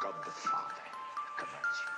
God the Father commands you.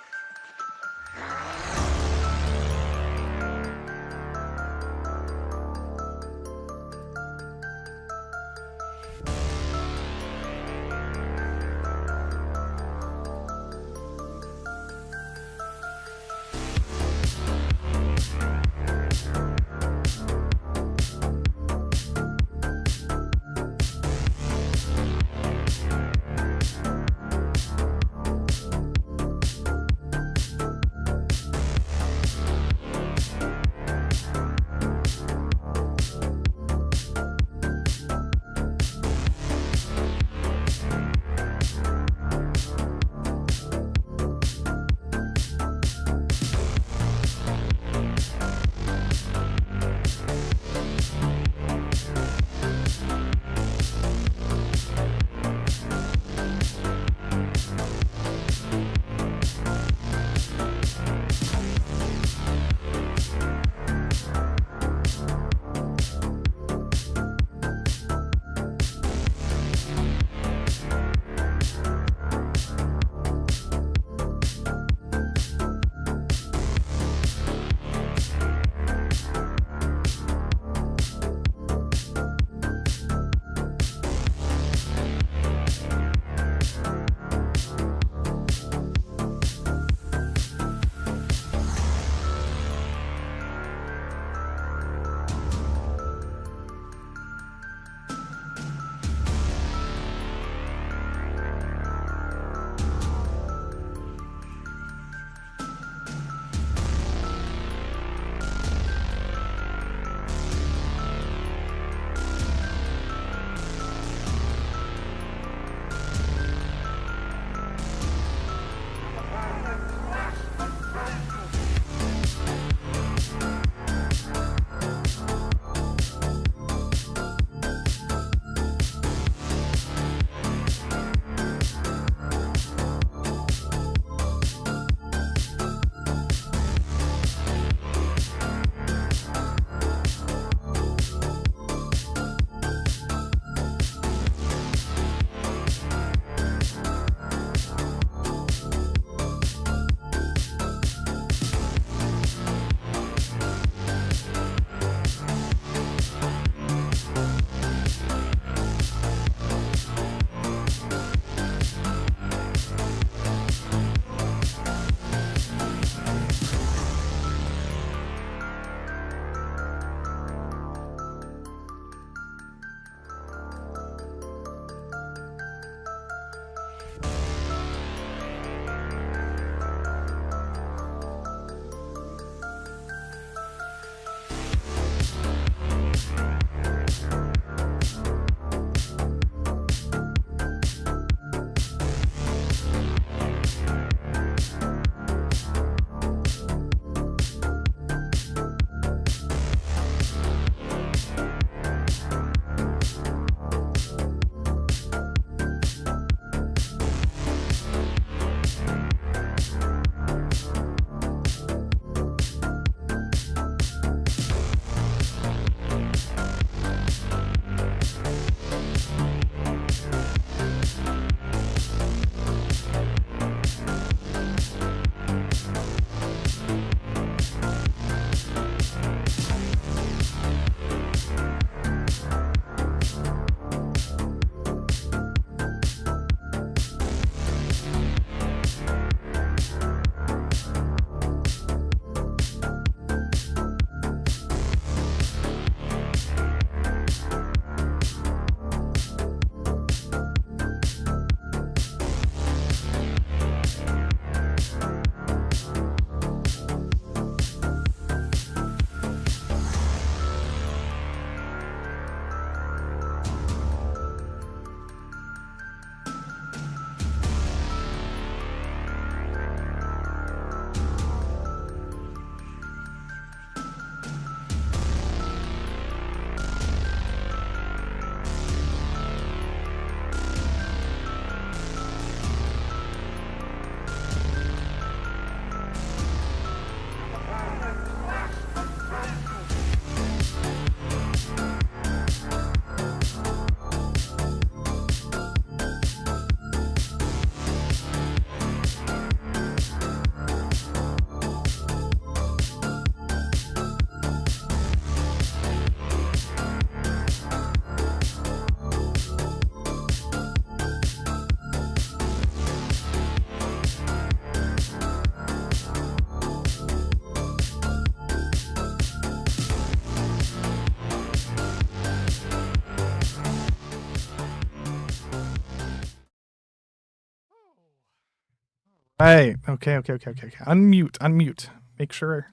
Hey, okay. Unmute. Make sure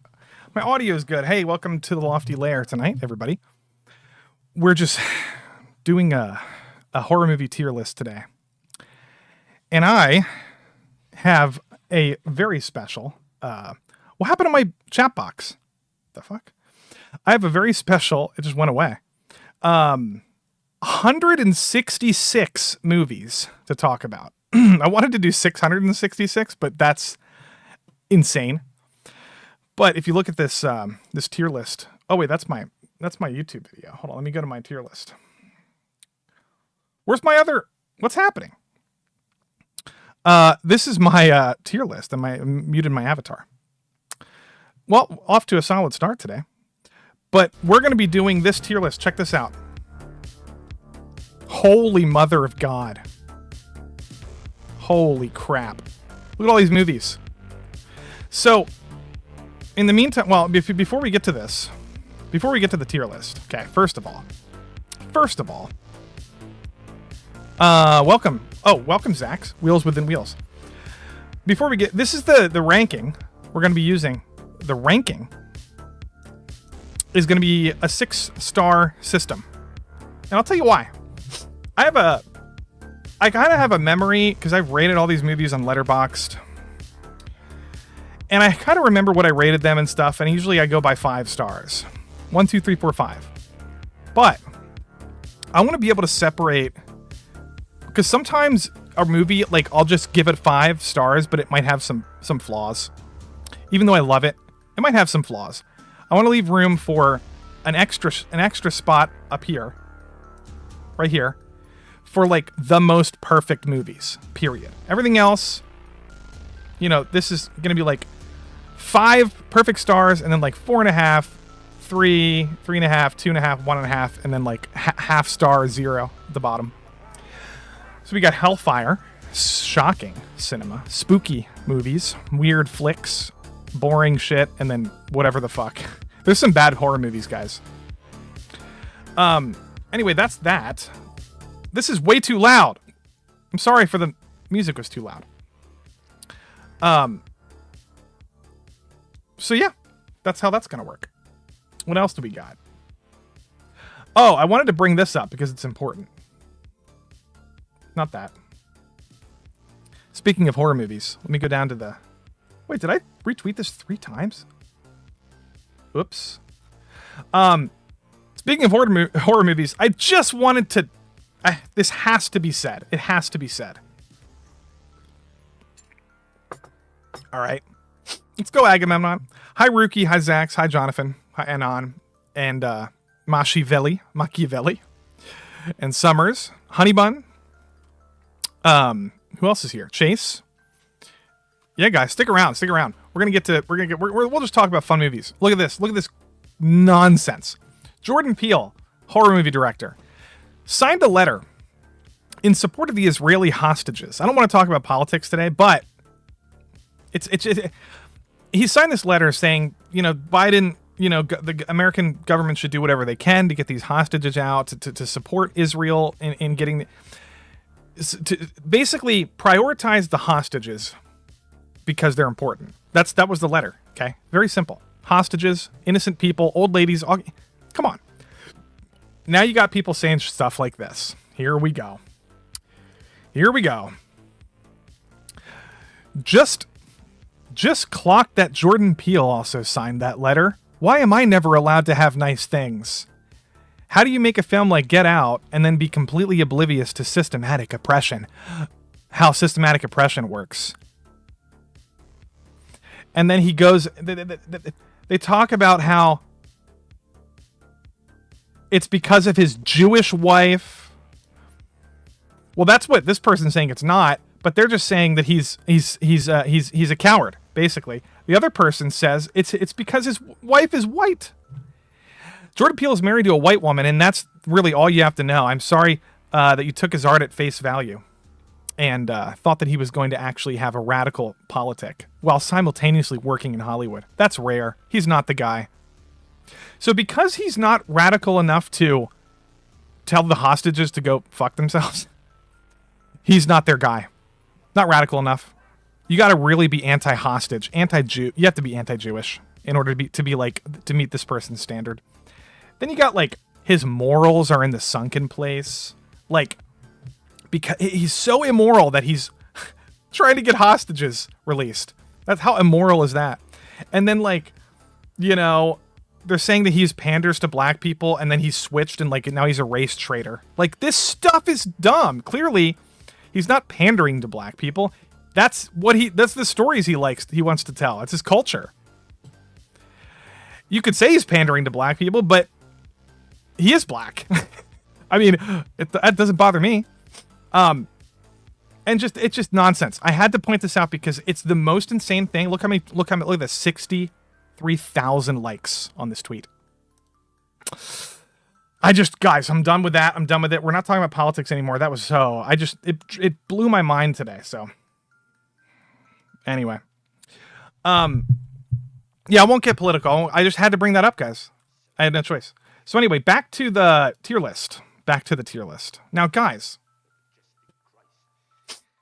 my audio is good. Hey, welcome to the Lofty Lair tonight, everybody. We're just doing a horror movie tier list today. And I have a very special, what happened to my chat box? The fuck? I have a very special, it just went away. 166 movies to talk about. I wanted to do 666, but that's insane. But if you look at this this tier list, oh wait, that's my YouTube video. Hold on, let me go to my tier list. Where's my other? What's happening? This is my tier list, and I muted my avatar. Well, off to a solid start today. But we're going to be doing this tier list. Check this out. Holy mother of God. Holy crap. Look at all these movies. So, in the meantime, well, before we get to this, before we get to the tier list, okay, first of all, welcome. Oh, welcome, Zach's Wheels Within Wheels. Before we get, this is the ranking. We're going to be using the ranking is going to be a 6-star system. And I'll tell you why. I kind of have a memory because I've rated all these movies on Letterboxd. And I kind of remember what I rated them and stuff. And usually I go by 5 stars. 1, 2, 3, 4, 5. But I want to be able to separate, because sometimes a movie, like, I'll just give it 5 stars, but it might have some flaws. Even though I love it, it might have some flaws. I want to leave room for an extra spot up here, right here, for like the most perfect movies, period. Everything else, you know, this is going to be like 5 perfect stars, and then like 4.5, 3, 3.5, 2.5, 1.5, and then like half star 0 at the bottom. So we got Hellfire, shocking cinema, spooky movies, weird flicks, boring shit, and then whatever the fuck. There's some bad horror movies, guys. Anyway, that's that. This is way too loud. I'm sorry for the music was too loud. So yeah, that's how that's gonna work. What else do we got? Oh, I wanted to bring this up because it's important. Not that. Speaking of horror movies, let me go down to the... Wait, did I retweet this 3 times? Oops. Speaking of horror movies, I just wanted to... this has to be said. It has to be said. All right. Let's go Agamemnon. Hi, Rookie. Hi, Zax. Hi, Jonathan. Hi, Anon. And Machiavelli. And Summers. Honeybun. Who else is here? Chase. Yeah, guys, stick around. We'll just talk about fun movies. Look at this nonsense. Jordan Peele, horror movie director, signed a letter in support of the Israeli hostages. I don't want to talk about politics today, but he signed this letter saying, you know, Biden, you know, the American government should do whatever they can to get these hostages out, to support Israel in getting, to basically prioritize the hostages because they're important. That was the letter. Okay, very simple. Hostages, innocent people, old ladies. All, come on. Now you got people saying stuff like this. Here we go. Just clock that Jordan Peele also signed that letter. Why am I never allowed to have nice things? How do you make a film like Get Out and then be completely oblivious to systematic oppression? How systematic oppression works. And then he goes, they talk about how it's because of his Jewish wife. Well, that's what this person's saying it's not, but they're just saying that he's a coward, basically. The other person says it's because his wife is white. Jordan Peele is married to a white woman, and that's really all you have to know. I'm sorry that you took his art at face value and thought that he was going to actually have a radical politic while simultaneously working in Hollywood. That's rare. He's not the guy. So because he's not radical enough to tell the hostages to go fuck themselves, he's not their guy. Not radical enough. You got to really be anti-hostage, anti-Jew. You have to be anti-Jewish in order to be like to meet this person's standard. Then you got like his morals are in the sunken place, like because he's so immoral that he's trying to get hostages released. That's how immoral is that? And then like, you know, they're saying that he's panders to black people, and then he's switched and like now he's a race traitor. Like this stuff is dumb. Clearly, he's not pandering to black people. That's the stories he wants to tell. It's his culture. You could say he's pandering to black people, but he is black. I mean, that doesn't bother me. And it's just nonsense. I had to point this out because it's the most insane thing. Look at this, 63,000 likes on this tweet. Guys, I'm done with that. I'm done with it. We're not talking about politics anymore. That was it blew my mind today. So anyway, yeah, I won't get political. I just had to bring that up, guys. I had no choice. So anyway, back to the tier list. Now, guys,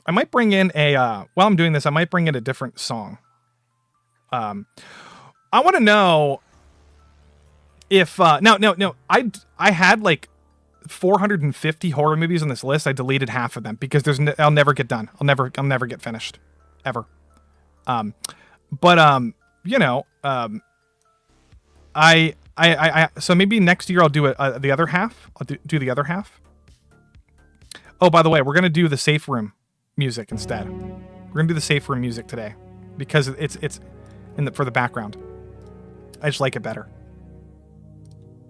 I might bring in while I'm doing this, I might bring in a different song. I want to know if, no, I had like 450 horror movies on this list. I deleted half of them because I'll never get done. I'll never get finished ever. You know, so maybe next year I'll do the other half. I'll do the other half. Oh, by the way, we're going to do the safe room music instead. We're going to do the safe room music today because it's for the background. I just like it better.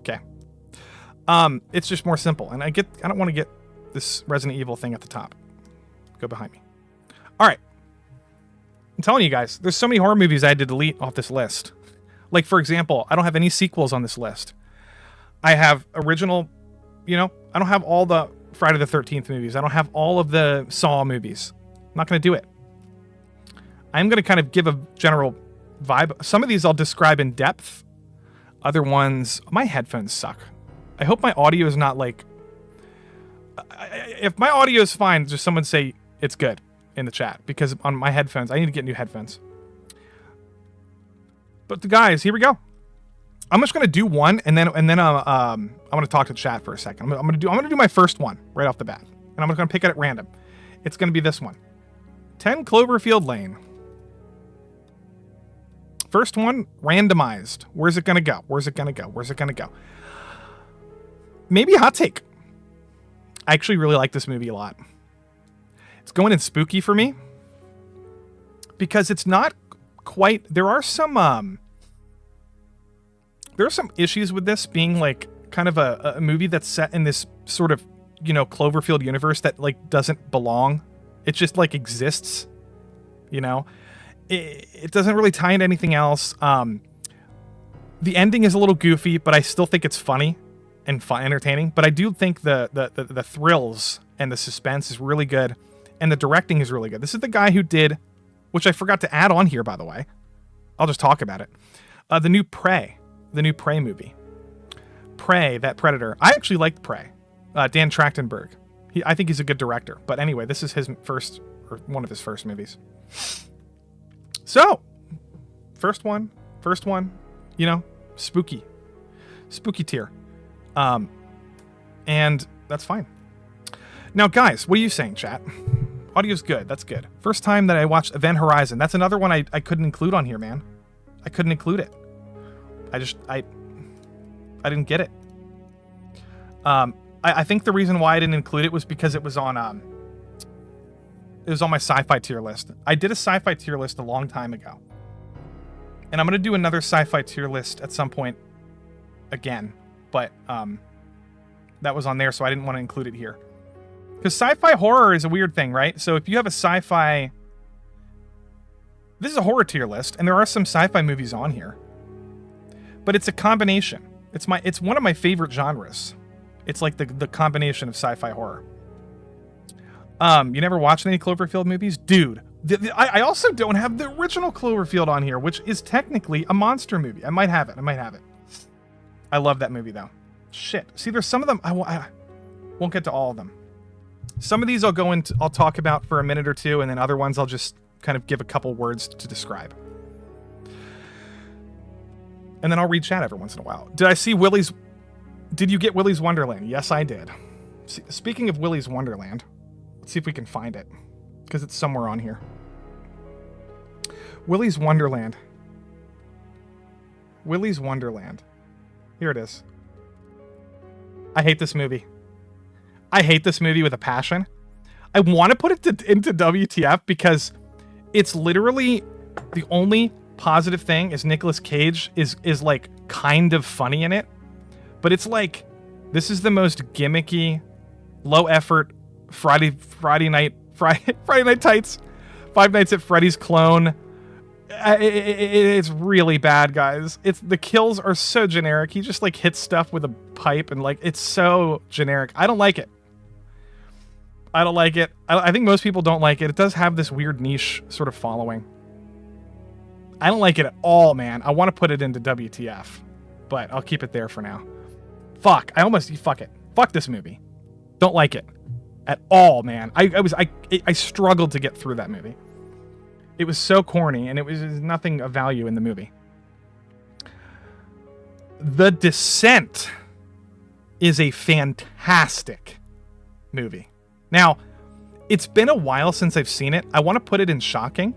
Okay. It's just more simple, and I don't want to get this Resident Evil thing at the top. Go behind me. All right. I'm telling you guys, there's so many horror movies I had to delete off this list. Like, for example, I don't have any sequels on this list. I have original, you know, I don't have all the Friday the 13th movies. I don't have all of the Saw movies. I'm not going to do it. I'm going to kind of give a general vibe. Some of these I'll describe in depth. Other ones, my headphones suck. I hope my audio is not like... If my audio is fine, just someone say it's good in the chat, because on my headphones, I need to get new headphones. But the guys, here we go. I'm just gonna do one, and then I want to talk to chat for a second. I'm gonna do my first one right off the bat, and I'm gonna pick it at random. It's gonna be this one, 10 Cloverfield Lane. First one, randomized. Where's it gonna go? Where's it gonna go? Where's it gonna go? Maybe a hot take. I actually really like this movie a lot. It's going in spooky for me because it's not quite. There are some issues with this being like kind of a movie that's set in this sort of, you know, Cloverfield universe that like doesn't belong. It just like exists, you know. It doesn't really tie into anything else. The ending is a little goofy, but I still think it's funny and entertaining. But I do think the thrills and the suspense is really good, and the directing is really good. This is the guy who did, which I forgot to add on here, by the way. I'll just talk about it. The new Prey movie. Prey, that Predator. I actually liked Prey. Dan Trachtenberg. I think he's a good director. But anyway, this is his first, or one of his first movies. So, first one, you know, spooky tier. And that's fine. Now, guys, what are you saying, chat? Audio's good. That's good. First time that I watched Event Horizon. That's another one I couldn't include on here, man. I couldn't include it. I didn't get it. I think the reason why I didn't include it was because it was on my sci-fi tier list. I did a sci-fi tier list a long time ago. And I'm going to do another sci-fi tier list at some point again. But that was on there, so I didn't want to include it here. Because sci-fi horror is a weird thing, right? So if you have a sci-fi... This is a horror tier list, and there are some sci-fi movies on here. But it's a combination. It's one of my favorite genres. It's like the combination of sci-fi horror. You never watched any Cloverfield movies? Dude, I also don't have the original Cloverfield on here, which is technically a monster movie. I might have it. I love that movie, though. Shit. See, there's some of them... I won't get to all of them. Some of these I'll talk about for a minute or two, and then other ones I'll just kind of give a couple words to describe. And then I'll read chat every once in a while. Did you get Willy's Wonderland? Yes, I did. Speaking of Willy's Wonderland, let's see if we can find it, because it's somewhere on here. Willy's Wonderland. Willy's Wonderland. Here it is. I hate this movie. I hate this movie with a passion. I want to put it into WTF because it's literally the only positive thing is Nicolas Cage is like kind of funny in it, but it's like this is the most gimmicky, low effort Friday night tights, Five Nights at Freddy's clone. It's really bad, guys. The kills are so generic. He just like hits stuff with a pipe and like it's so generic. I don't like it. I think most people don't like it. It does have this weird niche sort of following. I don't like it at all, man. I want to put it into WTF, but I'll keep it there for now. Fuck it. Fuck this movie. Don't like it at all, man. I struggled to get through that movie. It was so corny, and it was nothing of value in the movie. The Descent is a fantastic movie. Now, it's been a while since I've seen it. I want to put it in shocking.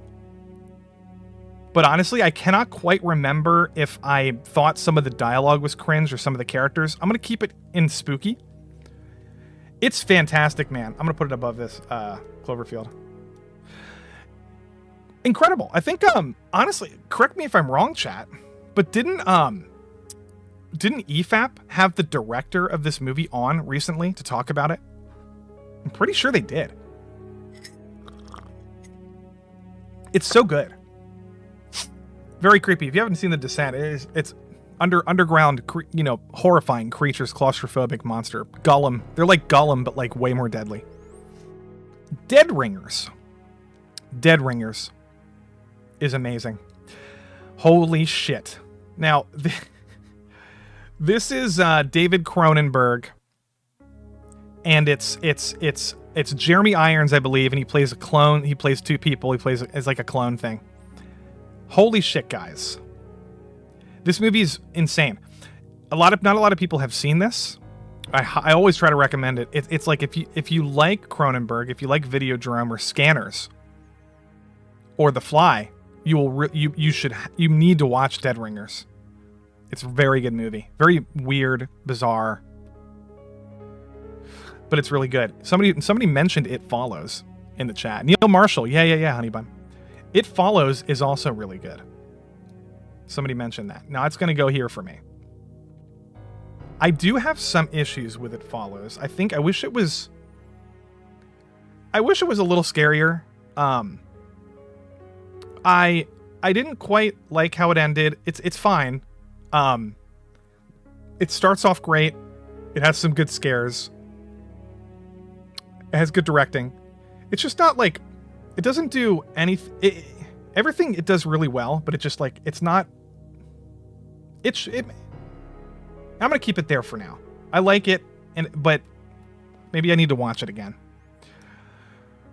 But honestly, I cannot quite remember if I thought some of the dialogue was cringe or some of the characters. I'm going to keep it in spooky. It's fantastic, man. I'm going to put it above this Cloverfield. Incredible. I think, honestly, correct me if I'm wrong, chat, but didn't EFAP have the director of this movie on recently to talk about it? I'm pretty sure they did. It's so good. Very creepy. If you haven't seen The Descent, it's underground, horrifying creatures, claustrophobic monster. Gollum. They're like Gollum, but like way more deadly. Dead Ringers is amazing. Holy shit. Now, this is David Cronenberg, and it's Jeremy Irons, I believe, and he plays a clone. He plays two people. He plays as like a clone thing. Holy shit, guys. This movie is insane. Not a lot of people have seen this. I always try to recommend it. It's like if you like Cronenberg, if you like Videodrome or Scanners or The Fly, you need to watch Dead Ringers. It's a very good movie. Very weird, bizarre, but it's really good. Somebody mentioned It Follows in the chat. Neil Marshall. Yeah, honey bun. It Follows is also really good. Somebody mentioned that. Now it's going to go here for me. I do have some issues with It Follows. I wish it was a little scarier. I didn't quite like how it ended. It's fine. It starts off great. It has some good scares. It has good directing. It's just not like, it doesn't do anything. Everything it does really well, but it just like, it's not. I'm gonna keep it there for now. I like it, but maybe I need to watch it again.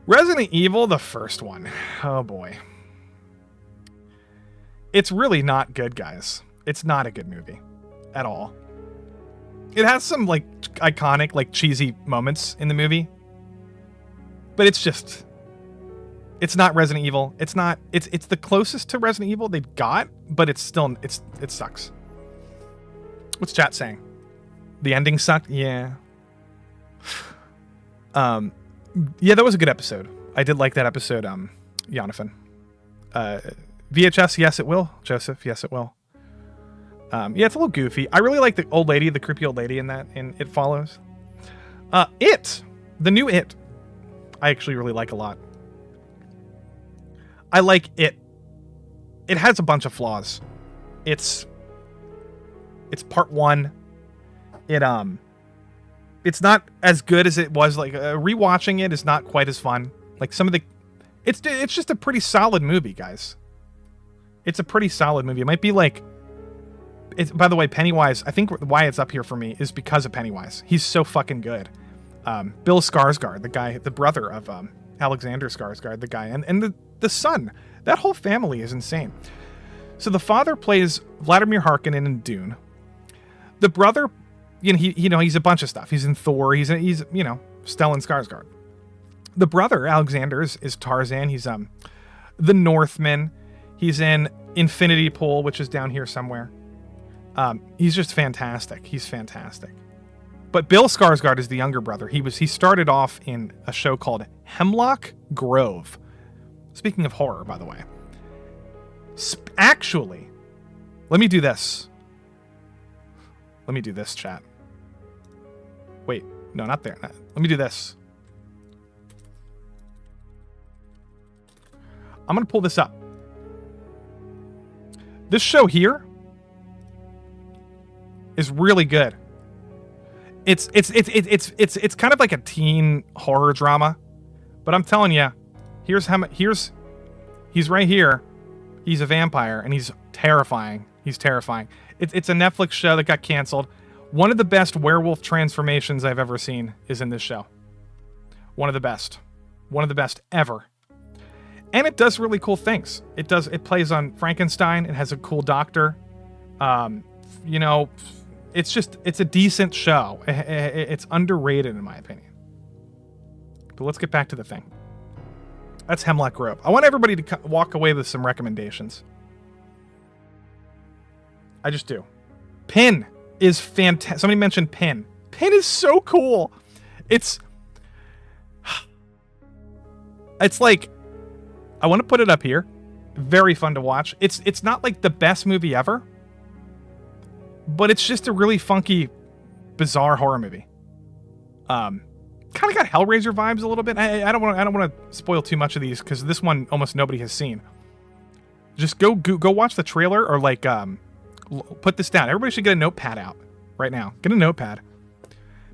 Resident Evil, the first one. Oh boy. It's really not good, guys. It's not a good movie at all. It has some like iconic, like cheesy moments in the movie, but it's not Resident Evil. It's the closest to Resident Evil they've got, but it sucks. What's chat saying? The ending sucked? Yeah. Yeah, that was a good episode. I did like that episode, Jonathan. VHS, yes it will. Joseph, yes it will. Yeah, it's a little goofy. I really like the creepy old lady in It Follows. The new It, I actually really like a lot. I like it. It has a bunch of flaws. It's part one. It's not as good as it was. Like rewatching it is not quite as fun. Like it's just a pretty solid movie, guys. It's a pretty solid movie. It might be like, by the way, Pennywise, I think why it's up here for me is because of Pennywise. He's so fucking good. Bill Skarsgård, the brother of Alexander Skarsgård, the guy, and the son. That whole family is insane. So the father plays Vladimir Harkonnen in Dune. The brother, he's a bunch of stuff. He's in Thor. He's Stellan Skarsgård. The brother, Alexander, is Tarzan. He's the Northman. He's in Infinity Pool, which is down here somewhere. He's just fantastic. He's fantastic. But Bill Skarsgård is the younger brother. He started off in a show called Hemlock Grove. Speaking of horror, by the way. Actually, let me do this. Let me do this, chat. Wait, no, not there. Let me do this. I'm going to pull this up. This show here is really good. It's kind of like a teen horror drama, but I'm telling you, he's right here. He's a vampire and he's terrifying. He's terrifying. It's a Netflix show that got canceled. One of the best werewolf transformations I've ever seen is in this show. One of the best. One of the best ever. And it does really cool things. It plays on Frankenstein. It has a cool doctor. It's a decent show. It's underrated in my opinion. But let's get back to the thing. That's Hemlock Grove. I want everybody to walk away with some recommendations. I just do. Pin is fantastic. Somebody mentioned Pin. Pin is so cool. It's like, I want to put it up here. Very fun to watch. It's not like the best movie ever, but it's just a really funky, bizarre horror movie. Kind of got Hellraiser vibes a little bit. I don't want to spoil too much of these because this one almost nobody has seen. Just go watch the trailer or put this down. Everybody should get a notepad out right now. Get a notepad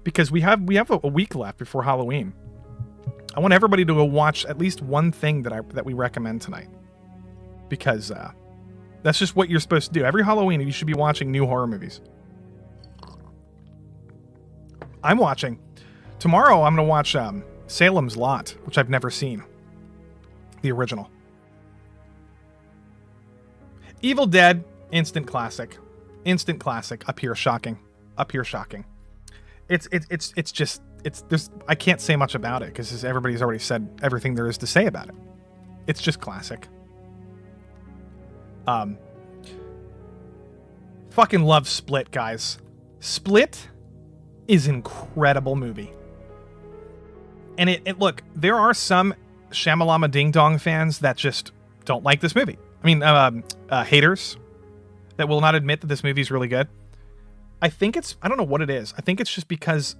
because we have a week left before Halloween. I want everybody to go watch at least one thing that we recommend tonight because that's just what you're supposed to do. Every Halloween you should be watching new horror movies. I'm watching. Tomorrow I'm going to watch Salem's Lot, which I've never seen. The original. Evil Dead, instant classic. Instant classic. Up here shocking. Up here shocking. I can't say much about it because everybody's already said everything there is to say about it. It's just classic. Fucking love Split, guys. Split is an incredible movie. And look, there are some Shyamalama Ding Dong fans that just don't like this movie. I mean, haters that will not admit that this movie is really good. I don't know what it is. I think it's just because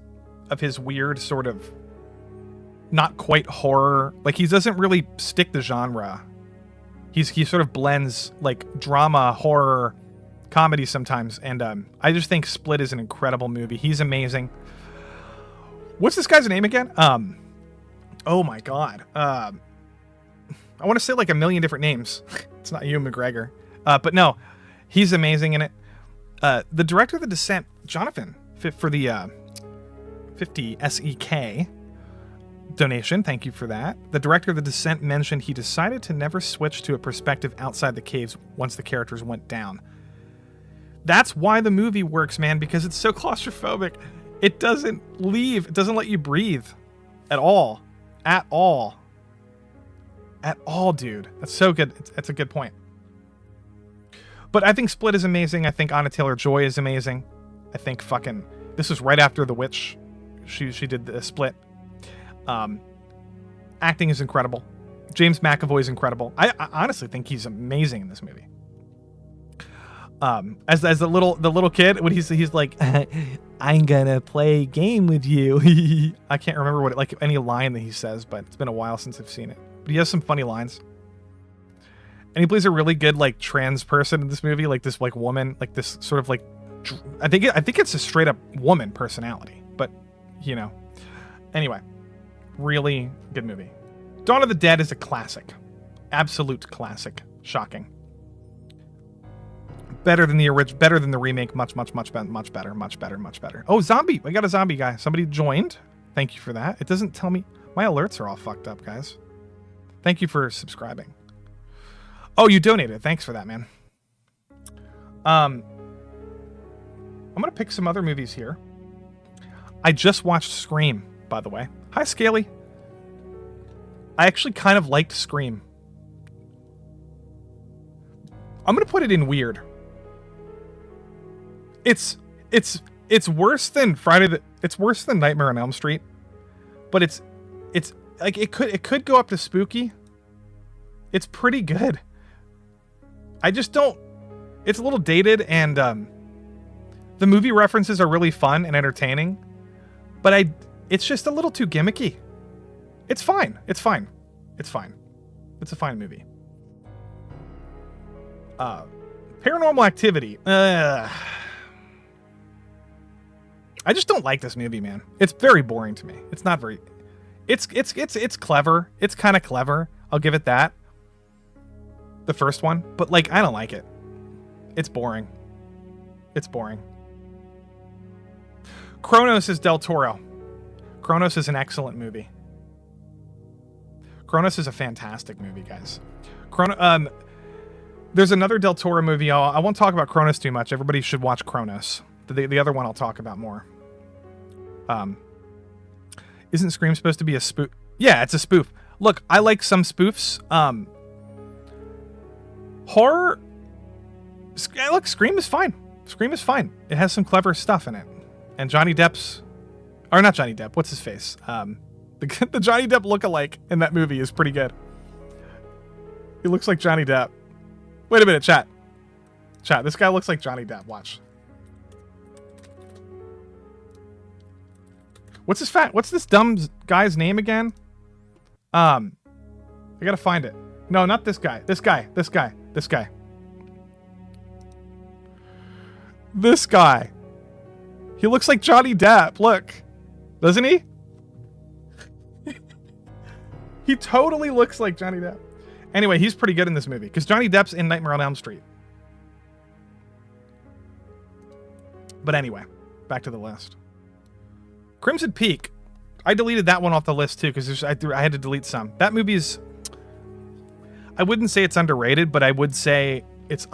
of his weird sort of not quite horror. Like he doesn't really stick the genre. He sort of blends like drama, horror, comedy sometimes. And I just think Split is an incredible movie. He's amazing. What's this guy's name again? Oh my God. I want to say like a million different names. It's not Ewan McGregor. But no, he's amazing in it. The director of The Descent, Jonathan, for the 50 SEK donation. Thank you for that. The director of The Descent mentioned he decided to never switch to a perspective outside the caves once the characters went down. That's why the movie works, man, because it's so claustrophobic. It doesn't leave. It doesn't let you breathe at all. At all. At all, dude. That's so good. That's a good point. But I think Split is amazing. I think Anna Taylor-Joy is amazing. I think this is right after The Witch. She did the Split. Acting is incredible. James McAvoy is incredible. I honestly think he's amazing in this movie. As the little kid when he's like, I'm gonna play a game with you. I can't remember any line that he says, but it's been a while since I've seen it. But he has some funny lines. And he plays a really good trans person in this movie, this woman, this sort of I think it's a straight up woman personality, but anyway, really good movie. Dawn of the Dead is a classic, absolute classic. Shocking. Better than the original, better than the remake. Much better. Oh, zombie! I got a zombie guy. Somebody joined. Thank you for that. It doesn't tell me. My alerts are all fucked up, guys. Thank you for subscribing. Oh, you donated. Thanks for that, man. I'm going to pick some other movies here. I just watched Scream, by the way. Hi, Scaly. I actually kind of liked Scream. I'm going to put it in weird. It's worse than it's worse than Nightmare on Elm Street, but it's like it could go up to spooky. It's pretty good. I just don't. It's a little dated, and the movie references are really fun and entertaining, but it's just a little too gimmicky. It's fine. It's fine. It's fine. It's a fine movie. Paranormal Activity. I just don't like this movie, man. It's very boring to me. It's not very. It's clever. It's kind of clever. I'll give it that. The first one, but like I don't like it. It's boring. It's boring. Kronos is Del Toro. Kronos is an excellent movie. Kronos is a fantastic movie, guys. There's another Del Toro movie. I won't talk about Kronos too much. Everybody should watch Kronos. The other one I'll talk about more. Isn't Scream supposed to be a spoof? Yeah, it's a spoof. Look, I like some spoofs. Horror. Look, Scream is fine. Scream is fine. It has some clever stuff in it. And Johnny Depp's, or not Johnny Depp. What's his face? The Johnny Depp lookalike in that movie is pretty good. He looks like Johnny Depp. Wait a minute, chat. Chat, this guy looks like Johnny Depp. Watch. What's this dumb guy's name again? I gotta find it. No, not this guy. This guy. This guy. This guy. This guy. He looks like Johnny Depp. Look. Doesn't he? He totally looks like Johnny Depp. Anyway, he's pretty good in this movie because Johnny Depp's in Nightmare on Elm Street. But anyway, back to the list. Crimson Peak. I deleted that one off the list too because I had to delete some. That movie is. I wouldn't say it's underrated, but I would say it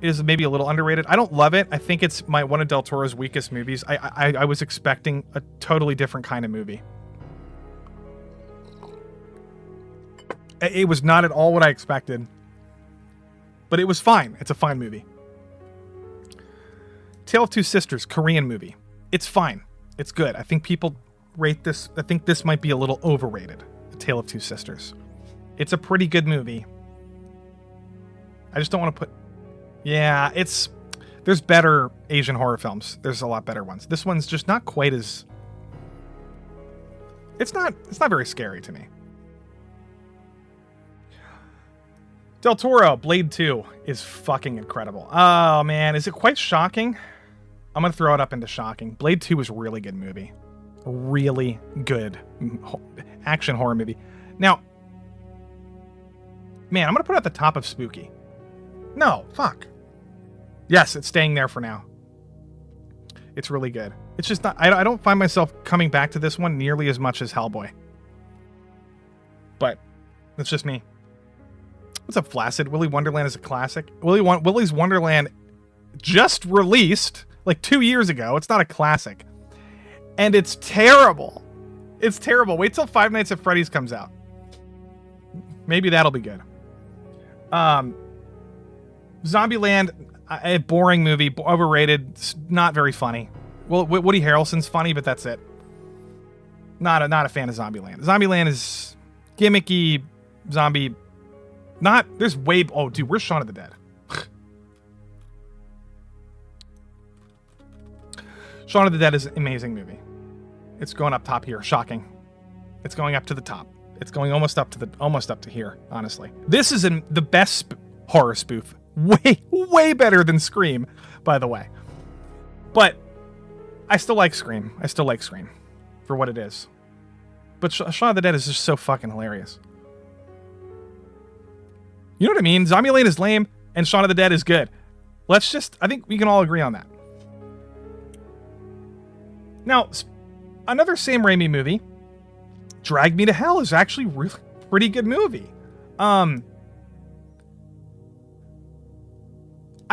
is maybe a little underrated. I don't love it. I think it's one of Del Toro's weakest movies. I was expecting a totally different kind of movie. It was not at all what I expected, but it was fine. It's a fine movie. Tale of Two Sisters, Korean movie. It's fine. It's good. I think people rate this. I think this might be a little overrated. A Tale of Two Sisters. It's a pretty good movie. I just don't want to put. Yeah, there's better Asian horror films. There's a lot better ones. This one's just not quite as. It's not very scary to me. Del Toro, Blade 2 is fucking incredible. Oh man, is it quite shocking? I'm gonna throw it up into shocking. Blade 2 is a really good movie. Really good action horror movie. Now, man, I'm gonna put it at the top of spooky. No, fuck. Yes, it's staying there for now. It's really good. It's just not, I don't find myself coming back to this one nearly as much as Hellboy. But that's just me. What's up, Flaccid? Willy Wonderland is a classic. Willy's Wonderland just released like 2 years ago. It's not a classic. And it's terrible. It's terrible. Wait till Five Nights at Freddy's comes out. Maybe that'll be good. Zombieland, a boring movie, overrated, not very funny. Well, Woody Harrelson's funny, but that's it. Not a fan of Zombieland. Zombieland is gimmicky, zombie. There's way. Oh, dude, where's Shaun of the Dead? Shaun of the Dead is an amazing movie. It's going up top here. Shocking. It's going up to the top. It's going almost up to here. Honestly, this is the best horror spoof. Way better than Scream, by the way. But I still like Scream. For what it is. But Shaun of the Dead is just so fucking hilarious. You know what I mean? Zombieland is lame, and Shaun of the Dead is good. I think we can all agree on that. Now, another Sam Raimi movie Drag Me to Hell is actually really pretty good movie. I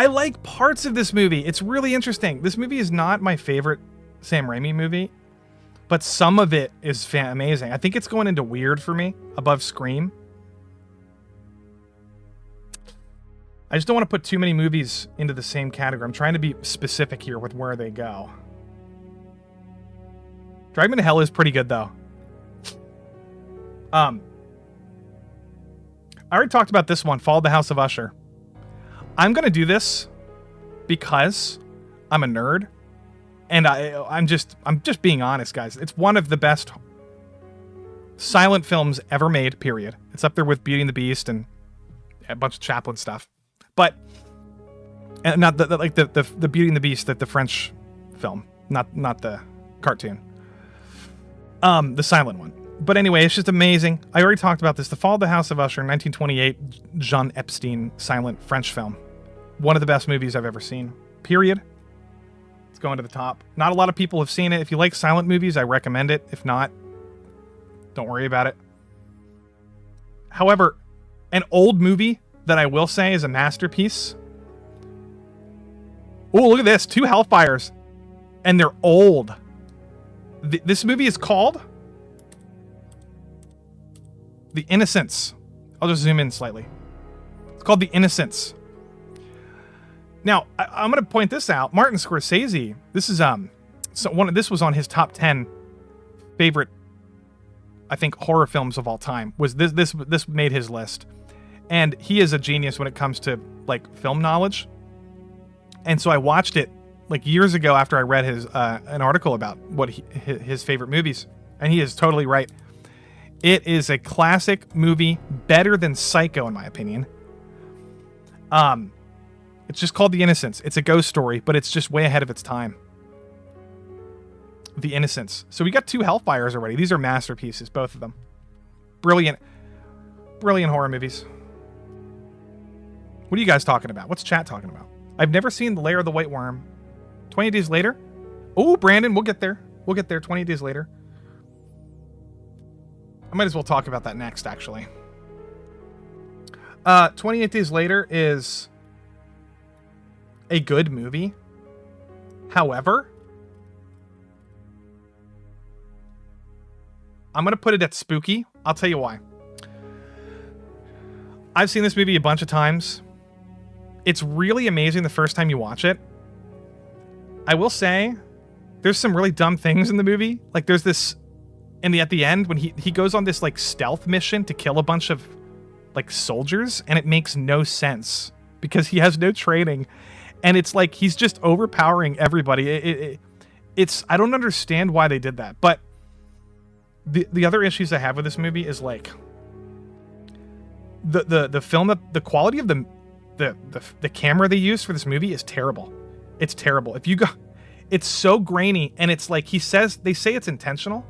like parts of this movie. It's really interesting. This movie is not my favorite Sam Raimi movie, but some of it is amazing. I think it's going into weird for me, above Scream. I just don't want to put too many movies into the same category. I'm trying to be specific here with where they go. Drag Me to Hell is pretty good, though. I already talked about this one, Fall of the House of Usher. I'm going to do this because I'm a nerd. And I'm just being honest, guys. It's one of the best silent films ever made, period. It's up there with Beauty and the Beast and a bunch of Chaplin stuff. But not the Beauty and the Beast, the French film, not the cartoon. The silent one. But anyway, it's just amazing. I already talked about this. The Fall of the House of Usher, 1928, Jean Epstein silent French film. One of the best movies I've ever seen, period. It's going to the top. Not a lot of people have seen it. If you like silent movies, I recommend it. If not, don't worry about it. However, an old movie that I will say is a masterpiece. Oh, look at this. 2 Hellfires. And they're old. This movie is called The Innocents. I'll just zoom in slightly. It's called The Innocents. Now, I'm going to point this out. Martin Scorsese. This is this was on his top 10 favorite, I think, horror films of all time. Was this made his list, and he is a genius when it comes to like film knowledge. And so I watched it like years ago after I read his an article about what his favorite movies, and he is totally right. It is a classic movie, better than Psycho in my opinion. It's just called The Innocents. It's a ghost story, but it's just way ahead of its time. The Innocents. So we got 2 Hellfires already. These are masterpieces, both of them. Brilliant horror movies. What are you guys talking about? What's chat talking about? I've never seen The Lair of the White Worm. 20 Days Later? Oh, Brandon, we'll get there. 20 Days Later. I might as well talk about that next, actually. 28 Days Later is a good movie. However, I'm going to put it at spooky. I'll tell you why. I've seen this movie a bunch of times. It's really amazing the first time you watch it. I will say, there's some really dumb things in the movie. Like there's this, at the end, when he goes on this like stealth mission to kill a bunch of like soldiers, and it makes no sense because he has no training. And it's like he's just overpowering everybody. It's I don't understand why they did that. But the other issues I have with this movie is like the film, the quality of the camera they use for this movie is terrible. It's terrible. If you go, it's so grainy, and it's like they say it's intentional,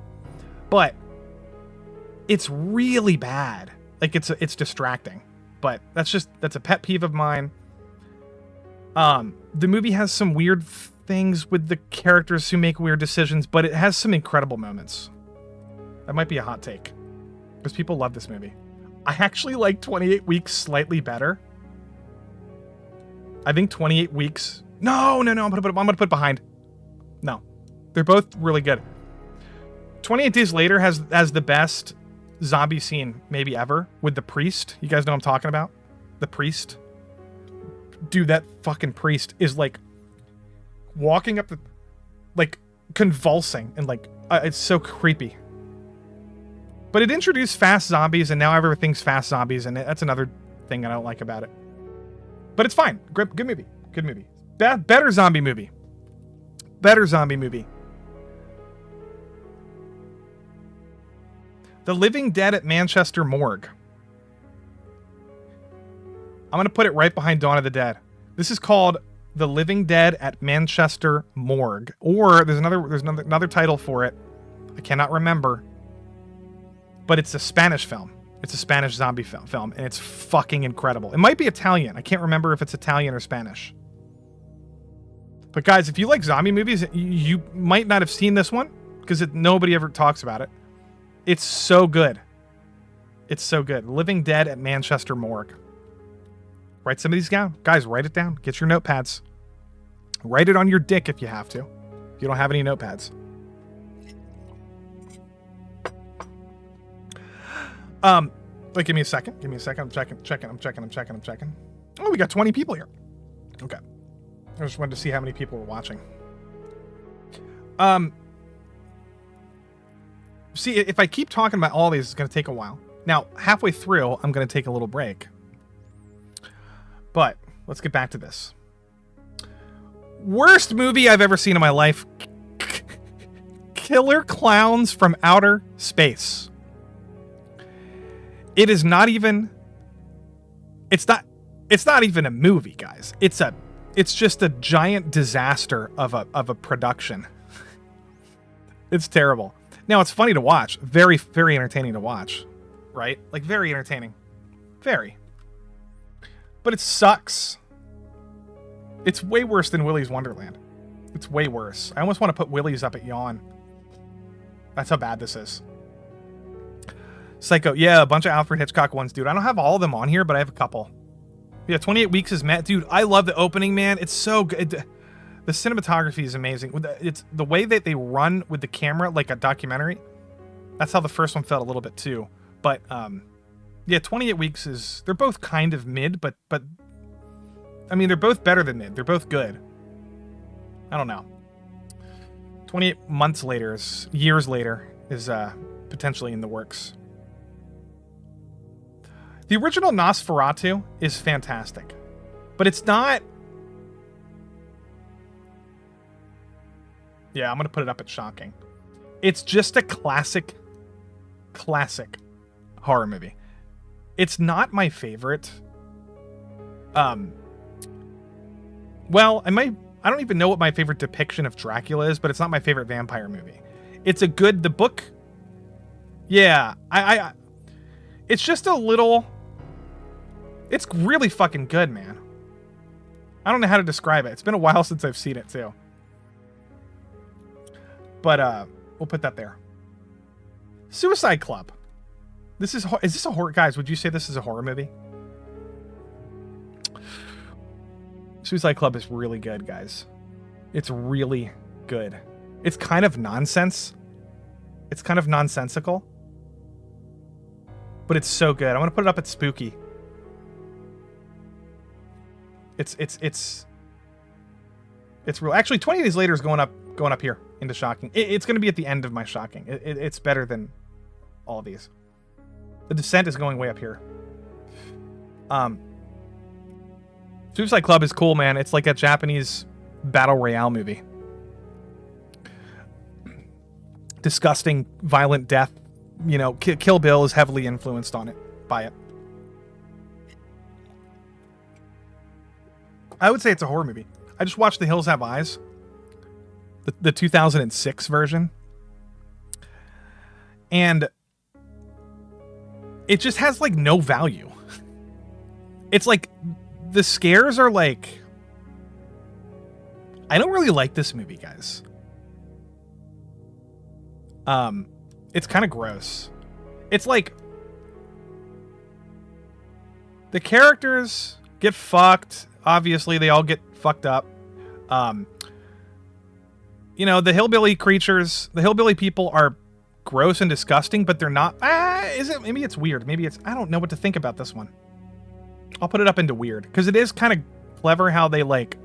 but it's really bad. Like it's distracting. But that's a pet peeve of mine. The movie has some weird things with the characters who make weird decisions, but it has some incredible moments. That might be a hot take, because people love this movie. I actually like 28 Weeks slightly better. I think 28 Weeks... No, I'm gonna put behind. No. They're both really good. 28 Days Later has the best zombie scene maybe ever with the priest. You guys know what I'm talking about? The priest. Dude, that fucking priest is like walking up the, like convulsing, and like it's so creepy. But it introduced fast zombies, and now everything's fast zombies, and that's another thing I don't like about it. But it's fine. Good movie. Good movie. Better zombie movie. Better zombie movie. The Living Dead at Manchester Morgue. I'm going to put it right behind Dawn of the Dead. This is called The Living Dead at Manchester Morgue. Or there's another title for it. I cannot remember. But it's a Spanish film. It's a Spanish zombie film, and it's fucking incredible. It might be Italian. I can't remember if it's Italian or Spanish. But guys, if you like zombie movies, you might not have seen this one, because nobody ever talks about it. It's so good. It's so good. Living Dead at Manchester Morgue. Write some of these down. Guys, write it down. Get your notepads. Write it on your dick if you have to. If you don't have any notepads. Wait, give me a second. Give me a second. I'm checking. Oh, we got 20 people here. Okay. I just wanted to see how many people were watching. See, if I keep talking about all these, it's going to take a while. Now, halfway through, I'm going to take a little break. But let's get back to this. Worst movie I've ever seen in my life. Killer Clowns from Outer Space. It is not even... It's not even a movie, guys. It's just a giant disaster of a production. It's terrible. Now, it's funny to watch. Very, very entertaining to watch. Right? Like, very entertaining. Very. But it sucks. It's way worse than Willy's Wonderland. It's way worse. I almost want to put Willy's up at yawn. That's how bad this is. Psycho. Yeah, a bunch of Alfred Hitchcock ones, dude. I don't have all of them on here, but I have a couple. Yeah, 28 Weeks is met. Dude, I love the opening, man. It's so good. The cinematography is amazing. It's the way that they run with the camera like a documentary. That's how the first one felt a little bit too. But yeah, 28 Weeks is... They're both kind of mid, but I mean, they're both better than mid. They're both good. I don't know. 28 months later, years later, is potentially in the works. The original Nosferatu is fantastic, but it's not... Yeah, I'm going to put it up at shocking. It's just a classic horror movie. It's not my favorite. Well, I don't even know what my favorite depiction of Dracula is, but it's not my favorite vampire movie. It's a good... The book... Yeah, it's just a little... It's really fucking good, man. I don't know how to describe it. It's been a while since I've seen it, too. But, we'll put that there. Suicide Club. Is this a horror... Guys, would you say this is a horror movie? Suicide Club is really good, guys. It's really good. It's kind of nonsense. It's kind of nonsensical. But it's so good. I'm going to put it up at spooky. It's real. Actually, 20 days later is going up here into shocking. It's going to be at the end of my shocking. It's better than all of these. The Descent is going way up here. Suicide Club is cool, man. It's like a Japanese battle royale movie. Disgusting, violent death. You know, Kill Bill is heavily influenced by it. I would say it's a horror movie. I just watched The Hills Have Eyes. The 2006 version. And it just has, like, no value. It's like... The scares are like... I don't really like this movie, guys. It's kind of gross. It's like... The characters get fucked. Obviously, they all get fucked up. You know, the hillbilly creatures... The hillbilly people are gross and disgusting, but they're not... Maybe it's weird. Maybe it's... I don't know what to think about this one. I'll put it up into weird, because it is kind of clever how they, like,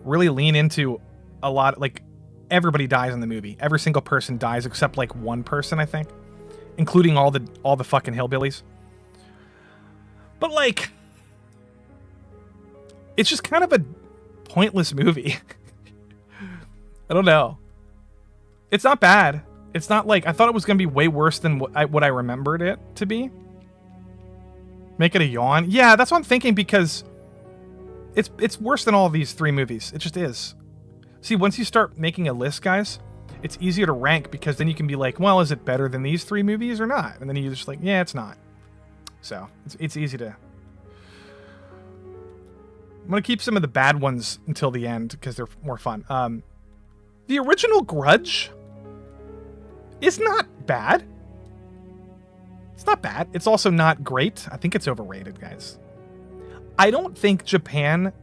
really lean into a lot. Like, everybody dies in the movie. Every single person dies except, like, one person, I think, including all the fucking hillbillies. But, like, it's just kind of a pointless movie. I don't know. It's not bad. It's not like... I thought it was going to be way worse than what I remembered it to be. Make it a yawn? Yeah, that's what I'm thinking, because it's worse than all of these three movies. It just is. See, once you start making a list, guys, it's easier to rank, because then you can be like, well, is it better than these three movies or not? And then you're just like, yeah, it's not. So, it's easy to... I'm going to keep some of the bad ones until the end, because they're more fun. The original Grudge is not bad. It's not bad. It's also not great. I think it's overrated, guys. I don't think Japan...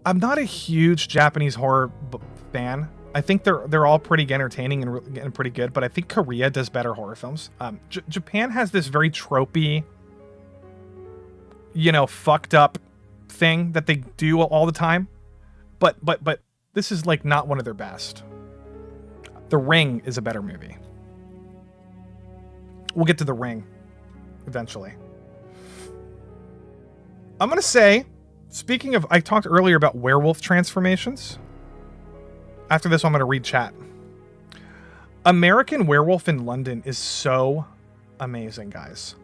I'm not a huge Japanese horror fan. I think they're all pretty entertaining and pretty good, but I think Korea does better horror films. Japan has this very tropey, you know, fucked up thing that they do all the time, but this is like not one of their best. The Ring is a better movie. We'll get to The Ring eventually. I'm gonna say, speaking of, I talked earlier about werewolf transformations. After this, I'm going to read chat. American Werewolf in London is so amazing, guys.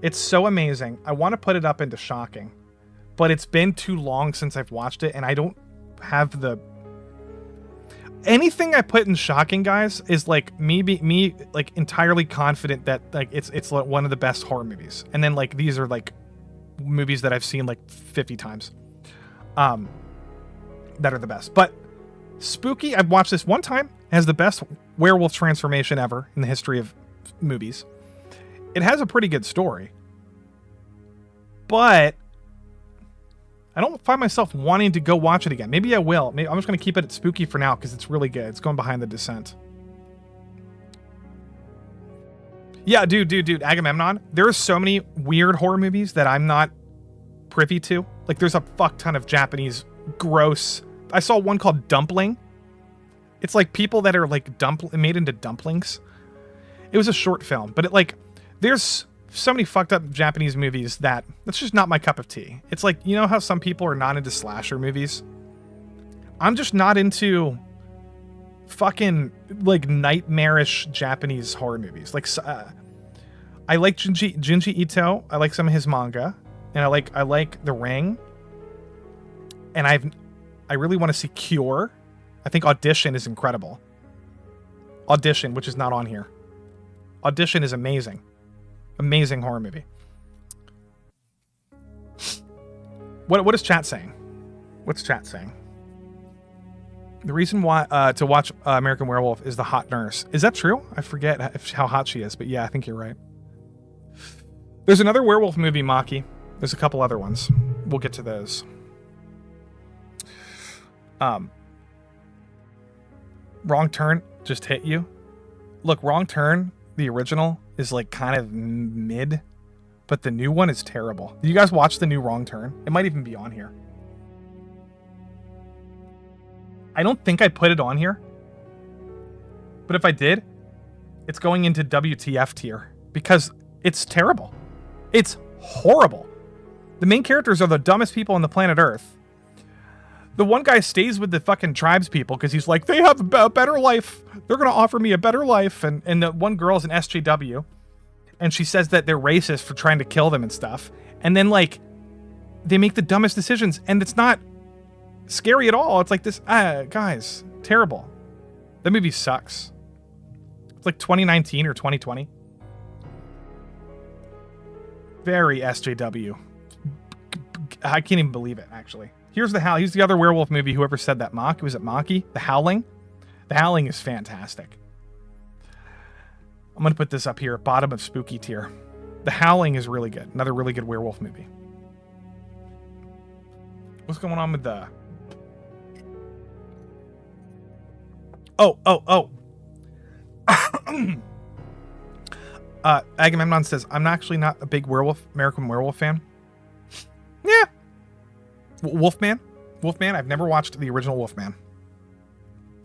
It's so amazing. I want to put it up into shocking, but it's been too long since I've watched it, and I don't have the... Anything I put in shocking, guys, is like me like entirely confident that like it's like one of the best horror movies. And then like these are like movies that I've seen like 50 times. That are the best. But Spooky, I've watched this one time. It has the best werewolf transformation ever in the history of movies. It has a pretty good story. But I don't find myself wanting to go watch it again. Maybe I will. Maybe I'm just going to keep it at Spooky for now because it's really good. It's going behind The Descent. Yeah, dude, Agamemnon. There are so many weird horror movies that I'm not privy to. Like, there's a fuck ton of Japanese gross... I saw one called Dumpling. It's like people that are like made into dumplings. It was a short film, but it like there's so many fucked up Japanese movies that's just not my cup of tea. It's like, you know how some people are not into slasher movies? I'm just not into fucking like nightmarish Japanese horror movies. Like I like Junji Ito. I like some of his manga, and I like The Ring. And I really want to see Cure. I think Audition is incredible. Audition, which is not on here. Audition is amazing. Amazing horror movie. What is chat saying? What's chat saying? The reason why to watch American Werewolf is the hot nurse. Is that true? I forget how hot she is, but yeah, I think you're right. There's another werewolf movie, Maki. There's a couple other ones. We'll get to those. Wrong Turn just hit you. Look, Wrong Turn, the original, is like kind of mid, but the new one is terrible. Did you guys watch the new Wrong Turn? It might even be on here. I don't think I put it on here, but if I did, it's going into WTF tier because it's terrible. It's horrible. The main characters are the dumbest people on the planet Earth. The one guy stays with the fucking tribes people because he's like, they have a better life. They're going to offer me a better life. And the one girl's an SJW. And she says that they're racist for trying to kill them and stuff. And then, like, they make the dumbest decisions. And it's not scary at all. It's like this, guys, terrible. That movie sucks. It's like 2019 or 2020. Very SJW. I can't even believe it, actually. Here's the other werewolf movie. Whoever said that, Mock? Was it Maki? The Howling? The Howling is fantastic. I'm going to put this up here, bottom of Spooky tier. The Howling is really good. Another really good werewolf movie. What's going on with the... Oh. Agamemnon says, I'm actually not a big American Werewolf fan. Yeah. Wolfman? I've never watched the original Wolfman.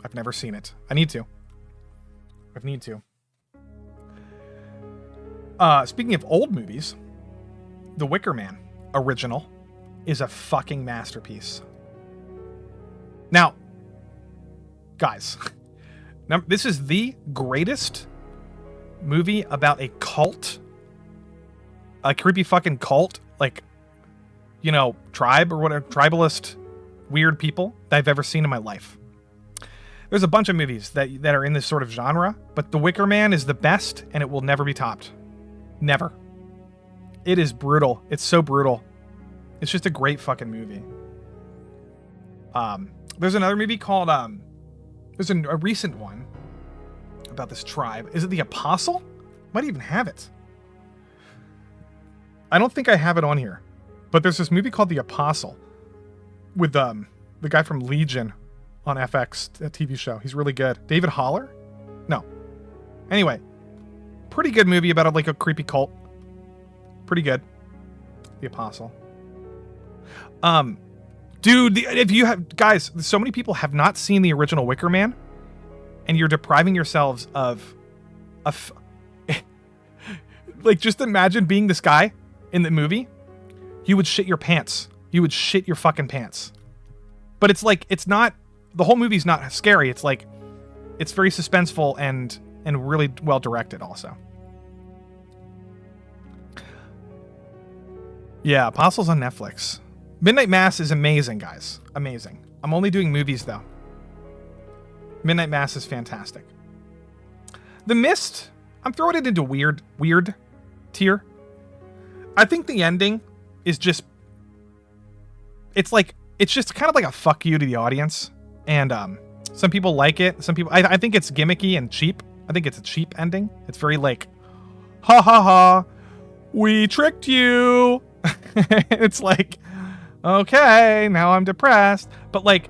I've never seen it. I need to. Speaking of old movies, The Wicker Man original is a fucking masterpiece. Now, guys, this is the greatest movie about a cult, a creepy fucking cult, like, you know, tribe or whatever, tribalist, weird people that I've ever seen in my life. There's a bunch of movies that are in this sort of genre, but The Wicker Man is the best, and it will never be topped. Never. It is brutal. It's so brutal. It's just a great fucking movie. There's another movie called, there's a recent one about this tribe. Is it The Apostle? Might even have it. I don't think I have it on here. But there's this movie called The Apostle with the guy from Legion on FX, a TV show. He's really good. David Haller? No. Anyway, pretty good movie about like a creepy cult. Pretty good. The Apostle. Dude, if you have, guys, so many people have not seen the original Wicker Man, and you're depriving yourselves of like, just imagine being this guy in the movie. You would shit your pants. You would shit your fucking pants. But it's like, it's not, the whole movie's not scary. It's like, it's very suspenseful and really well directed also. Yeah, Apostles on Netflix. Midnight Mass is amazing, guys. Amazing. I'm only doing movies, though. Midnight Mass is fantastic. The Mist, I'm throwing it into weird tier. I think the ending is just, it's just kind of like a fuck you to the audience. And some people like it. Some people, I think it's gimmicky and cheap. I think it's a cheap ending. It's very like, ha ha ha, we tricked you. It's like, okay, now I'm depressed. But like,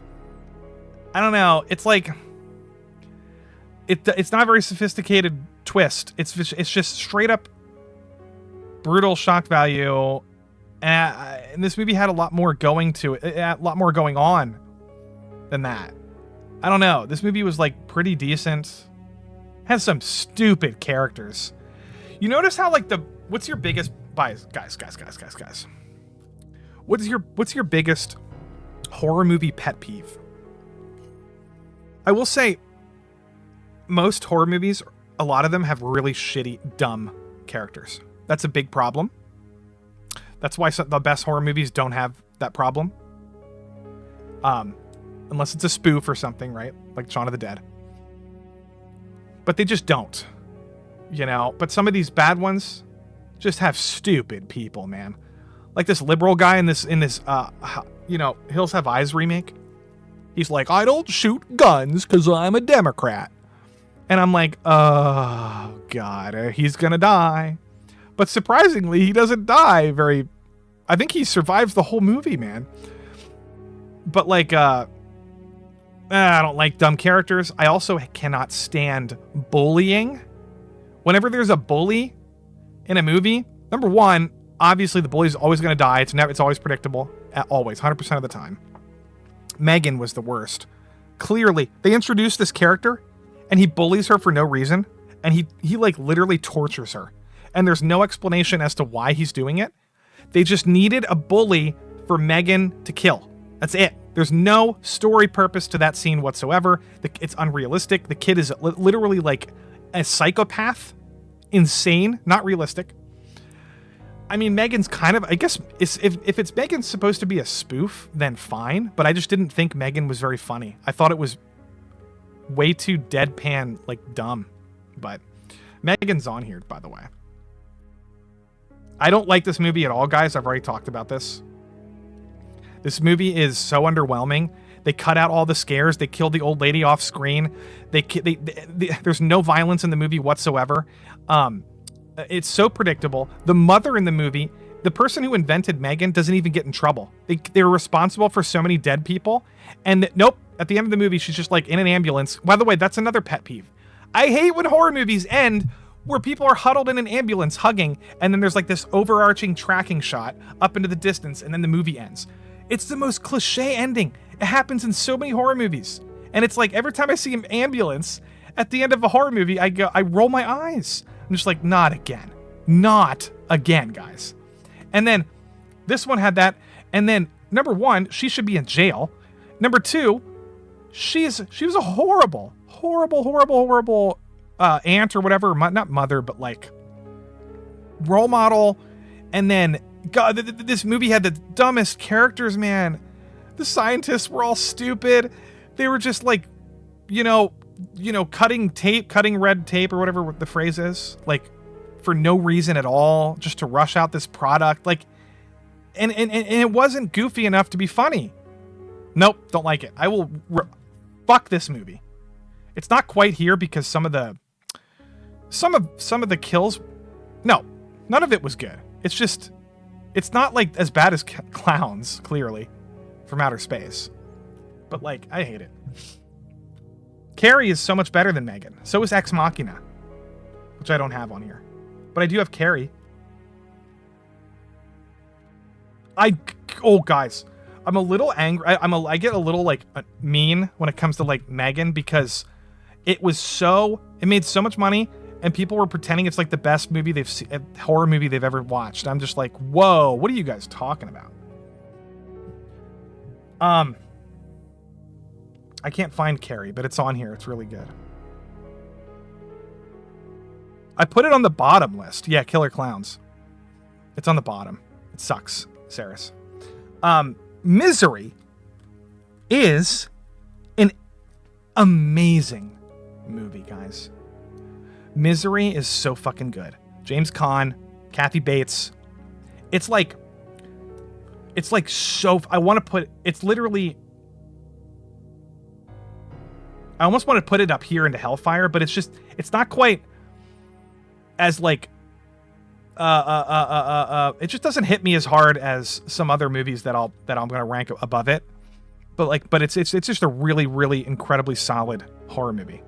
I don't know. It's like, it's not a very sophisticated twist. It's just straight up brutal shock value. And this movie had a lot more going to it, a lot more going on than that. I don't know. This movie was like pretty decent. Has some stupid characters. You notice how like what's your biggest bias, guys? What's your biggest horror movie pet peeve? I will say, most horror movies, a lot of them have really shitty, dumb characters. That's a big problem. That's why the best horror movies don't have that problem. Unless it's a spoof or something, right? Like Shaun of the Dead. But they just don't. You know? But some of these bad ones just have stupid people, man. Like this liberal guy in this Hills Have Eyes remake. He's like, I don't shoot guns because I'm a Democrat. And I'm like, oh, God, he's going to die. But surprisingly, he doesn't die very... I think he survives the whole movie, man. But like, I don't like dumb characters. I also cannot stand bullying. Whenever there's a bully in a movie, number one, obviously the bully's always going to die. It's always predictable. Always, 100% of the time. Megan was the worst. Clearly, they introduced this character, and he bullies her for no reason, and he like literally tortures her. And there's no explanation as to why he's doing it. They just needed a bully for Megan to kill. That's it. There's no story purpose to that scene whatsoever. It's unrealistic. The kid is literally like a psychopath. Insane. Not realistic. I mean, Megan's kind of, I guess, if it's Megan's supposed to be a spoof, then fine. But I just didn't think Megan was very funny. I thought it was way too deadpan, like dumb. But Megan's on here, by the way. I don't like this movie at all, guys. I've already talked about this. This movie is so underwhelming. They cut out all the scares. They killed the old lady off screen. There's no violence in the movie whatsoever. It's so predictable. The mother in the movie, the person who invented Megan, doesn't even get in trouble. They were responsible for so many dead people. And nope, at the end of the movie, she's just like in an ambulance. By the way, that's another pet peeve. I hate when horror movies end where people are huddled in an ambulance hugging, and then there's like this overarching tracking shot up into the distance, and then the movie ends. It's the most cliche ending. It happens in so many horror movies. And it's like every time I see an ambulance at the end of a horror movie, I roll my eyes. I'm just like, not again. Not again, guys. And then this one had that. And then number one, she should be in jail. Number two, she was a horrible aunt or whatever, not mother, but like role model. And then God, this movie had the dumbest characters, man. The scientists were all stupid. They were just like, cutting red tape or whatever the phrase is, like for no reason at all, just to rush out this product. Like, and it wasn't goofy enough to be funny. Nope, don't like it. I will fuck this movie. It's not quite here because some of the some of the kills, no, none of it was good. It's just, it's not like as bad as Clowns, clearly, from outer space. But like, I hate it. Carrie is so much better than Megan. So is Ex Machina, which I don't have on here, but I do have Carrie. Oh guys, I'm a little angry. I get a little like mean when it comes to like Megan, because it made so much money and people were pretending it's like the best movie they've seen, horror movie they've ever watched. I'm just like, whoa, what are you guys talking about? I can't find Carrie, but it's on here. It's really good. I put it on the bottom list. Yeah, Killer Clowns. It's on the bottom. It sucks, Saris. Misery is an amazing movie, guys. Misery is so fucking good. James Caan, Kathy Bates. It's like so, I want to put, it's literally, I almost want to put it up here into Hellfire, but it's not quite as like, it just doesn't hit me as hard as some other movies that I'm going to rank above it. But it's just a really, really incredibly solid horror movie.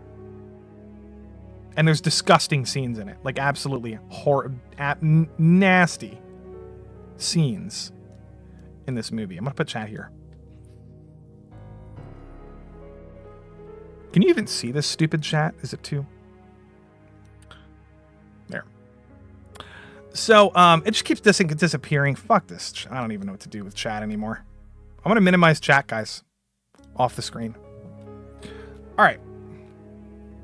And there's disgusting scenes in it, like absolutely nasty scenes in this movie. I'm going to put chat here. Can you even see this stupid chat? Is it too? There. So, it just keeps disappearing. Fuck this. I don't even know what to do with chat anymore. I'm going to minimize chat, guys, off the screen. All right.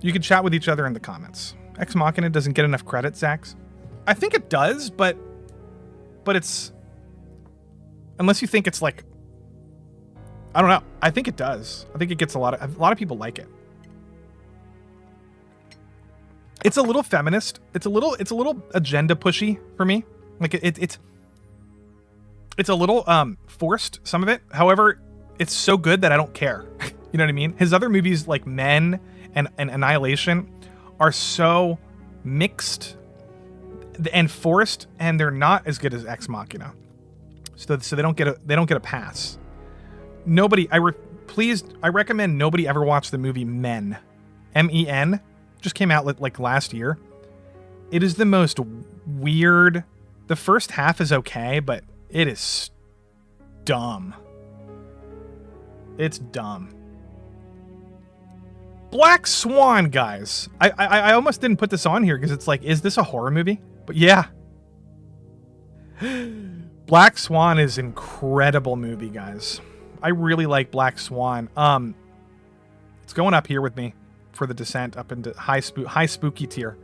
You can chat with each other in the comments. Ex Machina doesn't get enough credit, Zax. I think it does, but it's, unless you think it's like, I don't know. I think it does. I think it gets a lot of people like it. It's a little feminist. It's a little agenda pushy for me. Like it's a little forced, some of it. However, it's so good that I don't care. You know what I mean? His other movies like Men and Annihilation are so mixed and forced, and they're not as good as Ex Machina. So they don't get a pass. Nobody, I recommend nobody ever watch the movie Men. Men. Just came out like last year. It is the most weird. The first half is okay, but it is dumb. It's dumb. Black Swan, guys. I almost didn't put this on here because it's like, is this a horror movie? But yeah. Black Swan is an incredible movie, guys. I really like Black Swan. It's going up here with me for the descent up into high spooky tier.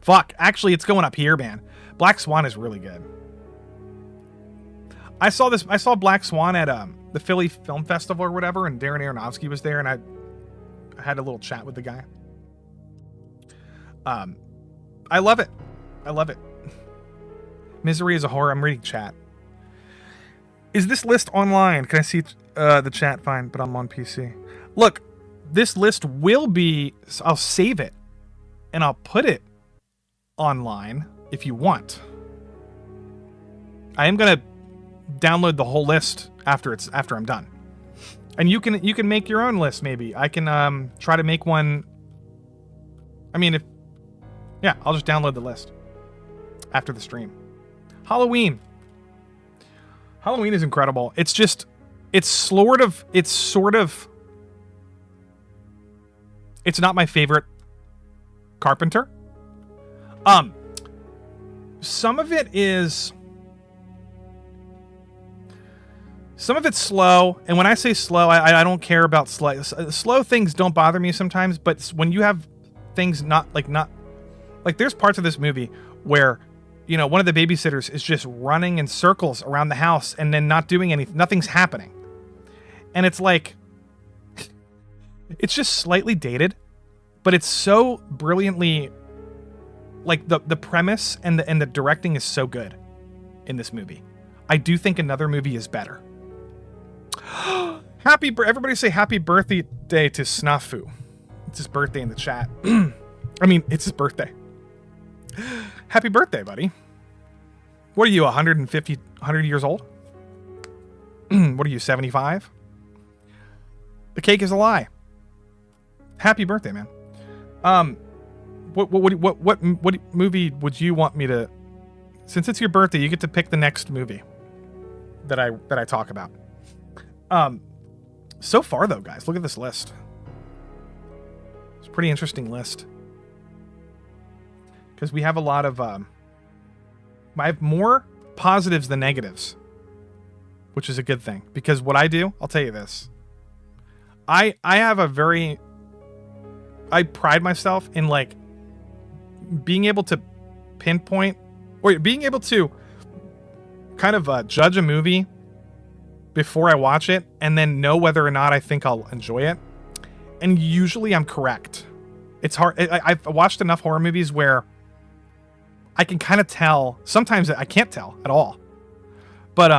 Fuck, actually it's going up here, man. Black Swan is really good. I saw Black Swan at the Philly Film Festival or whatever, and Darren Aronofsky was there, and I had a little chat with the guy. I love it. I love it. Misery is a horror. I'm reading chat. Is this list online? Can I see the chat? Fine, but I'm on PC. Look, this list will be, I'll save it and I'll put it online if you want. I am going to download the whole list after I'm done. And you can make your own list maybe. I can try to make one. I mean, I'll just download the list after the stream. Halloween is incredible. It's not my favorite Carpenter. Some of it's slow, and when I say slow, I don't care about slow things don't bother me sometimes, but when you have things not like there's parts of this movie where, you know, one of the babysitters is just running in circles around the house and then not doing anything. Nothing's happening. And it's like, it's just slightly dated, but it's so brilliantly, like the premise and the directing is so good in this movie. I do think another movie is better. Everybody say happy birthday to Snafu. It's his birthday in the chat. I mean, it's his birthday. Happy birthday, buddy. What are you, 100 years old? What are you, 75? The cake is a lie. Happy birthday, man. What movie would you want me to? Since it's your birthday, you get to pick the next movie that I talk about. So far though, guys, look at this list. It's a pretty interesting list because we have a lot of. I have more positives than negatives, which is a good thing. Because what I do, I'll tell you this. I have a very. I pride myself in like being able to pinpoint or being able to kind of judge a movie before I watch it and then know whether or not I think I'll enjoy it. And usually I'm correct. It's hard. I've watched enough horror movies where I can kind of tell. Sometimes I can't tell at all. But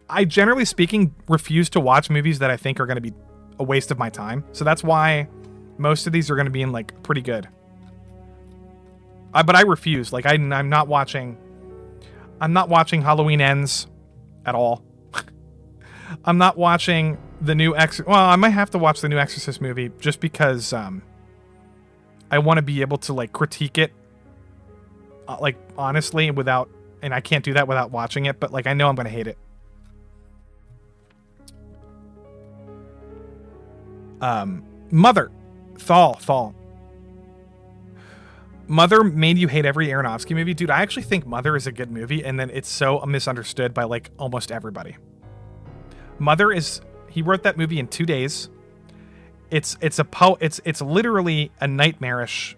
I generally speaking refuse to watch movies that I think are going to be a waste of my time. So that's why most of these are going to be in like pretty good. But I refuse. Like I'm not watching Halloween Ends at all. I'm not watching the new Well, I might have to watch the new Exorcist movie just because I want to be able to like critique it like honestly without, and I can't do that without watching it, but like I know I'm going to hate it. Mother. Thal. Mother made you hate every Aronofsky movie? Dude, I actually think Mother is a good movie, and then it's so misunderstood by like almost everybody. Mother is, he wrote that movie in 2 days. It's literally a nightmarish,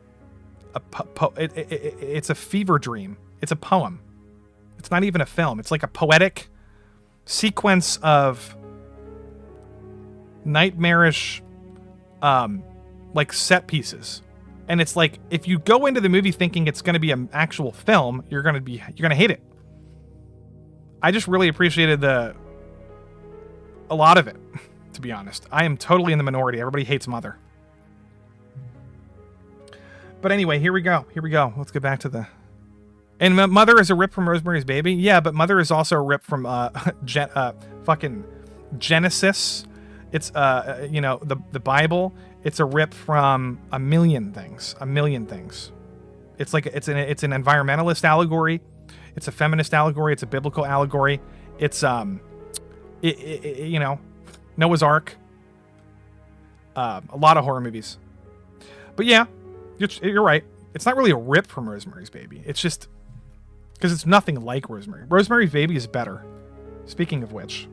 it's a fever dream. It's a poem. It's not even a film. It's like a poetic sequence of nightmarish like set pieces. And it's like if you go into the movie thinking it's going to be an actual film, you're going to hate it. I just really appreciated a lot of it, to be honest. I am totally in the minority. Everybody hates Mother. But anyway, here we go. Let's get back to the... And Mother is a rip from Rosemary's Baby. Yeah, but Mother is also a rip from fucking Genesis. It's the Bible. It's a rip from a million things. It's like it's an environmentalist allegory. It's a feminist allegory. It's a biblical allegory. It's Noah's Ark. A lot of horror movies. But yeah, you're right. It's not really a rip from Rosemary's Baby. It's just because it's nothing like Rosemary. Rosemary's Baby is better. Speaking of which,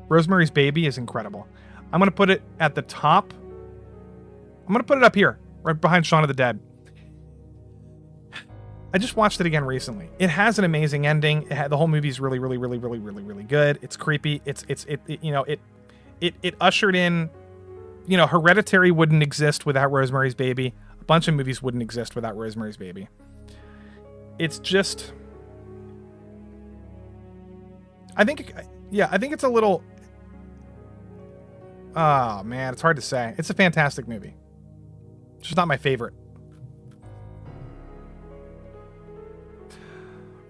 Rosemary's Baby is incredible. I'm going to put it at the top. I'm going to put it up here, right behind Shaun of the Dead. I just watched it again recently. It has an amazing ending. The whole movie is really, really, really, really, really, really good. It's creepy. It ushered in, Hereditary wouldn't exist without Rosemary's Baby. A bunch of movies wouldn't exist without Rosemary's Baby. It's just, I think it's a little, oh man, it's hard to say. It's a fantastic movie. It's just not my favorite.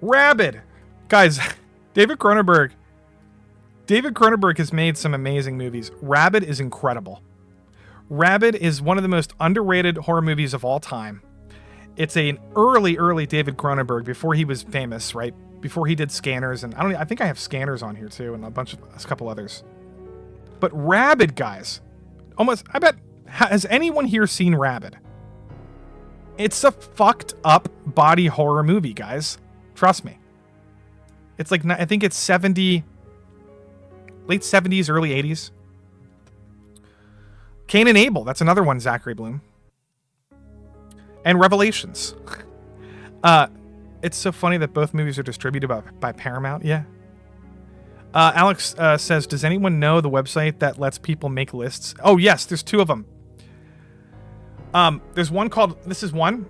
Rabid. Guys, David Cronenberg has made some amazing movies. Rabid is incredible. Rabid is one of the most underrated horror movies of all time. It's an early David Cronenberg before he was famous, right? Before he did Scanners, and I think I have Scanners on here too, and a couple others. But Rabid, guys, I bet, has anyone here seen Rabid? It's a fucked up body horror movie, guys. Trust me. It's like, I think it's late 70s, early 80s. Cain and Abel, that's another one, Zachary Bloom. And Revelations. It's so funny that both movies are distributed by Paramount. Yeah. Alex says, does anyone know the website that lets people make lists? Oh, yes, there's two of them. There's one called, this is one.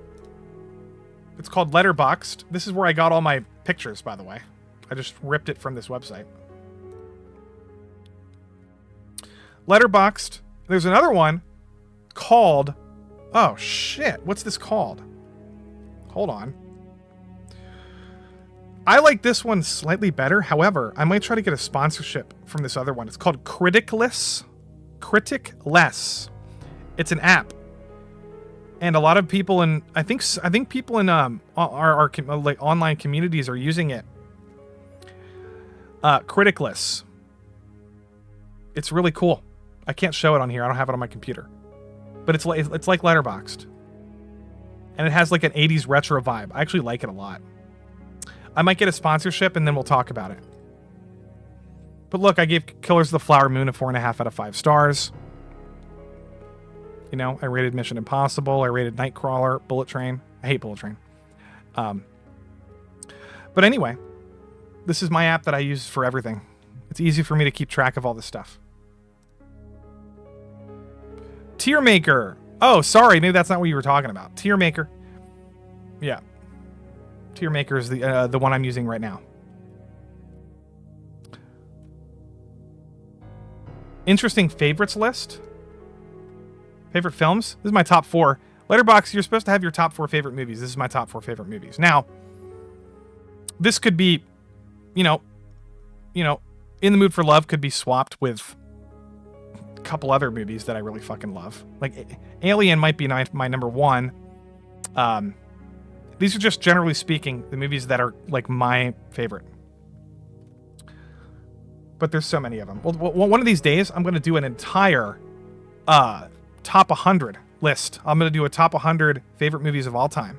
It's called Letterboxd. This is where I got all my pictures, by the way. I just ripped it from this website. Letterboxd. there's another one called, oh shit, what's this called? Hold on. I like this one slightly better. However, I might try to get a sponsorship from this other one. It's called Criticless. Criticless. It's an app, and a lot of people in I think people in our like online communities are using it. Criticless. It's really cool. I can't show it on here. I don't have it on my computer, but it's like Letterboxd, and it has like an 80s retro vibe. I actually like it a lot. I might get a sponsorship and then we'll talk about it. But look, I gave Killers of the Flower Moon a 4.5 out of 5 stars. You know, I rated Mission Impossible. I rated Nightcrawler, Bullet Train. I hate Bullet Train. But anyway, this is my app that I use for everything. It's easy for me to keep track of all this stuff. Tier Maker. Oh, sorry. Maybe that's not what you were talking about. Tier Maker. Yeah. Tier Maker is the one I'm using right now. Interesting favorites list. Favorite films. This is my top 4. Letterboxd, you're supposed to have your top 4 favorite movies. This is my top 4 favorite movies. Now, this could be, you know, In the Mood for Love could be swapped with a couple other movies that I really fucking love. Like Alien might be my number 1. These are just, generally speaking, the movies that are, like, my favorite. But there's so many of them. Well, one of these days, I'm going to do an entire top 100 list. I'm going to do a top 100 favorite movies of all time.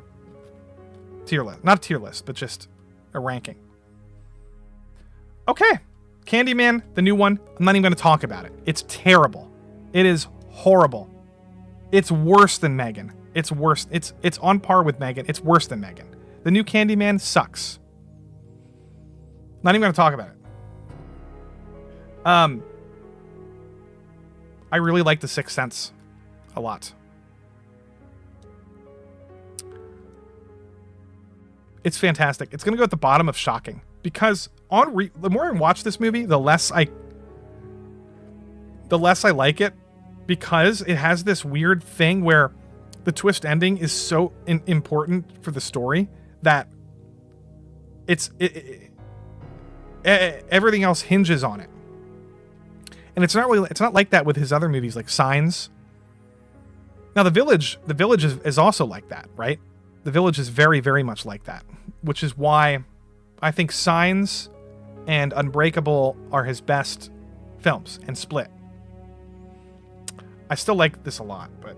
Tier list. Not a tier list, but just a ranking. Okay. Candyman, the new one. I'm not even going to talk about it. It's terrible. It is horrible. It's worse than Megan. It's worse. It's on par with Megan. It's worse than Megan. The new Candyman sucks. Not even going to talk about it. I really like The Sixth Sense a lot. It's fantastic. It's going to go at the bottom of shocking because the more I watch this movie, the less I like it, because it has this weird thing where the twist ending is so important for the story that everything else hinges on it. And it's not like that with his other movies like Signs. Now The Village is also like that, right? The Village is very, very much like that, which is why I think Signs and Unbreakable are his best films, and Split. I still like this a lot, but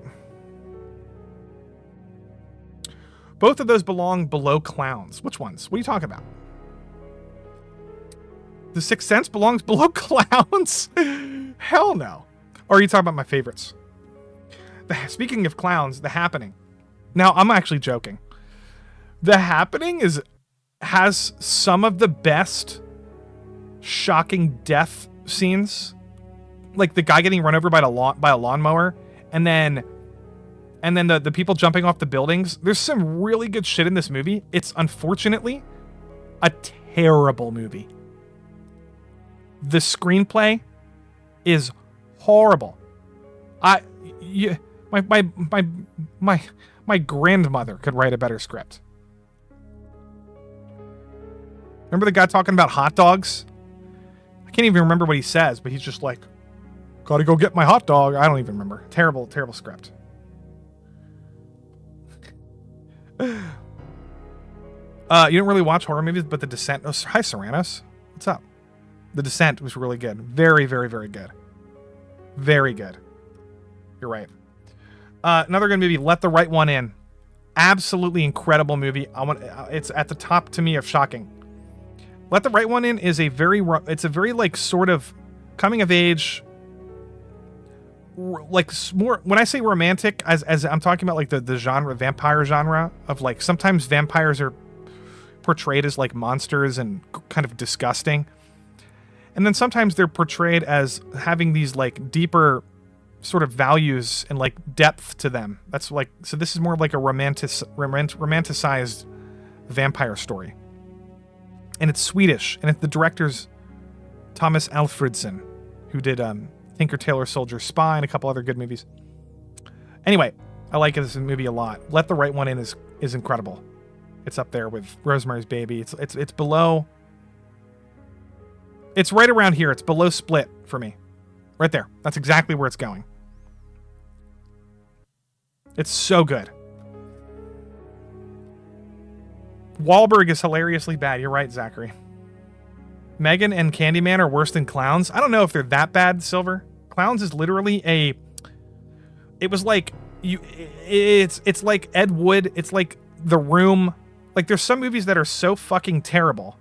both of those belong below Clowns. Which ones? What are you talking about? The Sixth Sense belongs below Clowns? Hell no. Or are you talking about my favorites? Speaking of clowns, The Happening. Now, I'm actually joking. The Happening has some of the best shocking death scenes. Like the guy getting run over by a lawnmower, and then the people jumping off the buildings. There's some really good shit in this movie. It's unfortunately a terrible movie. The screenplay is horrible. My grandmother could write a better script. Remember the guy talking about hot dogs? I can't even remember what he says, but he's just like, gotta go get my hot dog. I don't even remember. Terrible, terrible script. You don't really watch horror movies, but The Descent. Oh, hi, Serranos. What's up? The Descent was really good. Very, very, very good. Very good. You're right. Another good movie, Let the Right One In. Absolutely incredible movie. It's at the top to me of shocking. Let the Right One In is a very like sort of coming of age, like more, when I say romantic, as I'm talking about like the genre, vampire genre of like, sometimes vampires are portrayed as like monsters and kind of disgusting. And then sometimes they're portrayed as having these like deeper sort of values and like depth to them. That's like, so this is more like a romanticized vampire story. And it's Swedish, and the director's Thomas Alfredson, who did Tinker Tailor Soldier Spy, and a couple other good movies. Anyway, I like this movie a lot. Let the Right One In is incredible. It's up there with Rosemary's Baby. It's below. It's right around here. It's below Split for me. Right there. That's exactly where it's going. It's so good. Wahlberg is hilariously bad. You're right, Zachary. Megan and Candyman are worse than Clowns. I don't know if they're that bad, Silver. Clowns is literally it was like it's like Ed Wood. It's like The Room. Like, there's some movies that are so fucking terrible.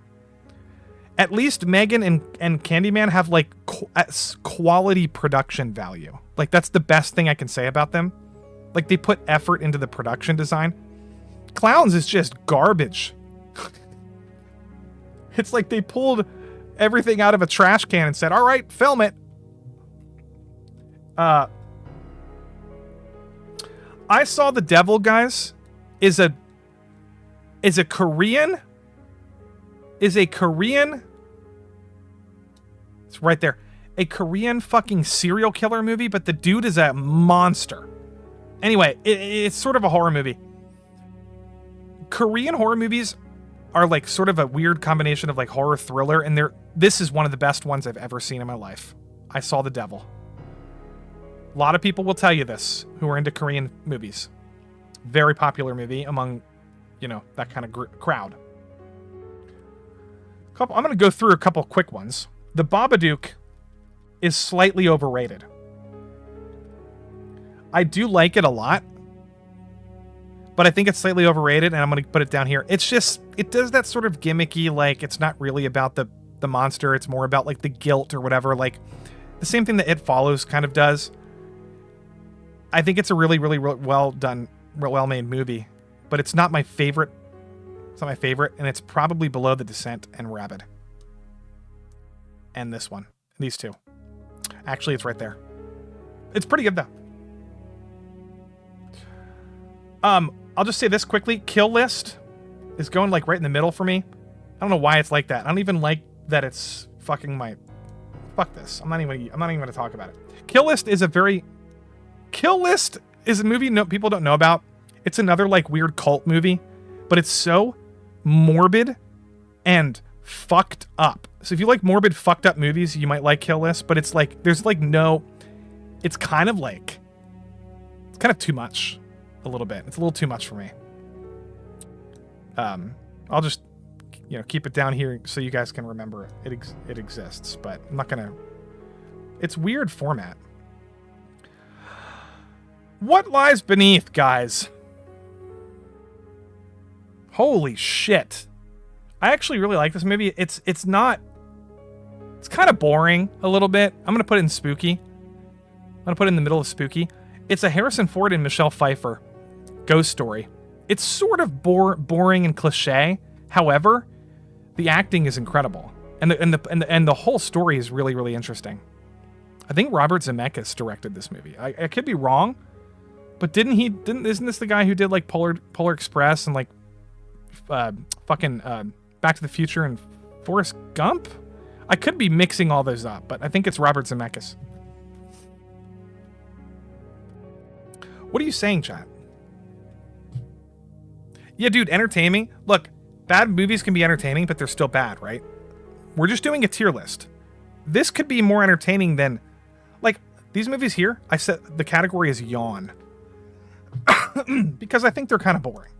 At least Megan and Candyman have like quality production value. Like, that's the best thing I can say about them. Like, they put effort into the production design. Clowns is just garbage. It's like they pulled everything out of a trash can and said, all right, film it. I Saw the Devil, guys, is a Korean. It's right there. A Korean fucking serial killer movie, but the dude is a monster. Anyway, it's sort of a horror movie. Korean horror movies are like sort of a weird combination of like horror thriller, and this is one of the best ones I've ever seen in my life. I Saw the Devil. A lot of people will tell you this who are into Korean movies. Very popular movie among, that kind of crowd. I'm going to go through a couple quick ones. The Babadook is slightly overrated. I do like it a lot, but I think it's slightly overrated, and I'm going to put it down here. It's just, it does that sort of gimmicky, like, it's not really about the monster, it's more about, like, the guilt or whatever, like, the same thing that It Follows kind of does. I think it's a really, really well done, well-made movie, but it's not my favorite. It's not my favorite, and it's probably below The Descent and Rabid. And this one. These two. Actually, it's right there. It's pretty good, though. I'll just say this quickly. Kill List is going, like, right in the middle for me. I don't know why it's like that. I don't even like that it's fucking my... Fuck this. I'm not even going to talk about it. Kill List is a movie people don't know about. It's another, like, weird cult movie, but it's so morbid and fucked up. So if you like morbid, fucked up movies, you might like Kill List, but it's like, there's like no, it's kind of too much a little bit. It's a little too much for me. I'll just, keep it down here so you guys can remember it exists, but I'm not gonna, it's weird format. What Lies Beneath, guys? Holy shit. I actually really like this movie. It's kind of boring a little bit. I'm going to put it in spooky. I'm going to put it in the middle of spooky. It's a Harrison Ford and Michelle Pfeiffer ghost story. It's sort of boring and cliche. However, the acting is incredible. And the whole story is really, really interesting. I think Robert Zemeckis directed this movie. I could be wrong, but isn't this the guy who did like Polar Express and like Back to the Future and Forrest Gump? I could be mixing all those up, but I think it's Robert Zemeckis. What are you saying, chat? Yeah, dude, entertaining. Look, bad movies can be entertaining, but they're still bad, right? We're just doing a tier list. This could be more entertaining than, like, these movies here. I said the category is yawn. Because I think they're kind of boring.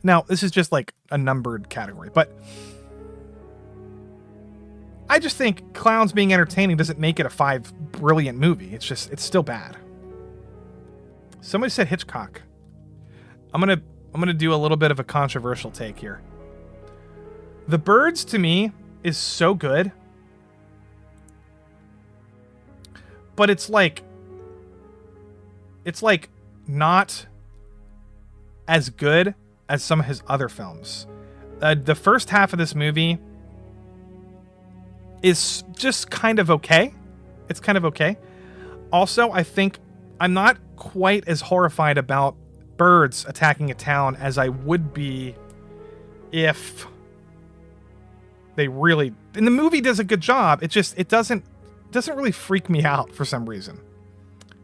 Now, this is just like a numbered category, but I just think Clowns being entertaining doesn't make it a 5 brilliant movie. It's still bad. Somebody said Hitchcock. I'm gonna do a little bit of a controversial take here. The Birds, to me, is so good, but it's like not as good as some of his other films. The first half of this movie is just kind of okay. It's kind of okay. Also, I think I'm not quite as horrified about birds attacking a town as I would be if they really... And the movie does a good job. It doesn't doesn't really freak me out for some reason.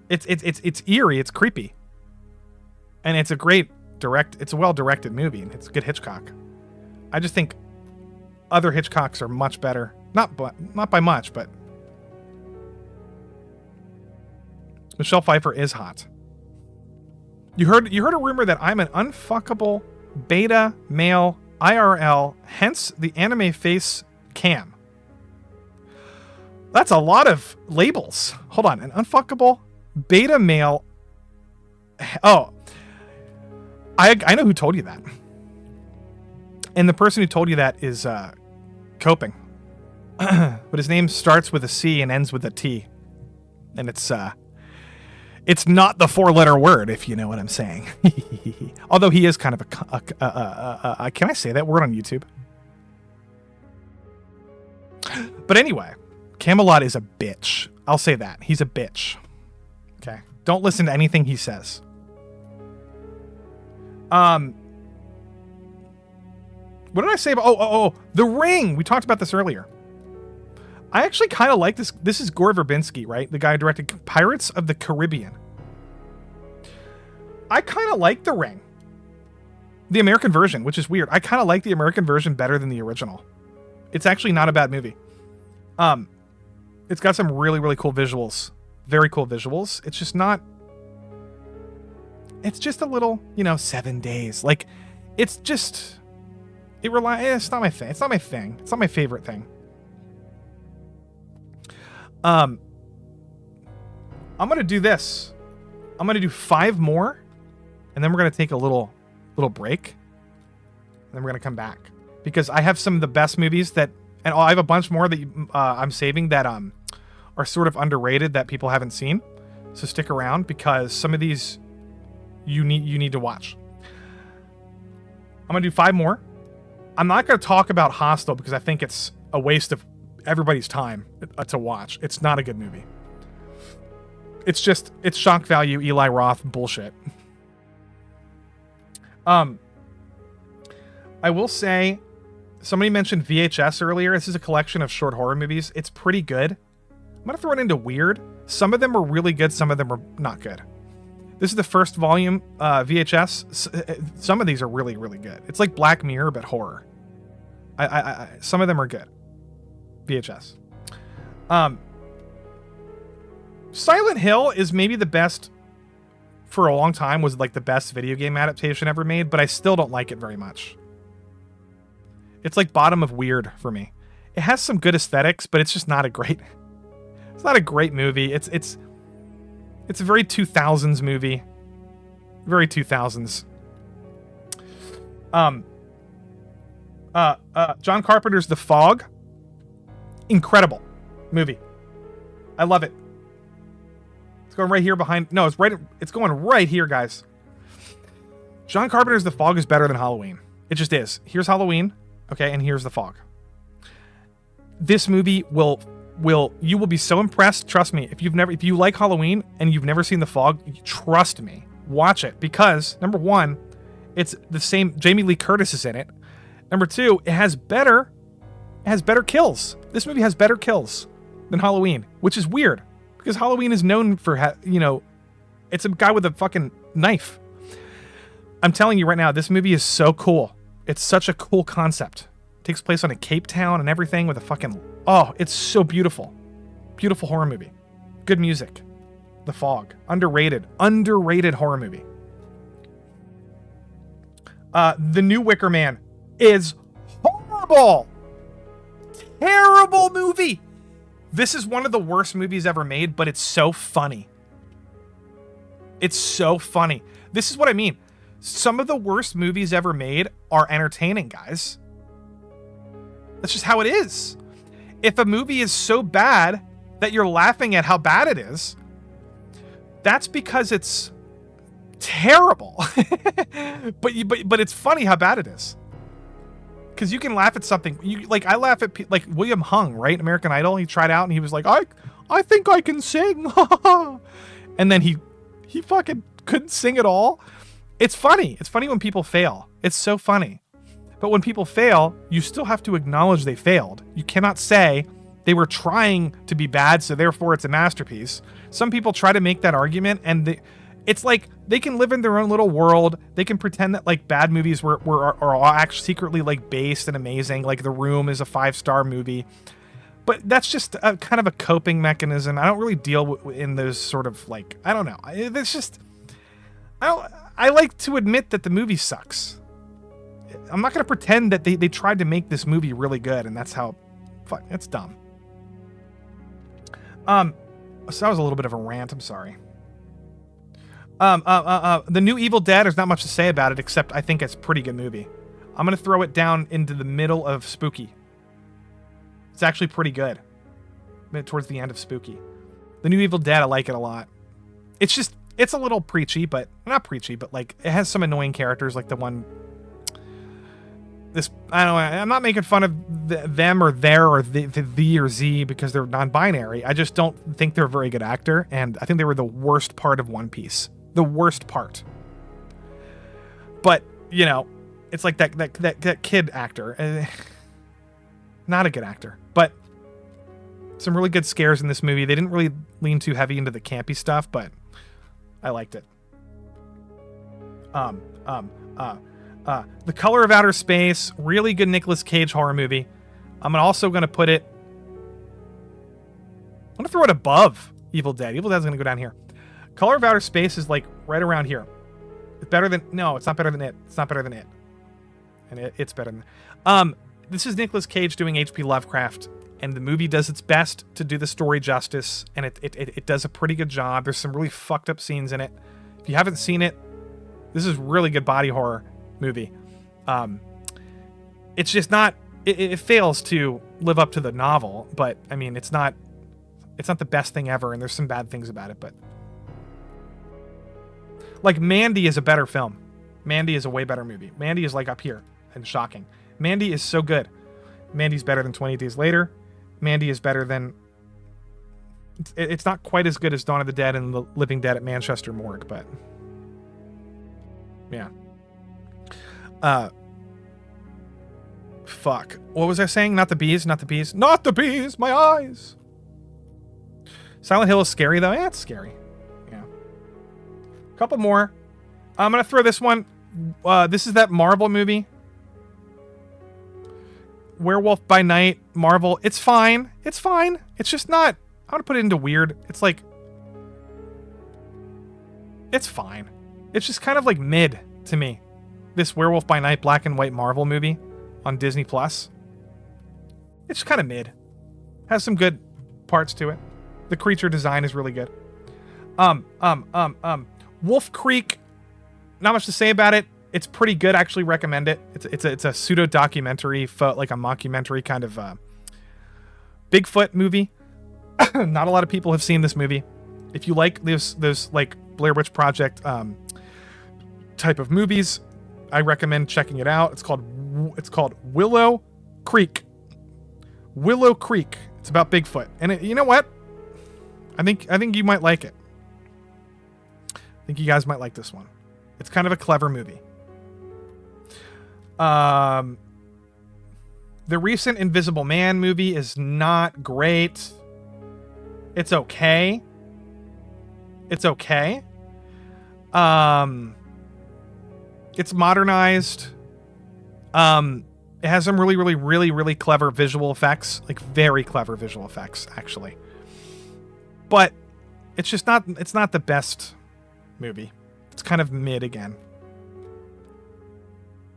It's eerie, it's creepy. And it's a well-directed movie, and it's good Hitchcock. I just think other Hitchcocks are much better. Not by much, but Michelle Pfeiffer is hot. You heard a rumor that I'm an unfuckable beta male IRL, hence the anime face cam. That's a lot of labels. Hold on, an unfuckable beta male. Oh, I know who told you that. And the person who told you that is coping. But his name starts with a C and ends with a T. And it's not the 4-letter word, if you know what I'm saying. Although he is kind of a can I say that word on YouTube? But anyway, Camelot is a bitch. I'll say that. He's a bitch. Okay. Don't listen to anything he says. What did I say about... Oh, The Ring. We talked about this earlier. I actually kind of like this. This is Gore Verbinski, right? The guy who directed Pirates of the Caribbean. I kind of like The Ring. The American version, which is weird. I kind of like the American version better than the original. It's actually not a bad movie. It's got some really, really cool visuals. Very cool visuals. It's just not... It's just a little, 7 days. Like, it's just... It's not my thing. It's not my thing. It's not my favorite thing. I'm going to do this. I'm going to do 5 more, and then we're going to take a little break, and then we're going to come back. Because I have some of the best movies that... And I have a bunch more that I'm saving that are sort of underrated that people haven't seen. So stick around, because some of these you need to watch. I'm going to do 5 more. I'm not going to talk about Hostel because I think it's a waste of everybody's time to watch. It's not a good movie. It's shock value Eli Roth bullshit. I will say, somebody mentioned VHS earlier. This is a collection of short horror movies. It's pretty good. I'm going to throw it into weird. Some of them are really good. Some of them are not good. This is the first volume VHS. Some of these are really, really good. It's like Black Mirror, but horror. Some of them are good. VHS. Silent Hill is maybe the best, for a long time, was like the best video game adaptation ever made, but I still don't like it very much. It's like bottom of weird for me. It has some good aesthetics, but it's just not a great... It's not a great movie. It's a very 2000s movie. Very 2000s. John Carpenter's The Fog. Incredible movie. I love it. It's going right here behind... No, it's going right here, guys. John Carpenter's The Fog is better than Halloween. It just is. Here's Halloween, okay, and here's The Fog. This movie you will be so impressed. Trust me. If you like Halloween and you've never seen The Fog, trust me, watch it, because number one, it's the same. Jamie Lee Curtis is in it. Number two, it has better kills. This movie has better kills than Halloween, which is weird because Halloween is known for it's a guy with a fucking knife. I'm telling you right now, this movie is so cool. It's such a cool concept. It takes place on a Cape Town and everything with a fucking... Oh, it's so beautiful. Beautiful horror movie. Good music. The Fog. Underrated horror movie. The New Wicker Man is horrible. Terrible movie. This is one of the worst movies ever made, but it's so funny. It's so funny. This is what I mean. Some of the worst movies ever made are entertaining, guys. That's just how it is. If a movie is so bad that you're laughing at how bad it is, that's because it's terrible. but it's funny how bad it is. Because you can laugh at something. I laugh at like William Hung, right? American Idol. He tried out and he was like, I think I can sing. And then he fucking couldn't sing at all. It's funny. It's funny when people fail. It's so funny. But when people fail, you still have to acknowledge they failed. You cannot say, they were trying to be bad, so therefore it's a masterpiece. Some people try to make that argument, and it's like they can live in their own little world. They can pretend that like bad movies are all actually secretly like based and amazing. Like The Room is a 5-star movie, but that's just a kind of a coping mechanism. I don't really deal in those sort of like, I don't know. It's just I like to admit that the movie sucks. I'm not going to pretend that they tried to make this movie really good, and that's how. Fuck, it's dumb. So that was a little bit of a rant. I'm sorry. The new Evil Dead, there's not much to say about it, except I think it's a pretty good movie. I'm going to throw it down into the middle of Spooky. It's actually pretty good. Towards the end of Spooky. The new Evil Dead, I like it a lot. It's a little preachy, but not preachy, but like it has some annoying characters, like the one. I don't know. I'm not making fun of them or their or the or Z because they're non-binary. I just don't think they're a very good actor, and I think they were the worst part of One Piece. The worst part. But you know, it's like that kid actor. Not a good actor, but some really good scares in this movie. They didn't really lean too heavy into the campy stuff, but I liked it. The Color of Outer Space, really good Nicolas Cage horror movie. I'm also going to put it... I'm going to throw it above Evil Dead. Evil Dead's going to go down here. Color of Outer Space is like right around here. It's better than... No, it's not better than it. It's not better than it. And it's better than... This is Nicolas Cage doing H.P. Lovecraft, and the movie does its best to do the story justice, and it does a pretty good job. There's some really fucked up scenes in it. If you haven't seen it, this is really good body horror movie. It's just not it fails to live up to the novel, but I mean it's not the best thing ever, and there's some bad things about it, but like Mandy is a better film. Mandy is a way better movie. Mandy is like up here and shocking. Mandy is so good. Mandy's better than 28 Days Later. Mandy is better than it's not quite as good as Dawn of the Dead and The Living Dead at Manchester Morgue, but yeah. Fuck. What was I saying? Not the bees, not the bees. Not the bees, my eyes. Silent Hill is scary, though. Yeah, it's scary. Yeah. Couple more. I'm going to throw this one. This is that Marvel movie. Werewolf by Night, Marvel. It's fine. It's fine. It's just not... I'm going to put it into weird. It's like... It's fine. It's just kind of like mid to me. This Werewolf by Night black and white Marvel movie on Disney Plus. It's kind of mid. Has some good parts to it. The creature design is really good. Wolf Creek. Not much to say about it. It's pretty good. I actually recommend it. It's a pseudo documentary, like a mockumentary kind of Bigfoot movie. Not a lot of people have seen this movie. If you like those like Blair Witch Project type of movies, I recommend checking it out. It's called Willow Creek. Willow Creek. It's about Bigfoot, and you know what? I think you might like it. I think you guys might like this one. It's kind of a clever movie. The recent Invisible Man movie is not great. It's okay. It's okay. It's modernized. It has some really clever visual effects, like very clever visual effects, actually. But it's just not. It's not the best movie. It's kind of mid again.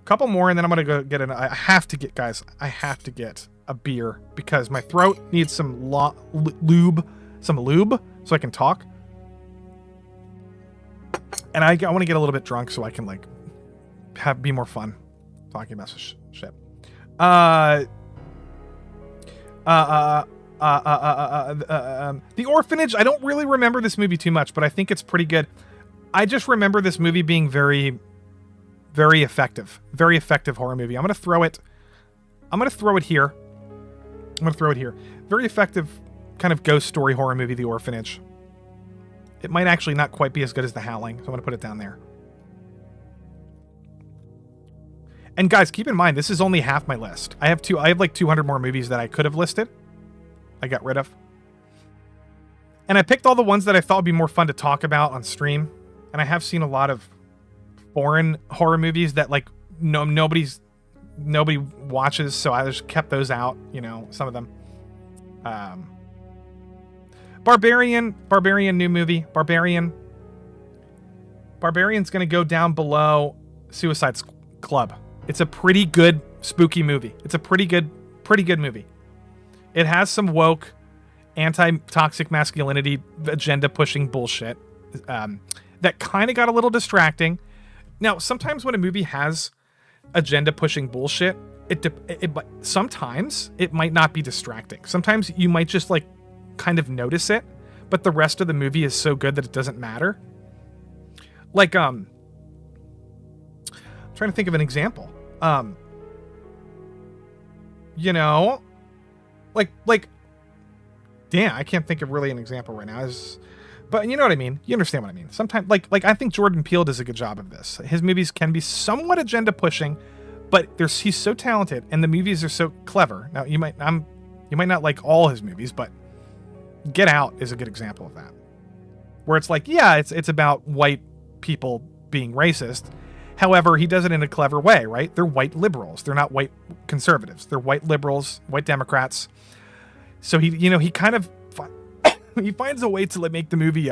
Couple more, and then I'm gonna go get I have to get, guys. I have to get a beer because my throat needs some lube, so I can talk. And I want to get a little bit drunk so I can like be more fun talking about shit. The Orphanage. I don't really remember this movie too much, but I think it's pretty good. I just remember this movie being very effective. Very effective horror movie. I'm gonna throw it here. Very effective kind of ghost story horror movie, The Orphanage. It might actually not quite be as good as The Howling, so I'm gonna put it down there. And guys, keep in mind, this is only half my list. I have like 200 more movies that I could have listed. I got rid of. And I picked all the ones that I thought would be more fun to talk about on stream. And I have seen a lot of foreign horror movies that like nobody watches, so I just kept those out, you know, some of them. Barbarian new movie. Barbarian's gonna go down below Suicide Club. It's a pretty good spooky movie. It's a pretty good movie. It has some woke, anti-toxic masculinity agenda pushing bullshit that kind of got a little distracting. Now, sometimes when a movie has agenda pushing bullshit, sometimes it might not be distracting. Sometimes you might just like kind of notice it, but the rest of the movie is so good that it doesn't matter. Like I'm trying to think of an example. You know, like damn, I can't think of really an example right now. But you know what I mean? You understand what I mean. Sometimes like I think Jordan Peele does a good job of this. His movies can be somewhat agenda pushing, but he's so talented and the movies are so clever. Now you might not like all his movies, but Get Out is a good example of that. Where it's like, yeah, it's about white people being racist. However, he does it in a clever way, right? They're white liberals. They're not white conservatives. They're white liberals, white Democrats. So he kind of he finds a way to make the movie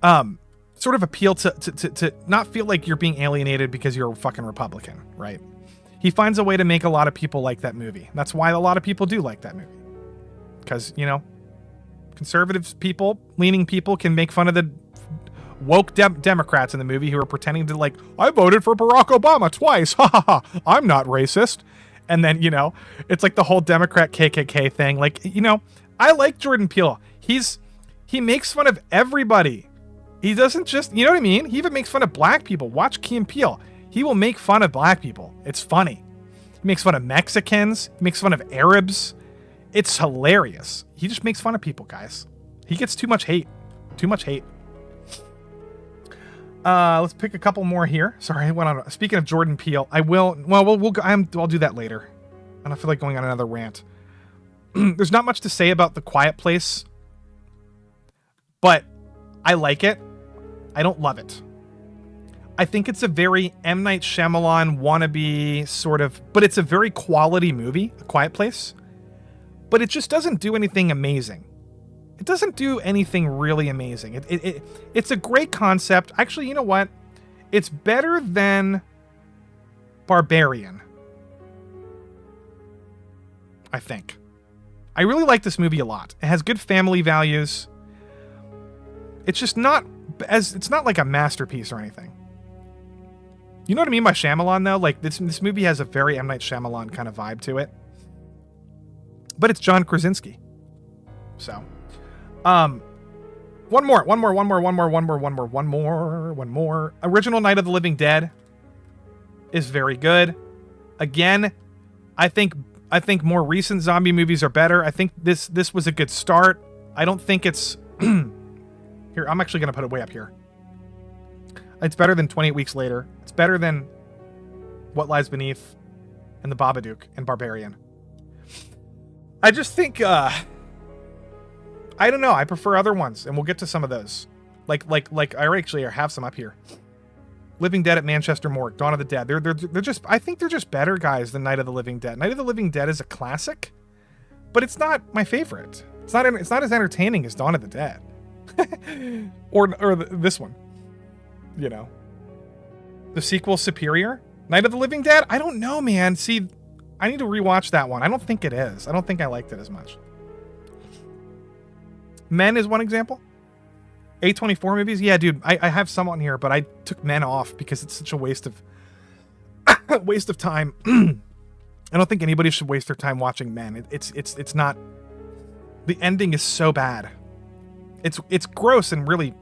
sort of appeal to not feel like you're being alienated because you're a fucking Republican, right? He finds a way to make a lot of people like that movie. That's why a lot of people do like that movie. Because, you know, conservative people, leaning people can make fun of the woke Democrats in the movie who are pretending to like, I voted for Barack Obama twice. Ha ha ha. I'm not racist. And then, you know, it's like the whole Democrat KKK thing. Like, you know, I like Jordan Peele. He makes fun of everybody. He doesn't just, you know what I mean? He even makes fun of black people. Watch Key and Peele. He will make fun of black people. It's funny. He makes fun of Mexicans. He makes fun of Arabs. It's hilarious. He just makes fun of people, guys. He gets too much hate. Too much hate. Let's pick a couple more here. Sorry, I went on. Speaking of Jordan Peele, I'll do that later. I don't feel like going on another rant. There's not much to say about The Quiet Place, but I like it. I don't love it. I think it's a very M. Night Shyamalan wannabe sort of, but it's a very quality movie, A Quiet Place. But it just doesn't do anything amazing. It doesn't do anything really amazing. It's a great concept. Actually, you know what? It's better than Barbarian, I think. I really like this movie a lot. It has good family values. It's just not it's not like a masterpiece or anything. You know what I mean by Shyamalan though? Like this movie has a very M. Night Shyamalan kind of vibe to it. But it's John Krasinski. So, one more. Original Night of the Living Dead is very good. Again, I think more recent zombie movies are better. I think this was a good start. I don't think it's here. I'm actually gonna put it way up here. It's better than 28 Weeks Later. It's better than What Lies Beneath and The Babadook and Barbarian. I just think, I don't know. I prefer other ones, and we'll get to some of those. Like I actually have some up here. Living Dead at Manchester Morgue, Dawn of the Dead. They're just, I think they're just better guys than Night of the Living Dead. Night of the Living Dead is a classic, but it's not my favorite. It's not as entertaining as Dawn of the Dead, or this one. You know, the sequel's superior. Night of the Living Dead. I don't know, man. See. I need to rewatch that one. I don't think it is. I don't think I liked it as much. Men is one example. A24 movies. Yeah, dude, I have some on here, but I took Men off because it's such a waste of time. I don't think anybody should waste their time watching Men. It's not. The ending is so bad. It's gross and really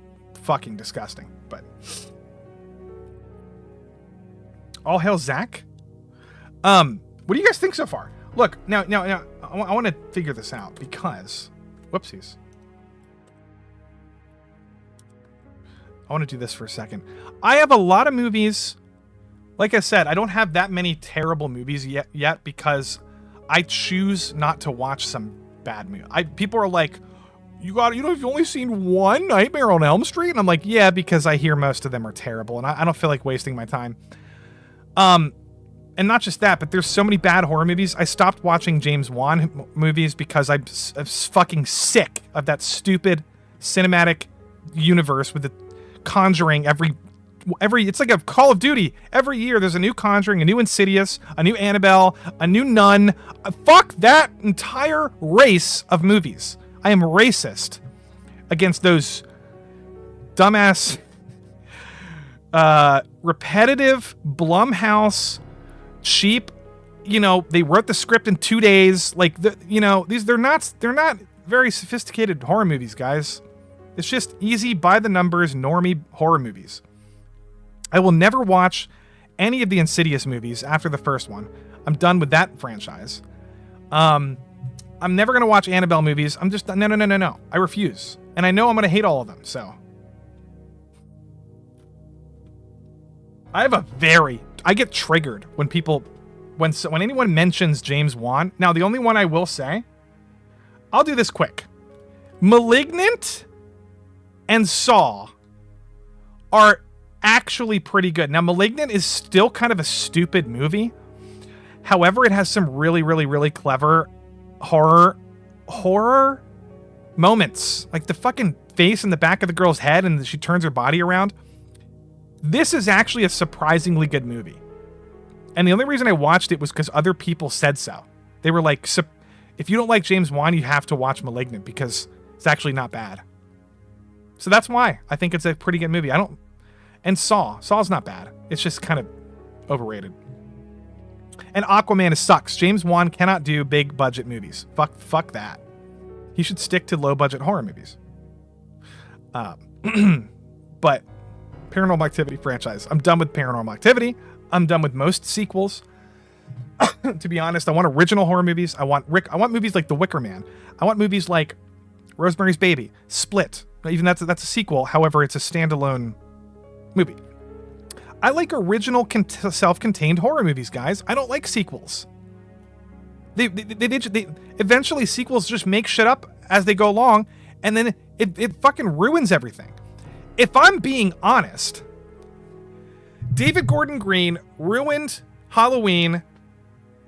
fucking disgusting. But All Hail Zach. What do you guys think so far? Look, now, I want to figure this out because, whoopsies. I want to do this for a second. I have a lot of movies. Like I said, I don't have that many terrible movies yet because I choose not to watch some bad movie. People are like, you've only seen one Nightmare on Elm Street? And I'm like, yeah, because I hear most of them are terrible, and I don't feel like wasting my time. And not just that, but there's so many bad horror movies. I stopped watching James Wan movies because I'm fucking sick of that stupid cinematic universe with the Conjuring every it's like a Call of Duty. Every year there's a new Conjuring, a new Insidious, a new Annabelle, a new Nun. Fuck that entire race of movies. I am racist against those dumbass, repetitive Blumhouse, cheap. They wrote the script in 2 days. Like they're not very sophisticated horror movies, guys. It's just easy, by the numbers, normie horror movies. I will never watch any of the Insidious movies after the first one. I'm done with that franchise. I'm never going to watch Annabelle movies. I'm just, no. I refuse. And I know I'm going to hate all of them, so. I get triggered when when anyone mentions James Wan. Now, the only one I will say, I'll do this quick. Malignant and Saw are actually pretty good. Now, Malignant is still kind of a stupid movie. However, it has some really, really, really clever horror moments. Like the fucking face in the back of the girl's head and she turns her body around. This is actually a surprisingly good movie. And the only reason I watched it was because other people said so. They were like, if you don't like James Wan, you have to watch Malignant because it's actually not bad. So that's why I think it's a pretty good movie. And Saw's not bad. It's just kind of overrated. And Aquaman sucks. James Wan cannot do big budget movies. Fuck that. He should stick to low budget horror movies. But Paranormal Activity franchise. I'm done with Paranormal Activity. I'm done with most sequels. To be honest, I want original horror movies. I want movies like The Wicker Man. I want movies like Rosemary's Baby, Split. Even that's a sequel. However, it's a standalone movie. I like original self-contained horror movies, guys. I don't like sequels. They eventually sequels just make shit up as they go along, and then it fucking ruins everything. If I'm being honest, David Gordon Green ruined Halloween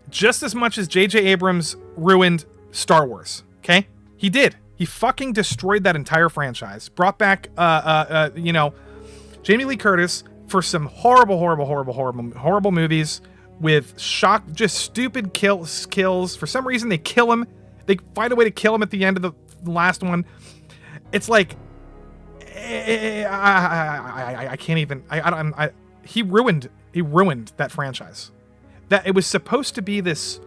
just as much as J.J. Abrams ruined Star Wars. Okay? He did. He fucking destroyed that entire franchise. Brought back, Jamie Lee Curtis for some horrible movies with just stupid kills. For some reason, they kill him. They find a way to kill him at the end of the last one. It's like, I can't even. He ruined that franchise. That it was supposed to be this.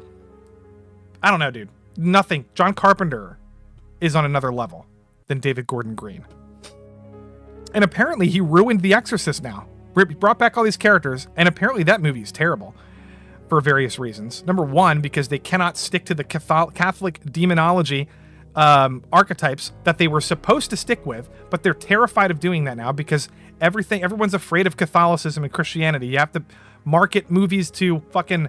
I don't know, dude. Nothing. John Carpenter is on another level than David Gordon Green. And apparently he ruined The Exorcist now. He brought back all these characters, and apparently that movie is terrible for various reasons. Number one, because they cannot stick to the Catholic demonology archetypes that they were supposed to stick with, but they're terrified of doing that now because everyone's afraid of Catholicism and Christianity. You have to market movies to fucking,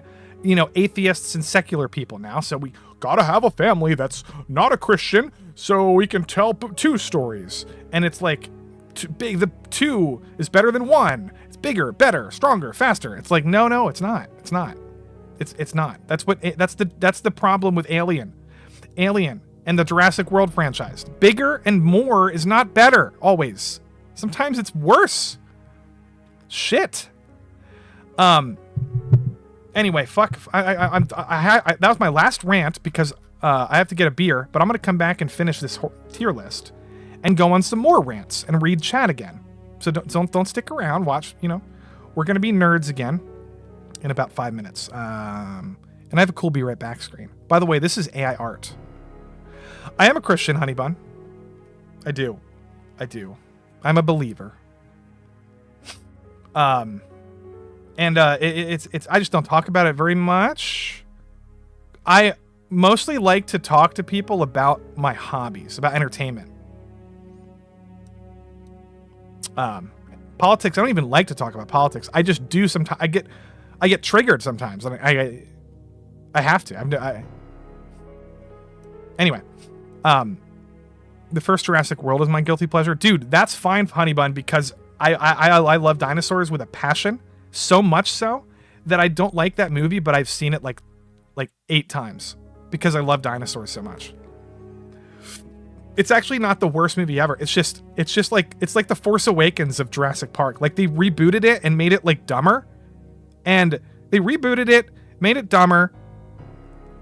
atheists and secular people now. So we gotta have a family that's not a Christian so we can tell two stories. And it's like, the two is better than one. It's bigger, better, stronger, faster. It's like, no, it's not. It's not. It's not. That's the problem with Alien and the Jurassic World franchise. Bigger and more is not better always. Sometimes it's worse. Shit. Anyway, fuck. That was my last rant because I have to get a beer, but I'm gonna come back and finish this tier list and go on some more rants and read chat again. So don't stick around. Watch. We're gonna be nerds again in about 5 minutes. And I have a cool Be Right Back screen. By the way, this is AI art. I am a Christian, honey bun. I do. I'm a believer. It's I just don't talk about it very much. I mostly like to talk to people about my hobbies, about entertainment. Politics, I don't even like to talk about politics. I just do sometimes. I get triggered sometimes. I have to. Anyway, the first Jurassic World is my guilty pleasure. Dude, that's fine, Honey Bun, because I love dinosaurs with a passion. So much so that I don't like that movie, but I've seen it like 8 times because I love dinosaurs so much. It's actually not the worst movie ever. It's like the Force Awakens of Jurassic Park. Like, they rebooted it and made it like dumber. And they rebooted it, made it dumber,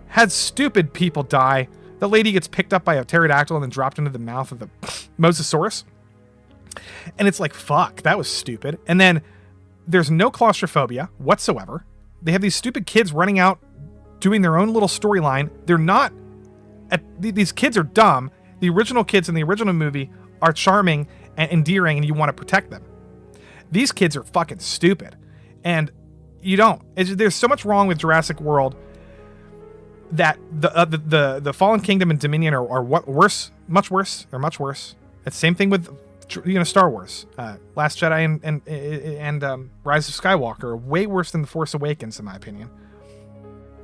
had stupid people die. The lady gets picked up by a pterodactyl and then dropped into the mouth of the Mosasaurus. And it's like, fuck, that was stupid. And then there's no claustrophobia whatsoever. They have these stupid kids running out, doing their own little storyline. They're not... These kids are dumb. The original kids in the original movie are charming and endearing, and you want to protect them. These kids are fucking stupid. And you don't. There's so much wrong with Jurassic World that the Fallen Kingdom and Dominion are what worse, much worse. They're much worse. It's the same thing with Star Wars, Last Jedi and Rise of Skywalker are way worse than the Force Awakens in my opinion.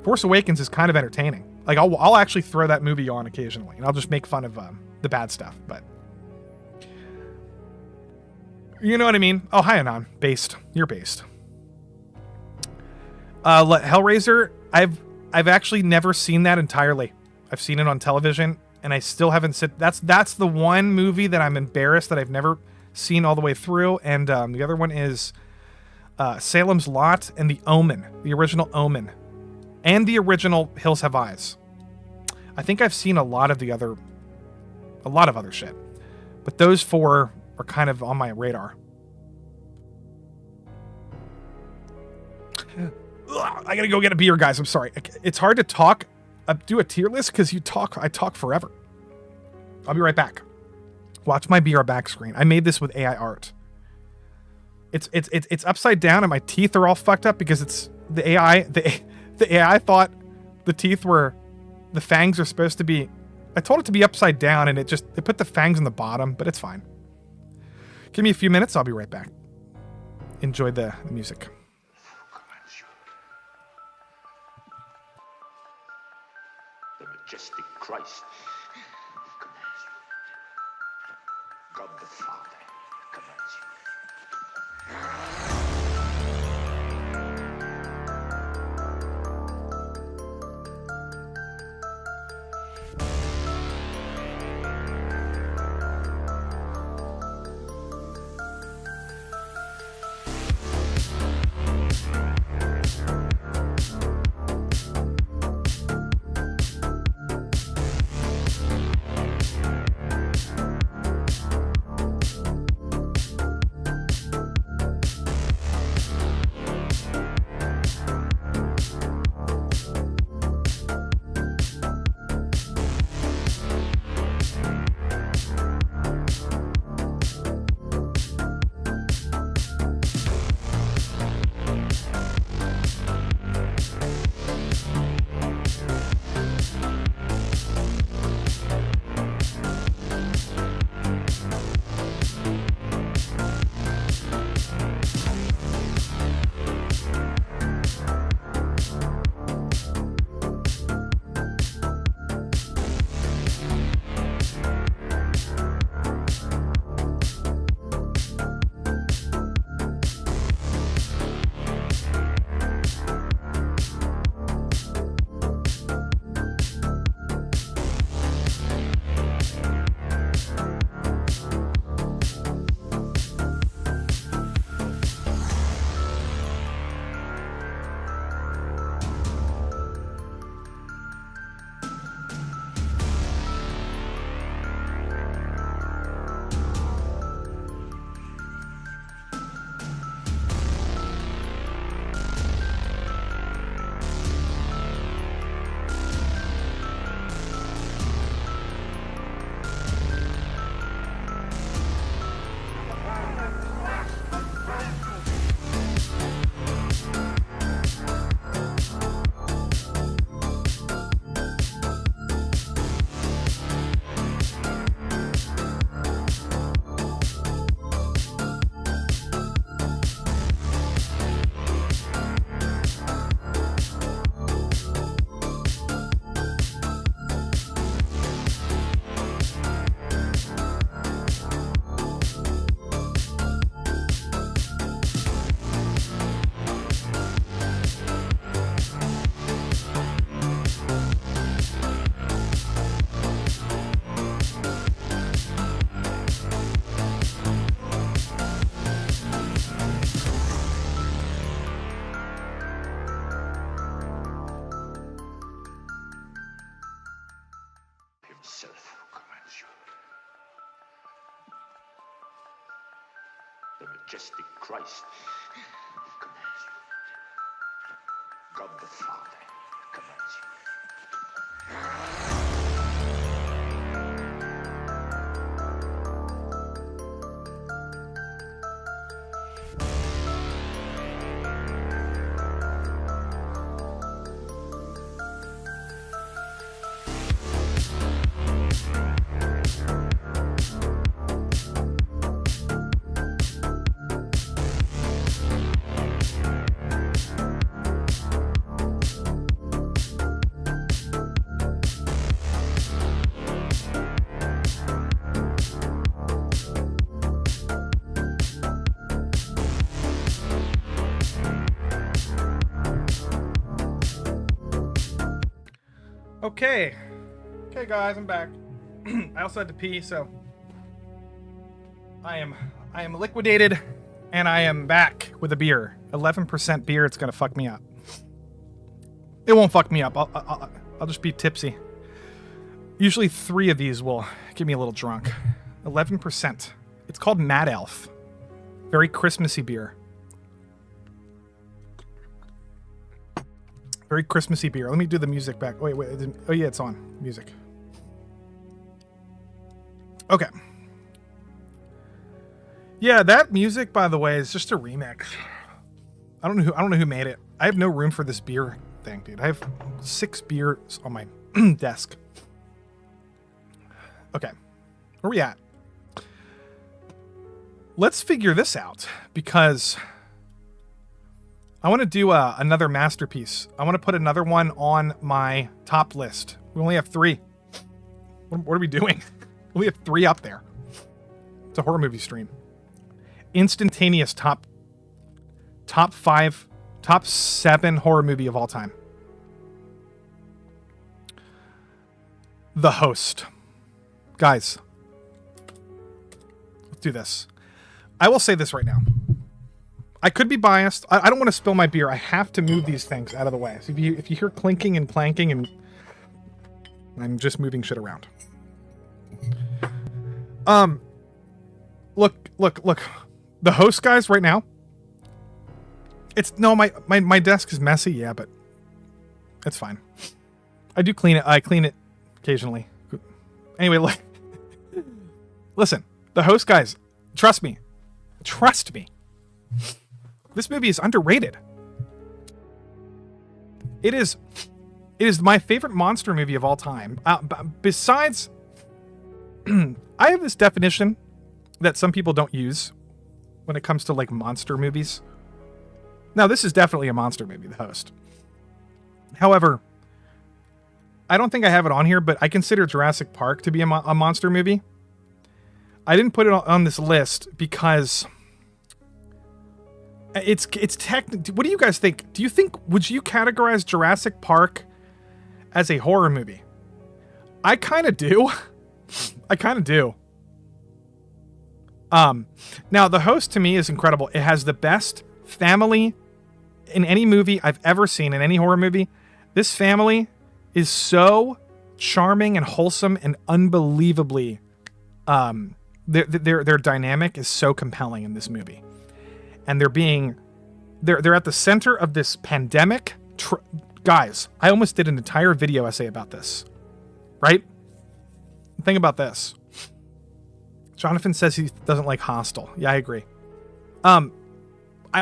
Force Awakens is kind of entertaining. Like, I'll actually throw that movie on occasionally, and I'll just make fun of the bad stuff. But you know what I mean? Oh, hi Anon, based. You're based. Hellraiser. I've actually never seen that entirely. I've seen it on television, and I still haven't seen. That's the one movie that I'm embarrassed that I've never seen all the way through. And the other one is Salem's Lot and The Omen, the original Omen, and the original Hills Have Eyes. I think I've seen a lot of other shit, but those 4 are kind of on my radar. Ugh, I gotta go get a beer, guys. I'm sorry. It's hard to talk, do a tier list because I talk forever. I'll be right back. Watch my BR back screen. I made this with AI art. It's upside down and my teeth are all fucked up because it's the AI. The AI thought the teeth were, the fangs are supposed to be, I told it to be upside down and it put the fangs on the bottom, but it's fine. Give me a few minutes. I'll be right back. Enjoy the music. The majestic Christ commands you. God the Father commands you. The majestic Christ commands you. God the Father commands you. Okay, guys, I'm back. I also had to pee, so I am liquidated, and I am back with a beer. 11% beer. It's gonna fuck me up. It won't fuck me up. I'll just be tipsy. Usually 3 of these will get me a little drunk. 11%. It's called Mad Elf. Very Christmassy beer. Very Christmassy beer. Let me do the music back. Wait. Oh, yeah, it's on. Music. Okay. Yeah, that music, by the way, is just a remix. I don't know who made it. I have no room for this beer thing, dude. I have 6 beers on my desk. Okay. Where are we at? Let's figure this out, because I want to do another masterpiece. I want to put another one on my top list. We only have 3. What are we doing? We have 3 up there. It's a horror movie stream. Instantaneous top 5, top 7 horror movie of all time. The Host. Guys, let's do this. I will say this right now. I could be biased. I don't want to spill my beer. I have to move these things out of the way. So if you hear clinking and clanking, and I'm just moving shit around. Look. The Host, guys, right now. My desk is messy, yeah, but it's fine. I do clean it. I clean it occasionally. Anyway, listen. The Host, guys, trust me. Trust me. This movie is underrated. It is my favorite monster movie of all time. Besides, I have this definition that some people don't use when it comes to like monster movies. Now, this is definitely a monster movie, The Host. However, I don't think I have it on here, but I consider Jurassic Park to be a monster movie. I didn't put it on this list because it's technically. What do you guys think? Would you categorize Jurassic Park as a horror movie? I kind of do. Now, The Host to me is incredible. It has the best family in any movie I've ever seen, in any horror movie. This family is so charming and wholesome and unbelievably, their dynamic is so compelling in this movie. And they're at the center of this pandemic. Guys, I almost did an entire video essay about this, right? Think about this. Jonathan says he doesn't like Hostel. Yeah, I agree. I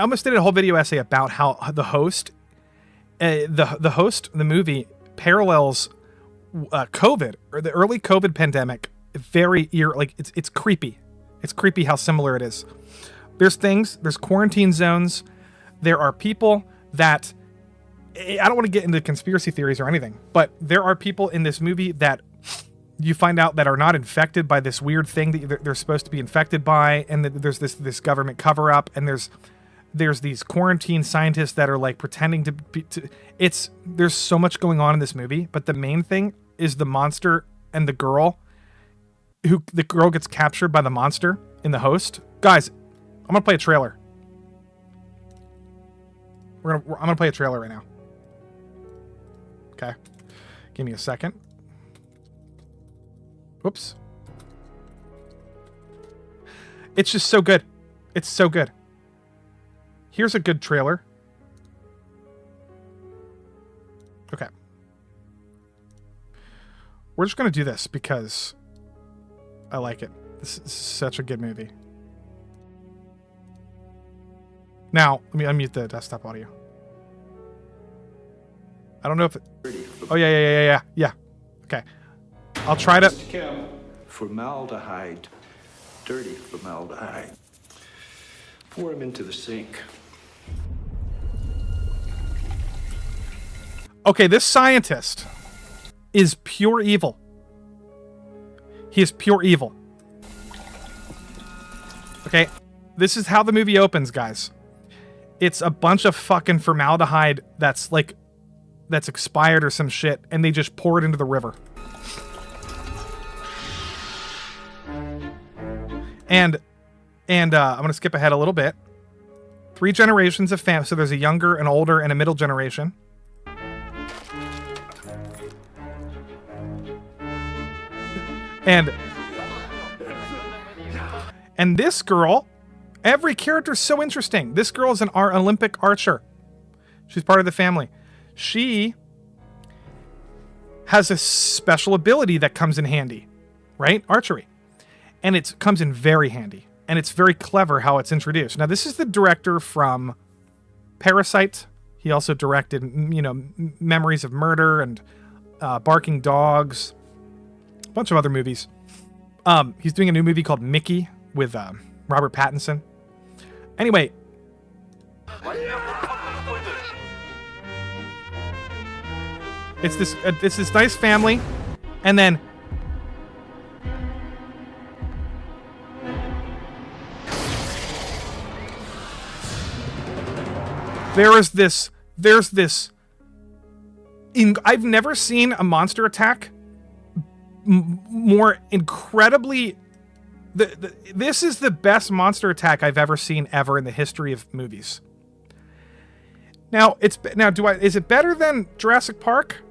almost did a whole video essay about how The Host, the movie parallels COVID, or the early COVID pandemic. It's creepy. It's creepy how similar it is. There's quarantine zones. There are people that, I don't want to get into conspiracy theories or anything, but there are people in this movie that you find out that are not infected by this weird thing that they're supposed to be infected by, and there's this government cover up, and there's these quarantine scientists that are like pretending to be. There's so much going on in this movie, but the main thing is the monster and the girl. The girl gets captured by the monster in The Host. Guys, I'm gonna play a trailer. I'm gonna play a trailer right now. Okay, give me a second. Whoops. It's just so good. It's so good. Here's a good trailer. Okay. We're just going to do this because I like it. This is such a good movie. Now, let me unmute the desktop audio. I don't know if it... Oh, yeah. Okay. I'll try to... Chem, formaldehyde, dirty formaldehyde. Pour him into the sink. Okay, this scientist is pure evil. He is pure evil. Okay, this is how the movie opens, guys. It's a bunch of fucking formaldehyde that's expired or some shit, and they just pour it into the river. And I'm gonna skip ahead a little bit. 3 generations of family. So there's a younger, an older, and a middle generation. And this girl, every character's so interesting. This girl is an Olympic archer. She's part of the family. She has a special ability that comes in handy, right? Archery. And it comes in very handy. And it's very clever how it's introduced. Now, this is the director from Parasite. He also directed, Memories of Murder and Barking Dogs. A bunch of other movies. He's doing a new movie called Mickey with Robert Pattinson. Anyway. It's this nice family. And then there's this I've never seen a monster attack more incredibly. This is the best monster attack I've ever seen in the history of movies. Now is it better than Jurassic Park?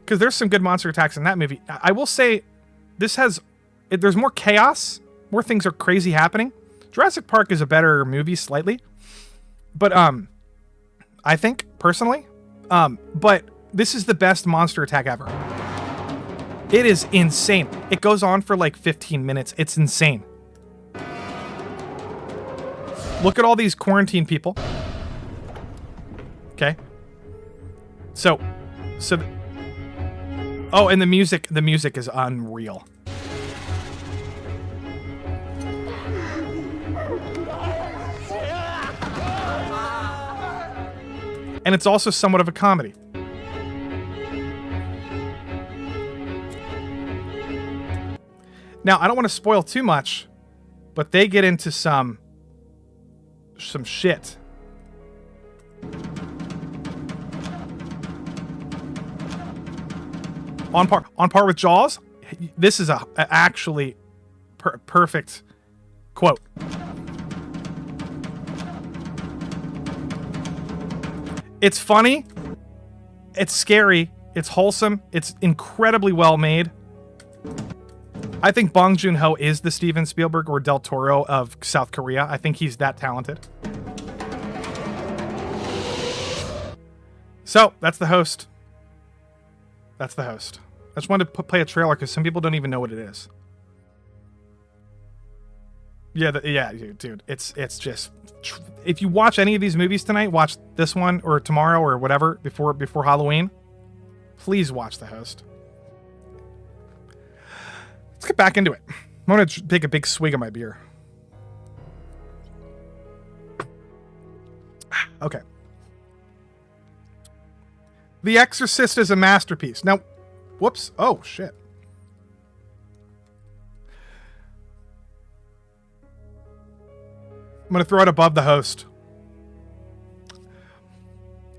Because there's some good monster attacks in that movie. I will say there's more chaos, more things are crazy happening. Jurassic Park is a better movie slightly, but I think personally, but this is the best monster attack ever. It is insane. It goes on for like 15 minutes. It's insane. Look at all these quarantine people. Okay. Oh, and the music is unreal. And it's also somewhat of a comedy. Now, I don't want to spoil too much, but they get into some shit. On par with Jaws. This is a actually perfect quote. It's funny. It's scary. It's wholesome. It's incredibly well made. I think Bong Joon-ho is the Steven Spielberg or Del Toro of South Korea. I think he's that talented. So, that's the host. That's the host. I just wanted to play a trailer because some people don't even know what it is. Yeah, dude. It's just... If you watch any of these movies tonight, watch this one or tomorrow or whatever before Halloween. Please watch The Host. Let's get back into it. I'm going to take a big swig of my beer. Okay. The Exorcist is a masterpiece. Now, whoops. Oh, shit. I'm going to throw it above The Host.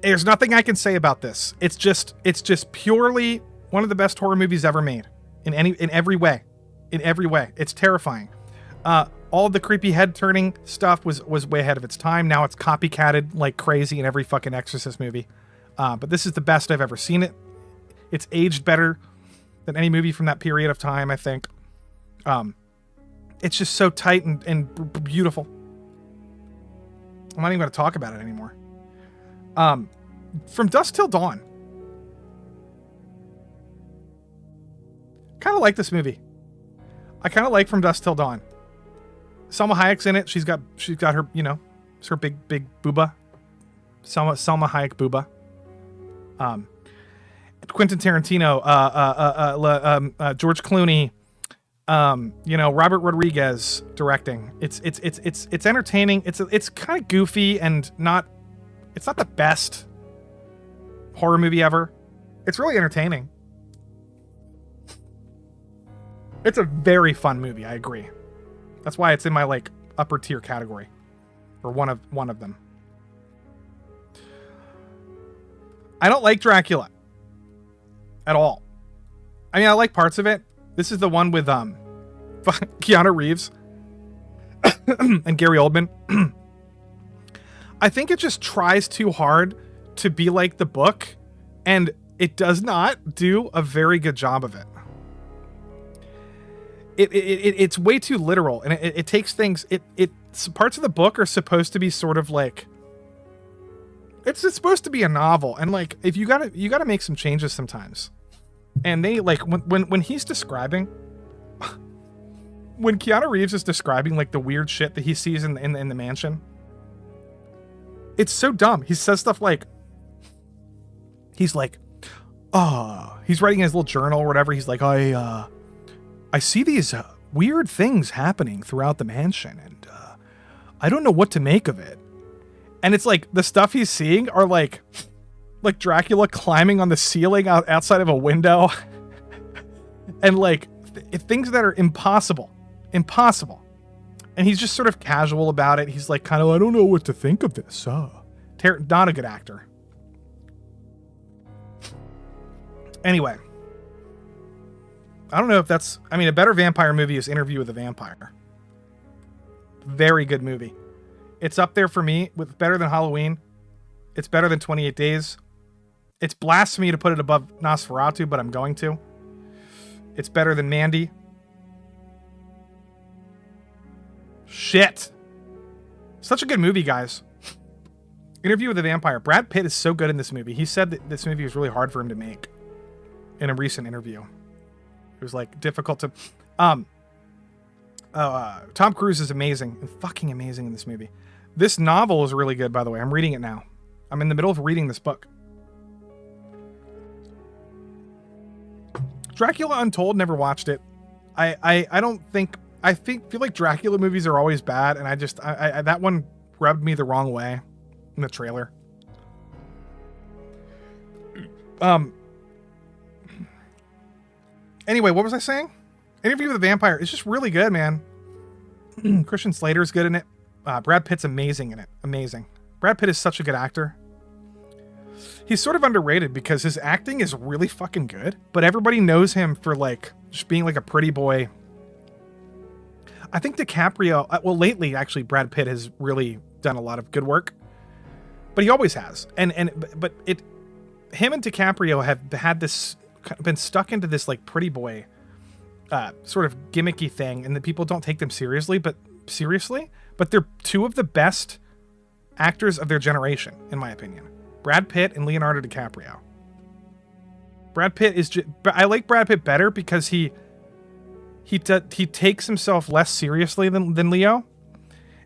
There's nothing I can say about this. It's just purely one of the best horror movies ever made. In every way. In every way. It's terrifying. All the creepy head-turning stuff was way ahead of its time. Now it's copycatted like crazy in every fucking Exorcist movie. But this is the best I've ever seen it. It's aged better than any movie from that period of time, I think. It's just so tight and beautiful. I'm not even going to talk about it anymore. From Dusk Till Dawn. Kind of like this movie. I kind of like From Dusk Till Dawn. Salma Hayek's in it. She's got her, you know, it's her big booba. Salma Hayek booba. Quentin Tarantino, George Clooney, you know, Robert Rodriguez directing. It's entertaining. It's kind of goofy and it's not the best horror movie ever. It's really entertaining. It's a very fun movie. I agree. That's why it's in my like upper tier category, or one of them. I don't like Dracula at all. I mean, I like parts of it. This is the one with Keanu Reeves and Gary Oldman. I think it just tries too hard to be like the book, and it does not do a very good job of it. It's way too literal, and it takes things. Parts of the book are supposed to be sort of like, it's supposed to be a novel, and like if you gotta make some changes sometimes. And they like when he's describing, when Keanu Reeves is describing like the weird shit that he sees in the mansion, it's so dumb. He says stuff like, he's like, he's writing in his little journal or whatever. He's like, I see these weird things happening throughout the mansion, and I don't know what to make of it. And it's like the stuff he's seeing are like Dracula climbing on the ceiling outside of a window, and like things that are impossible. And he's just sort of casual about it. He's like, kind of, I don't know what to think of this. Not a good actor. Anyway. I don't know if that's... I mean, a better vampire movie is Interview with a Vampire. Very good movie. It's up there for me with better than Halloween. It's better than 28 Days. It's blasphemy to put it above Nosferatu, but I'm going to. It's better than Mandy. Shit. Such a good movie, guys. Interview with a Vampire. Brad Pitt is so good in this movie. He said that this movie was really hard for him to make in a recent interview. It was like difficult to. Tom Cruise is amazing, fucking amazing in this movie. This novel is really good, by the way. I'm reading it now. I'm in the middle of reading this book. Dracula Untold, never watched it. I feel like Dracula movies are always bad, and I that one rubbed me the wrong way in the trailer. Anyway, what was I saying? Interview with a Vampire is just really good, man. Christian Slater's good in it. Brad Pitt's amazing in it. Amazing. Brad Pitt is such a good actor. He's sort of underrated because his acting is really fucking good, but everybody knows him for like just being like a pretty boy. I think DiCaprio, well, lately actually Brad Pitt has really done a lot of good work, but he always has. Him and DiCaprio have had this, been stuck into this like pretty boy sort of gimmicky thing, and the people don't take them seriously, but they're two of the best actors of their generation, in my opinion. Brad Pitt and Leonardo DiCaprio. Brad Pitt is I like Brad Pitt better because he takes himself less seriously than Leo,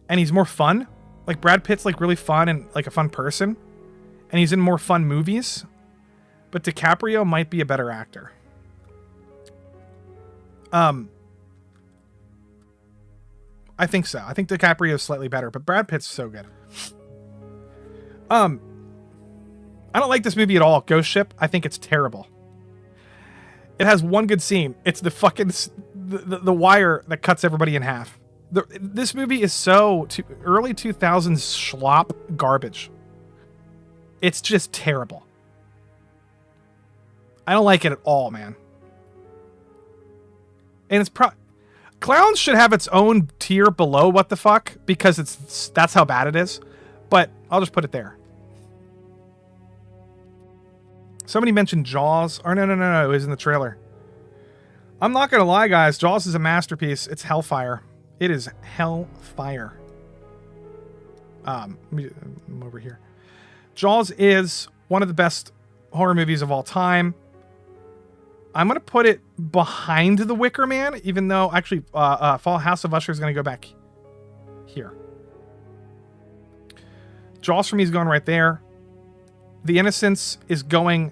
and he's more fun. Like Brad Pitt's like really fun and like a fun person, and he's in more fun movies. But DiCaprio might be a better actor. I think so. I think DiCaprio is slightly better, but Brad Pitt's so good. I don't like this movie at all. Ghost Ship, I think it's terrible. It has one good scene. It's the fucking the wire that cuts everybody in half. This movie is so early 2000s schlop garbage. It's just terrible. I don't like it at all, man. And it's Clowns should have its own tier below What the Fuck, because that's how bad it is. But I'll just put it there. Somebody mentioned Jaws. Oh, no. It was in the trailer. I'm not going to lie, guys. Jaws is a masterpiece. It's hellfire. It is hellfire. I'm over here. Jaws is one of the best horror movies of all time. I'm going to put it behind The Wicker Man, even though actually House of Usher is going to go back here. Jaws for me is going right there. The Innocents is going...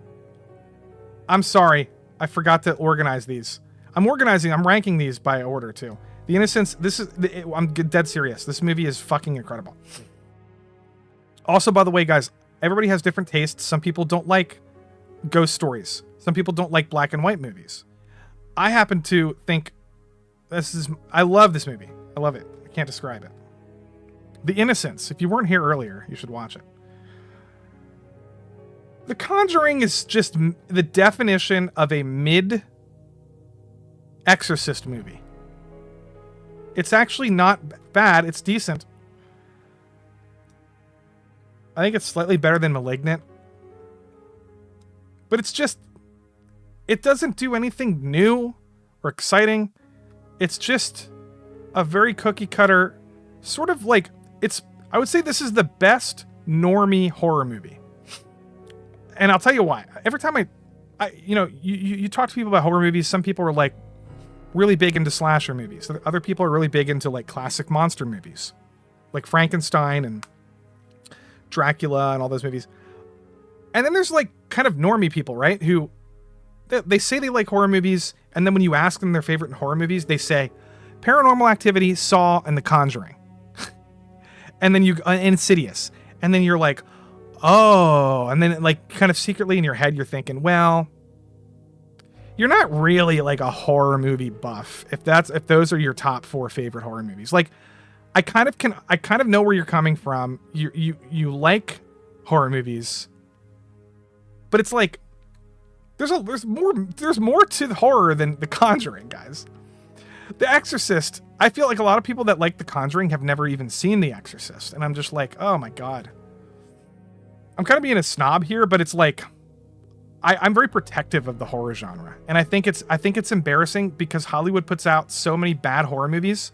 I'm sorry. I forgot to organize these. I'm ranking these by order too. The Innocents, I'm dead serious. This movie is fucking incredible. Also, by the way, guys, everybody has different tastes. Some people don't like ghost stories. Some people don't like black and white movies. I happen to think I love this movie. I love it. I can't describe it. The Innocents. If you weren't here earlier, you should watch it. The Conjuring is just the definition of a mid-Exorcist movie. It's actually not bad. It's decent. I think it's slightly better than Malignant. But it's just... It doesn't do anything new or exciting. It's just a very cookie-cutter... Sort of like... I would say this is the best normie horror movie. And I'll tell you why. Every time you talk to people about horror movies, some people are like really big into slasher movies. Other people are really big into like classic monster movies, like Frankenstein and Dracula and all those movies. And then there's like kind of normie people, right? Who they say they like horror movies, and then when you ask them their favorite horror movies, they say Paranormal Activity, Saw, and The Conjuring. And then Insidious. And then you're like, oh, and then like kind of secretly in your head, you're thinking, well, you're not really like a horror movie buff. If those are your top 4 favorite horror movies, like I kind of know where you're coming from. You like horror movies, but it's like, there's more to the horror than The Conjuring, guys. The Exorcist, I feel like a lot of people that like The Conjuring have never even seen The Exorcist. And I'm just like, oh my God. I'm kind of being a snob here, but it's like, I'm very protective of the horror genre. And I think it's embarrassing because Hollywood puts out so many bad horror movies.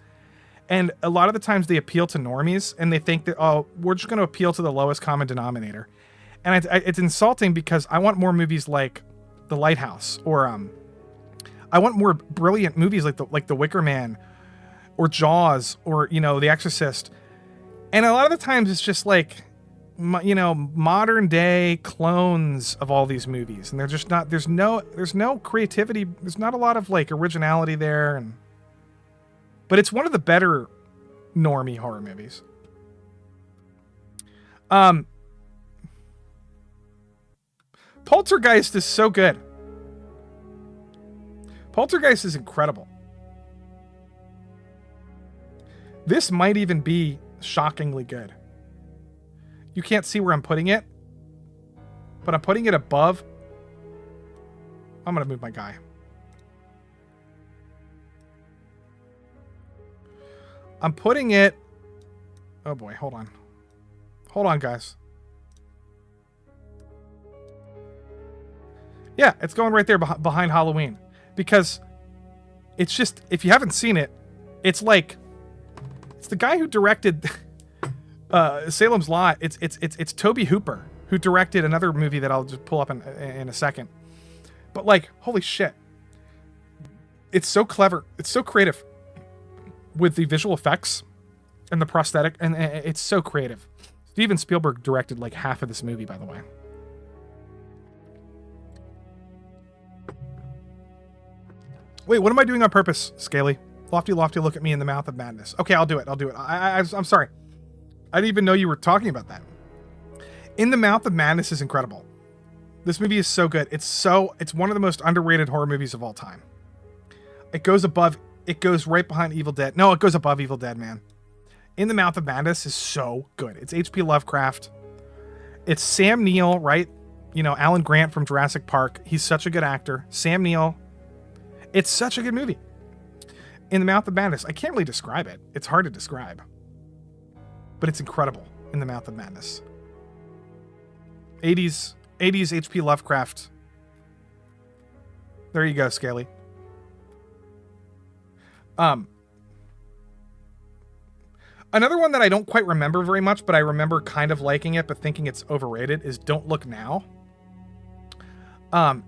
And a lot of the times they appeal to normies and they think that, oh, we're just going to appeal to the lowest common denominator. And it's insulting because I want more movies like The Lighthouse, or I want more brilliant movies like The Wicker Man or Jaws or, The Exorcist. And a lot of the times it's just like, modern day clones of all these movies. And they're just not, there's no creativity. There's not a lot of like originality there. But it's one of the better normie horror movies. Poltergeist is so good. Poltergeist is incredible. This might even be shockingly good. You can't see where I'm putting it, but I'm putting it above. I'm going to move my guy. I'm putting it... Oh boy, hold on. Hold on, guys. Yeah, it's going right there behind Halloween. Because it's just, if you haven't seen it, it's like... It's the guy who directed Salem's Lot. It's Toby Hooper, who directed another movie that I'll just pull up in a second. But like, holy shit. It's so clever. It's so creative with the visual effects and the prosthetic, and it's so creative. Steven Spielberg directed like half of this movie, by the way. Wait, what am I doing on purpose, Scaly? Lofty, look at me in the mouth of madness. Okay, I'll do it. I'm sorry. I didn't even know you were talking about that. In the Mouth of Madness is incredible. This movie is so good. It's one of the most underrated horror movies of all time. It goes right behind Evil Dead. No, it goes above Evil Dead, man. In the Mouth of Madness is so good. It's H.P. Lovecraft. It's Sam Neill, right? Alan Grant from Jurassic Park. He's such a good actor. Sam Neill. It's such a good movie. In the Mouth of Madness. I can't really describe it. It's hard to describe. But it's incredible. In the Mouth of Madness. 80s H.P. Lovecraft. There you go, Scaly. Another one that I don't quite remember very much, but I remember kind of liking it, but thinking it's overrated, is Don't Look Now.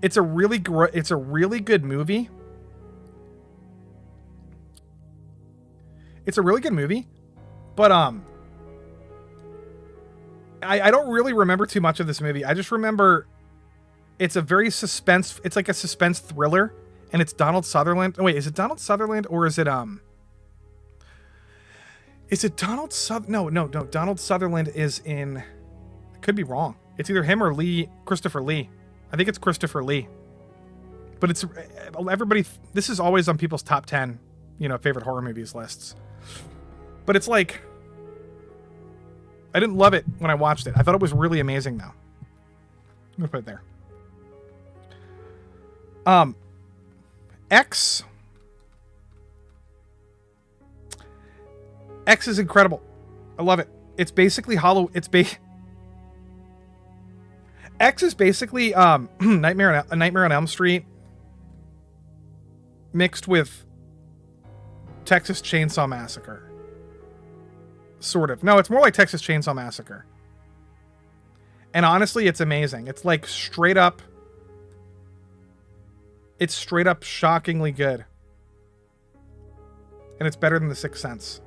It's a really good movie. It's a really good movie, but I don't really remember too much of this movie. I just remember it's a very it's like a suspense thriller, and it's Donald Sutherland. Oh wait, is it Donald Sutherland or is it Donald No, Donald Sutherland is in, I could be wrong. It's either him or Christopher Lee. I think it's Christopher Lee. But it's this is always on people's top 10, favorite horror movies lists. But it's like, I didn't love it when I watched it. I thought it was really amazing though. I'm gonna put it there. X is incredible. I love it. It's basically X is basically Nightmare on Elm Street mixed with Texas Chainsaw Massacre. Sort of. No, it's more like Texas Chainsaw Massacre. And honestly, it's amazing. It's like straight up shockingly good. And it's better than The Sixth Sense.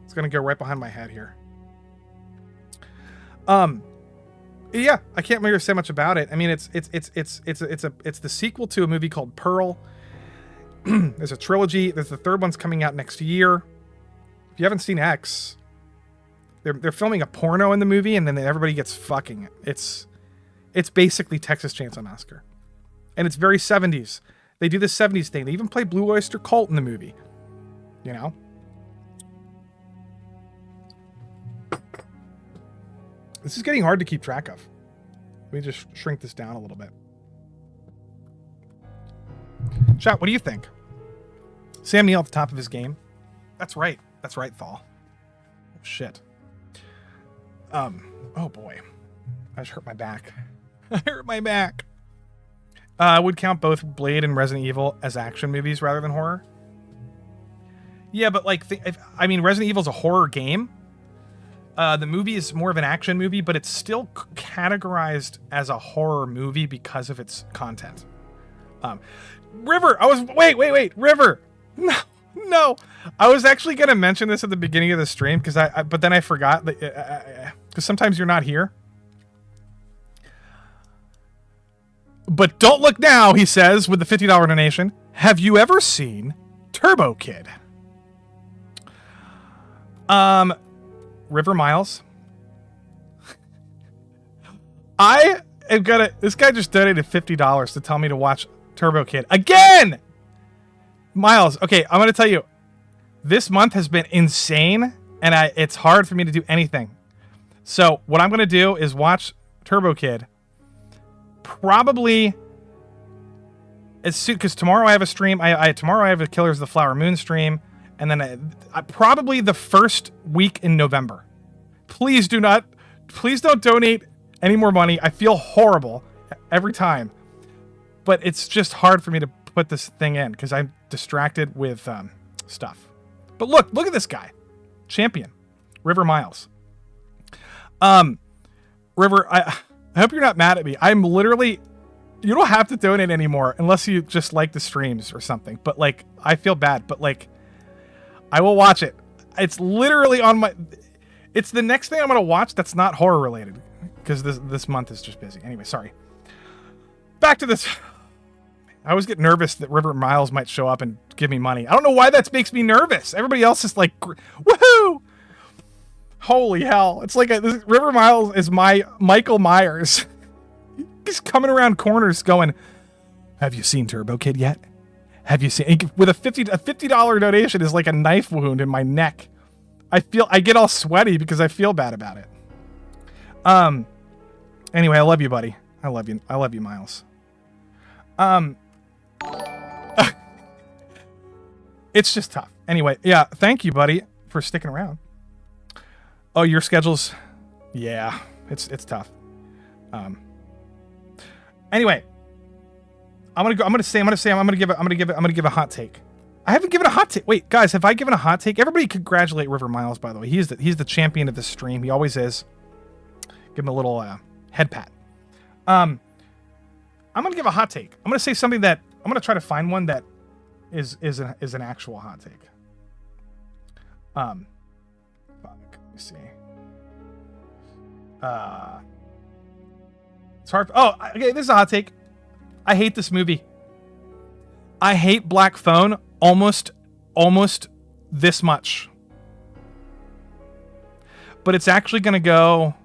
It's gonna go right behind my head here. Yeah, I can't really say much about it. I mean, it's the sequel to a movie called Pearl. There's a trilogy. There's the third one's coming out next year. If you haven't seen X, they're filming a porno in the movie, and then everybody gets fucking. It's basically Texas Chainsaw Massacre, and it's very 70s. They do this 70s thing. They even play Blue Oyster Cult in the movie. This is getting hard to keep track of. Let me just shrink this down a little bit. Chat, what do you think? Sam Neill at the top of his game. That's right. That's right, Thal. Oh, shit. Oh boy. I just hurt my back. I hurt my back. I would count both Blade and Resident Evil as action movies rather than horror. Yeah, but like, Resident Evil's a horror game. The movie is more of an action movie, but it's still categorized as a horror movie because of its content. River, wait, River. No. I was actually going to mention this at the beginning of the stream but then I forgot that because sometimes you're not here. But don't look now, he says with the $50 donation. Have you ever seen Turbo Kid? River Miles. This guy just donated $50 to tell me to watch Turbo Kid again. Miles, okay, I'm gonna tell you, this month has been insane, and it's hard for me to do anything. So what I'm gonna do is watch Turbo Kid. Probably as soon, because tomorrow I have a stream. Tomorrow I have a Killers of the Flower Moon stream. And then probably the first week in November. Please don't donate any more money. I feel horrible every time. But it's just hard for me to put this thing in because I'm distracted with stuff. But look at this guy. Champion. River Miles. River, I hope you're not mad at me. I'm literally, you don't have to donate anymore unless you just like the streams or something. But like, I feel bad. But like, I will watch it. It's literally it's the next thing I'm going to watch that's not horror related because this month is just busy. Anyway, sorry. Back to this. I always get nervous that River Miles might show up and give me money. I don't know why that makes me nervous. Everybody else is like, woohoo! Holy hell. It's like River Miles is my Michael Myers. He's coming around corners going, have you seen Turbo Kid yet? Have you seen, with a $50 donation is like a knife wound in my neck. I get all sweaty because I feel bad about it. Anyway, I love you, buddy. I love you, Miles. It's just tough. Anyway, yeah, thank you, buddy, for sticking around. Oh, your schedule's, yeah, it's tough. Anyway, I'm gonna give a hot take. I haven't given a hot take. Wait, guys, have I given a hot take? Everybody congratulate River Miles, by the way. He's the champion of the stream. He always is. Give him a little head pat. I'm gonna give a hot take. I'm gonna say something that I'm gonna try to find one that is an actual hot take. Fuck, let me see. It's hard. Oh, okay, this is a hot take. I hate this movie. I hate Black Phone almost this much. But it's actually gonna go.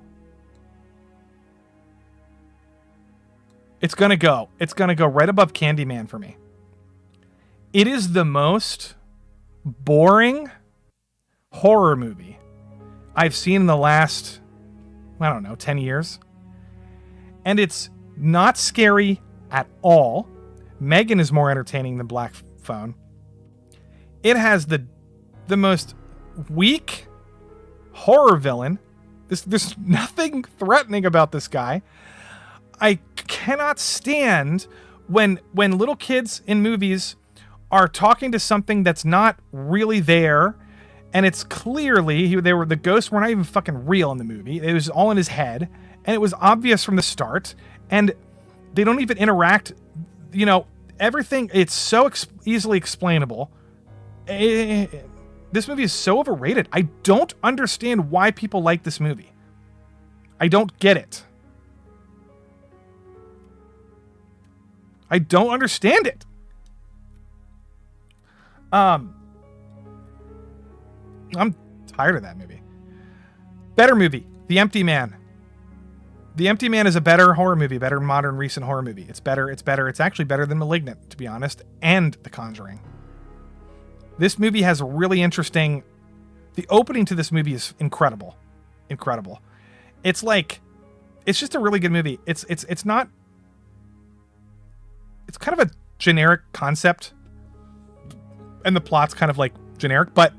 It's gonna go right above Candyman for me. It is the most boring horror movie I've seen in the last, I don't know, 10 years. And it's not scary at all. Megan is more entertaining than Black Phone. It has the most weak horror villain. There's nothing threatening about this guy. I cannot stand when little kids in movies are talking to something that's not really there, and it's clearly the ghosts were not even fucking real in the movie. It was all in his head, and it was obvious from the start. And they don't even interact. You know, everything. It's so easily explainable. This movie is so overrated. I don't understand why people like this movie. I don't get it. I don't understand it. I'm tired of that movie. Better movie, The Empty Man. The Empty Man is a better horror movie, better modern recent horror movie. It's better. It's actually better than Malignant, to be honest, and The Conjuring. This movie has really interesting. The opening to this movie is incredible. Incredible. It's just a really good movie. It's not. It's kind of a generic concept, and the plot's kind of like generic, but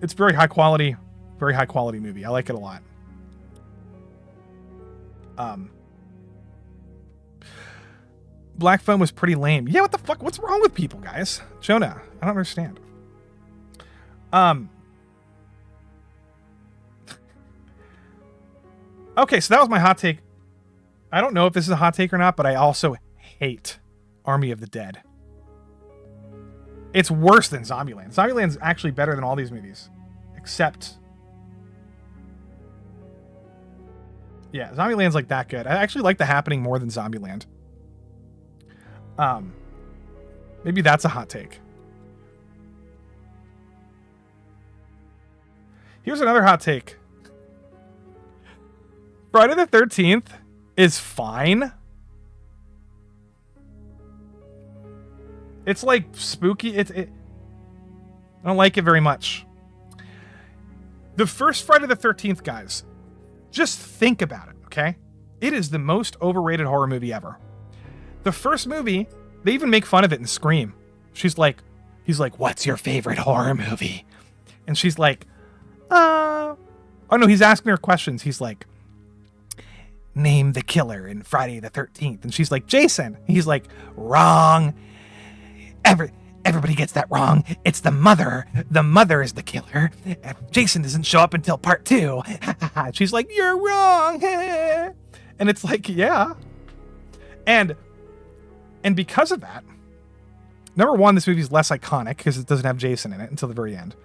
it's very high quality movie. I like it a lot. Black Phone was pretty lame. Yeah, what the fuck? What's wrong with people, guys? Jonah, I don't understand. Okay, so that was my hot take. I don't know if this is a hot take or not, but I also hate Army of the Dead. It's worse than Zombieland. Zombieland's actually better than all these movies. Except... yeah, Zombieland's like that good. I actually like The Happening more than Zombieland. Maybe that's a hot take. Here's another hot take. Friday the 13th is fine. It's like spooky. I don't like it very much. The first Friday the 13th, guys, just think about it, okay? It is the most overrated horror movie ever. The first movie, they even make fun of it in Scream. He's like, what's your favorite horror movie? And she's like, oh no, he's asking her questions. He's like, name the killer in Friday the 13th. And she's like, Jason. He's like, wrong. Everybody gets that wrong. It's the mother. The mother is the killer. Jason doesn't show up until part 2. She's like, you're wrong. And it's like, yeah. And because of that, number one, this movie is less iconic because it doesn't have Jason in it until the very end.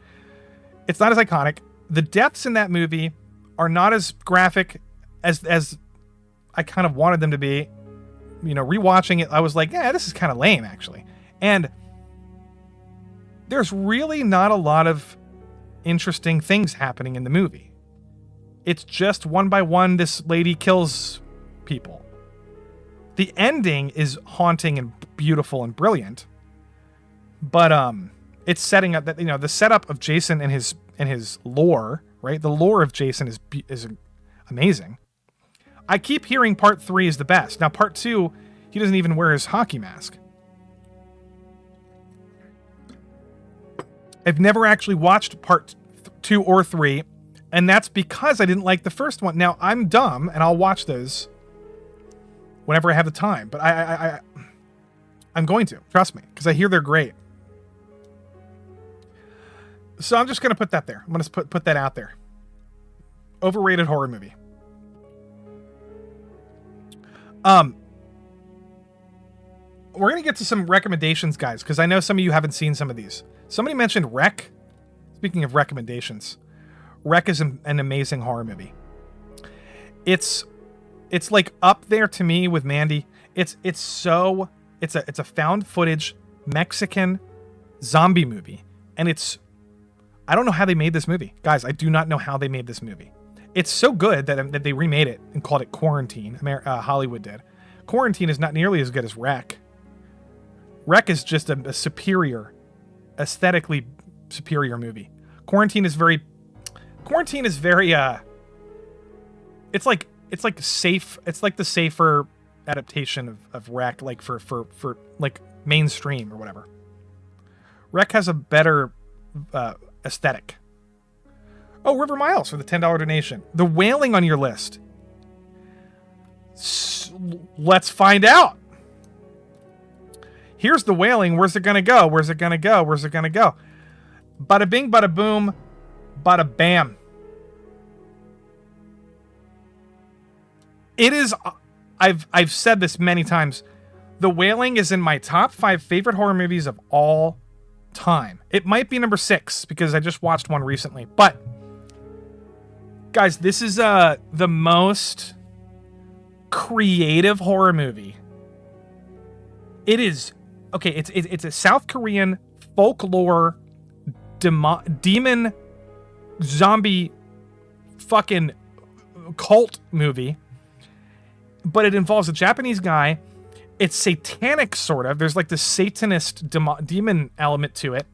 It's not as iconic. The deaths in that movie are not as graphic as I kind of wanted them to be. You know, rewatching it, I was like, yeah, this is kind of lame, actually. And there's really not a lot of interesting things happening in the movie. It's just one by one, this lady kills people. The ending is haunting and beautiful and brilliant. But it's setting up that, you know, the setup of Jason and his lore, right? The lore of Jason is amazing. I keep hearing part 3 is the best. Now part 2, he doesn't even wear his hockey mask. I've never actually watched part 2 or 3, and that's because I didn't like the first one. Now, I'm dumb, and I'll watch those whenever I have the time, but I'm going to, trust me, because I hear they're great. So I'm just going to put that there. I'm going to put that out there. Overrated horror movie. We're going to get to some recommendations, guys, because I know some of you haven't seen some of these. Somebody mentioned Wreck. Speaking of recommendations, Wreck is an amazing horror movie. It's like up there to me with Mandy. It's a found footage Mexican zombie movie, and I don't know how they made this movie, guys. I do not know how they made this movie. It's so good that they remade it and called it Quarantine. Hollywood did. Quarantine is not nearly as good as Wreck. Wreck is just a superior, aesthetically superior movie. Quarantine is very it's like safe. It's like the safer adaptation of Wreck, like for like mainstream or whatever. Wreck has a better aesthetic. Oh, River Miles for the $10 donation. The Wailing on your list. Let's find out. Here's The Wailing. Where's it gonna go? Where's it gonna go? Where's it gonna go? Bada bing, bada boom, bada bam. It is. I've said this many times. The Wailing is in my top 5 favorite horror movies of all time. It might be number 6 because I just watched one recently. But guys, this is the most creative horror movie. It is okay. It's a South Korean folklore demon zombie fucking cult movie. But it involves a Japanese guy. It's satanic, sort of. There's like this Satanist demon element to it.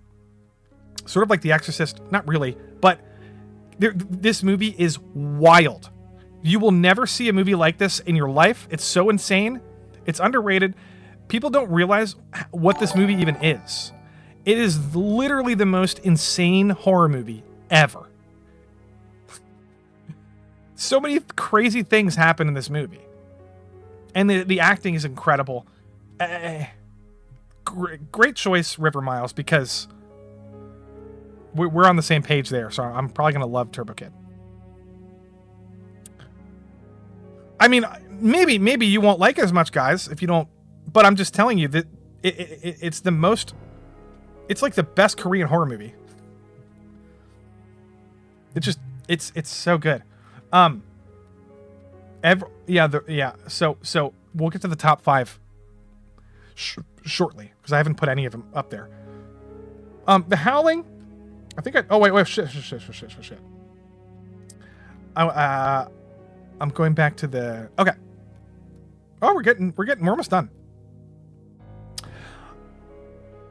Sort of like The Exorcist. Not really. But this movie is wild. You will never see a movie like this in your life. It's so insane. It's underrated. People don't realize what this movie even is. It is literally the most insane horror movie ever. So many crazy things happen in this movie. And the acting is incredible. Great choice, River Miles, because we're on the same page there. So I'm probably going to love Turbo Kid. I mean, maybe you won't like it as much, guys, if you don't. But I'm just telling you that it's the most. It's like the best Korean horror movie. It's so good. So we'll get to the top 5 shortly because I haven't put any of them up there. The Howling, I think shit. I'm going back to the okay. Oh, we're almost done.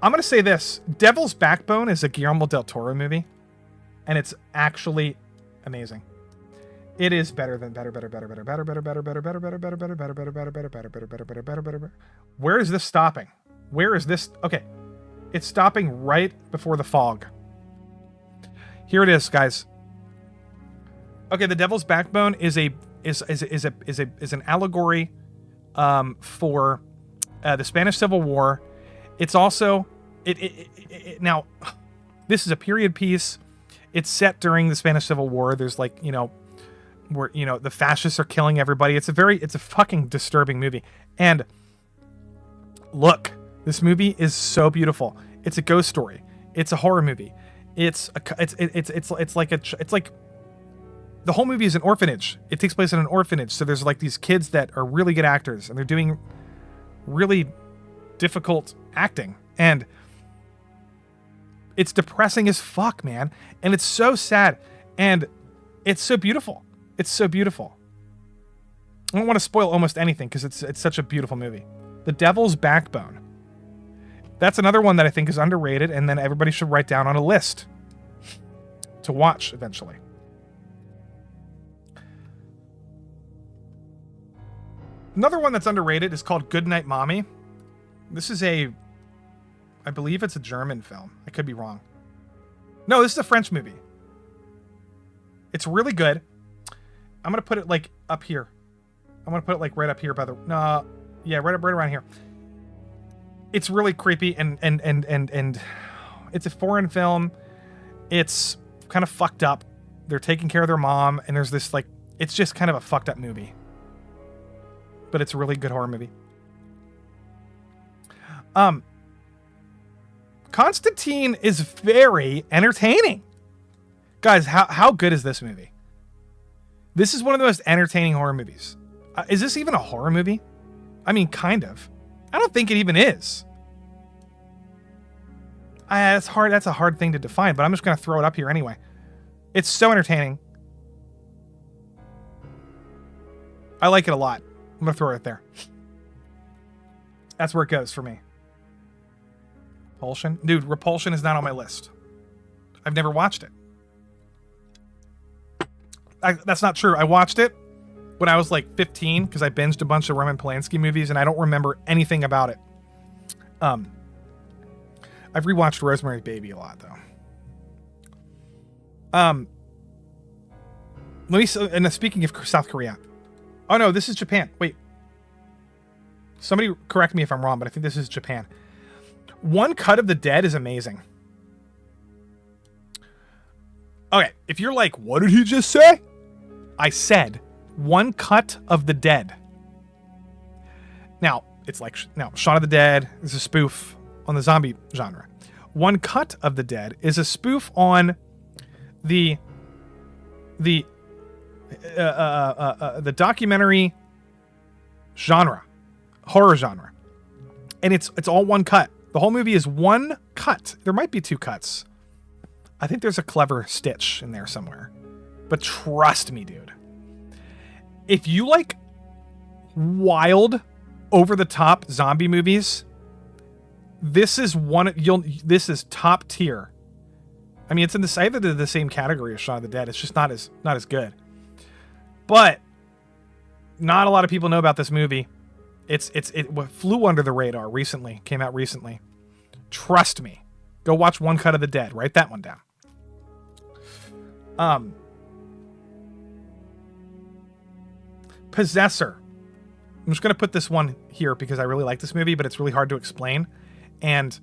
I'm gonna say this: Devil's Backbone is a Guillermo del Toro movie, and it's actually amazing. It is better. Where is this stopping? Where is this? Okay, it's stopping right before the fog. Here it is, guys. Okay, The Devil's Backbone is an allegory for the Spanish Civil War. It's also now this is a period piece. It's set during the Spanish Civil War. There's like, where the fascists are killing everybody. It's a fucking disturbing movie. And look, this movie is so beautiful. It's a ghost story. It's a horror movie. It's like the whole movie is an orphanage. It takes place in an orphanage. So there's like these kids that are really good actors and they're doing really difficult acting. And it's depressing as fuck, man. And it's so sad. And it's so beautiful. It's so beautiful. I don't want to spoil almost anything because it's such a beautiful movie. The Devil's Backbone. That's another one that I think is underrated and then everybody should write down on a list to watch eventually. Another one that's underrated is called Goodnight Mommy. This is I believe it's a German film. I could be wrong. No, this is a French movie. It's really good. I'm going to put it like up here. I'm going to put it like right up here by the... right around here. It's really creepy and it's a foreign film. It's kind of fucked up. They're taking care of their mom, and there's this, like, it's just kind of a fucked up movie. But it's a really good horror movie. Constantine is very entertaining. Guys, how good is this movie? This is one of the most entertaining horror movies. Is this even a horror movie? I mean, kind of. I don't think it even is. It's hard. That's a hard thing to define, but I'm just going to throw it up here anyway. It's so entertaining. I like it a lot. I'm going to throw it right there. That's where it goes for me. Repulsion? Dude, Repulsion is not on my list. I've never watched it. That's not true. I watched it when I was like 15 because I binged a bunch of Roman Polanski movies and I don't remember anything about it. I've rewatched Rosemary's Baby a lot though. And speaking of South Korea. Oh no, this is Japan. Wait. Somebody correct me if I'm wrong, but I think this is Japan. One Cut of the Dead is amazing. Okay, if you're like, what did he just say? I said, One Cut of the Dead. Now, it's like, Shaun of the Dead is a spoof on the zombie genre. One Cut of the Dead is a spoof on the documentary genre, horror genre. And it's all one cut. The whole movie is one cut. There might be two cuts. I think there's a clever stitch in there somewhere. But trust me, dude. If you like wild, over-the-top zombie movies, this is this is top tier. I mean, it's in either the same category as Shaun of the Dead. It's just not as good. But not a lot of people know about this movie. It flew under the radar recently. Came out recently. Trust me. Go watch One Cut of the Dead. Write that one down. Possessor. I'm just going to put this one here because I really like this movie, but it's really hard to explain. And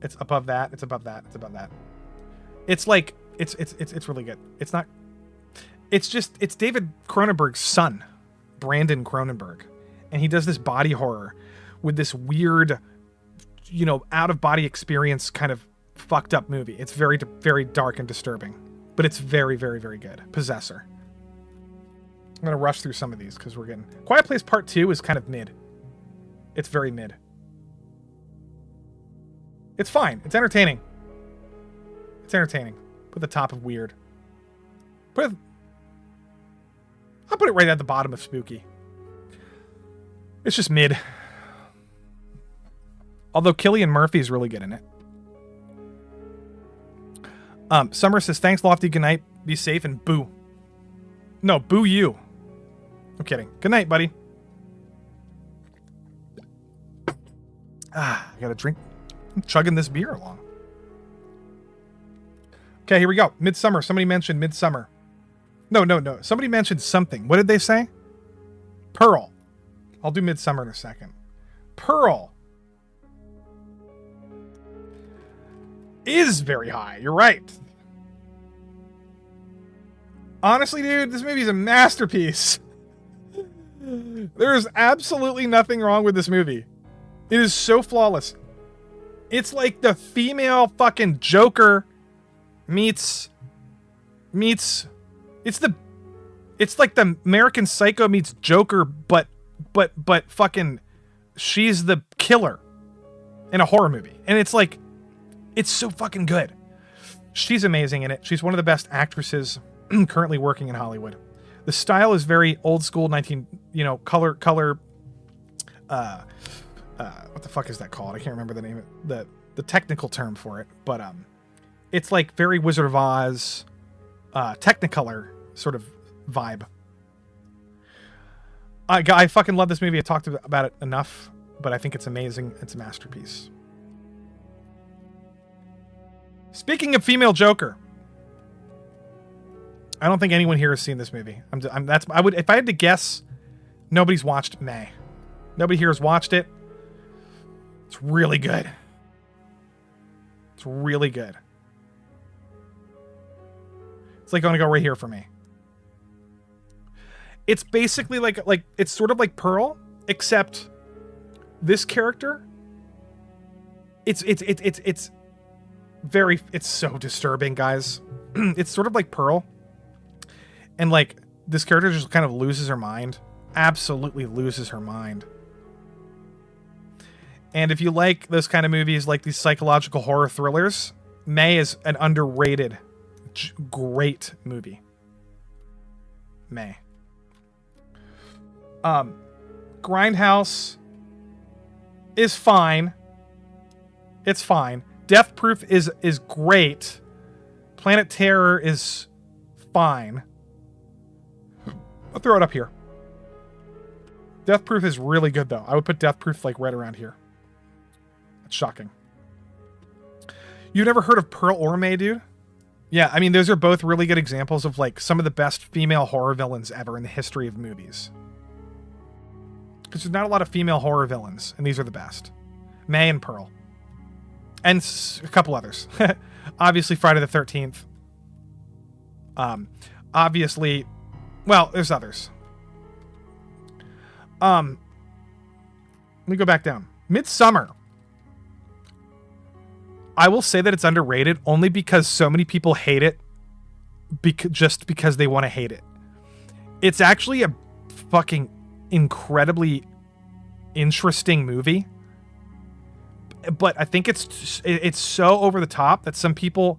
it's above that. It's above that. It's above that. It's like, it's really good. It's David Cronenberg's son, Brandon Cronenberg. And he does this body horror with this weird, out of body experience kind of fucked up movie. It's very, very dark and disturbing, but it's very, very, very good. Possessor. I'm going to rush through some of these because we're getting... Quiet Place Part 2 is kind of mid. It's very mid. It's fine. It's entertaining. It's entertaining. Put the top of weird. I'll put it right at the bottom of spooky. It's just mid. Although Cillian Murphy's really good in it. Summer says, thanks, Lofty. Good night. Be safe and boo. No, boo you. I'm kidding. Good night, buddy. I gotta drink. I'm chugging this beer along. Okay, here we go. Midsummer. Somebody mentioned Midsummer. No. Somebody mentioned something. What did they say? Pearl. I'll do Midsummer in a second. Pearl is very high. You're right. Honestly, dude, this movie is a masterpiece. There is absolutely nothing wrong with this movie. It is so flawless. It's like the female fucking Joker meets it's like the American Psycho meets Joker, but fucking she's the killer in a horror movie. And it's like, it's so fucking good. She's amazing in it. She's one of the best actresses currently working in Hollywood. The style is very old school, color. What the fuck is that called? I can't remember the name of the technical term for it, but it's like very Wizard of Oz, Technicolor sort of vibe. I fucking love this movie. I talked about it enough, but I think it's amazing. It's a masterpiece. Speaking of female Joker, I don't think anyone here has seen this movie. If I had to guess, nobody's watched May. Nobody here has watched it. It's really good. It's really good. It's like going to go right here for me. It's basically like it's sort of like Pearl, except this character. It's so disturbing, guys. It's sort of like Pearl, and like this character just kind of loses her mind, absolutely loses her mind. And if you like those kind of movies, like these psychological horror thrillers, May is an underrated, great movie. May. Grindhouse is fine. It's fine. Death Proof is great. Planet Terror is fine. I'll throw it up here. Death Proof is really good, though. I would put Death Proof like right around here. That's shocking. You never heard of Pearl or May, dude? Yeah, I mean, those are both really good examples of like some of the best female horror villains ever in the history of movies. Because there's not a lot of female horror villains, and these are the best. May and Pearl. And a couple others. Obviously, Friday the 13th. Obviously, well, there's others. Let me go back down. Midsummer. I will say that it's underrated only because so many people hate it just because they want to hate it. It's actually a fucking incredibly interesting movie. But I think it's so over the top that some people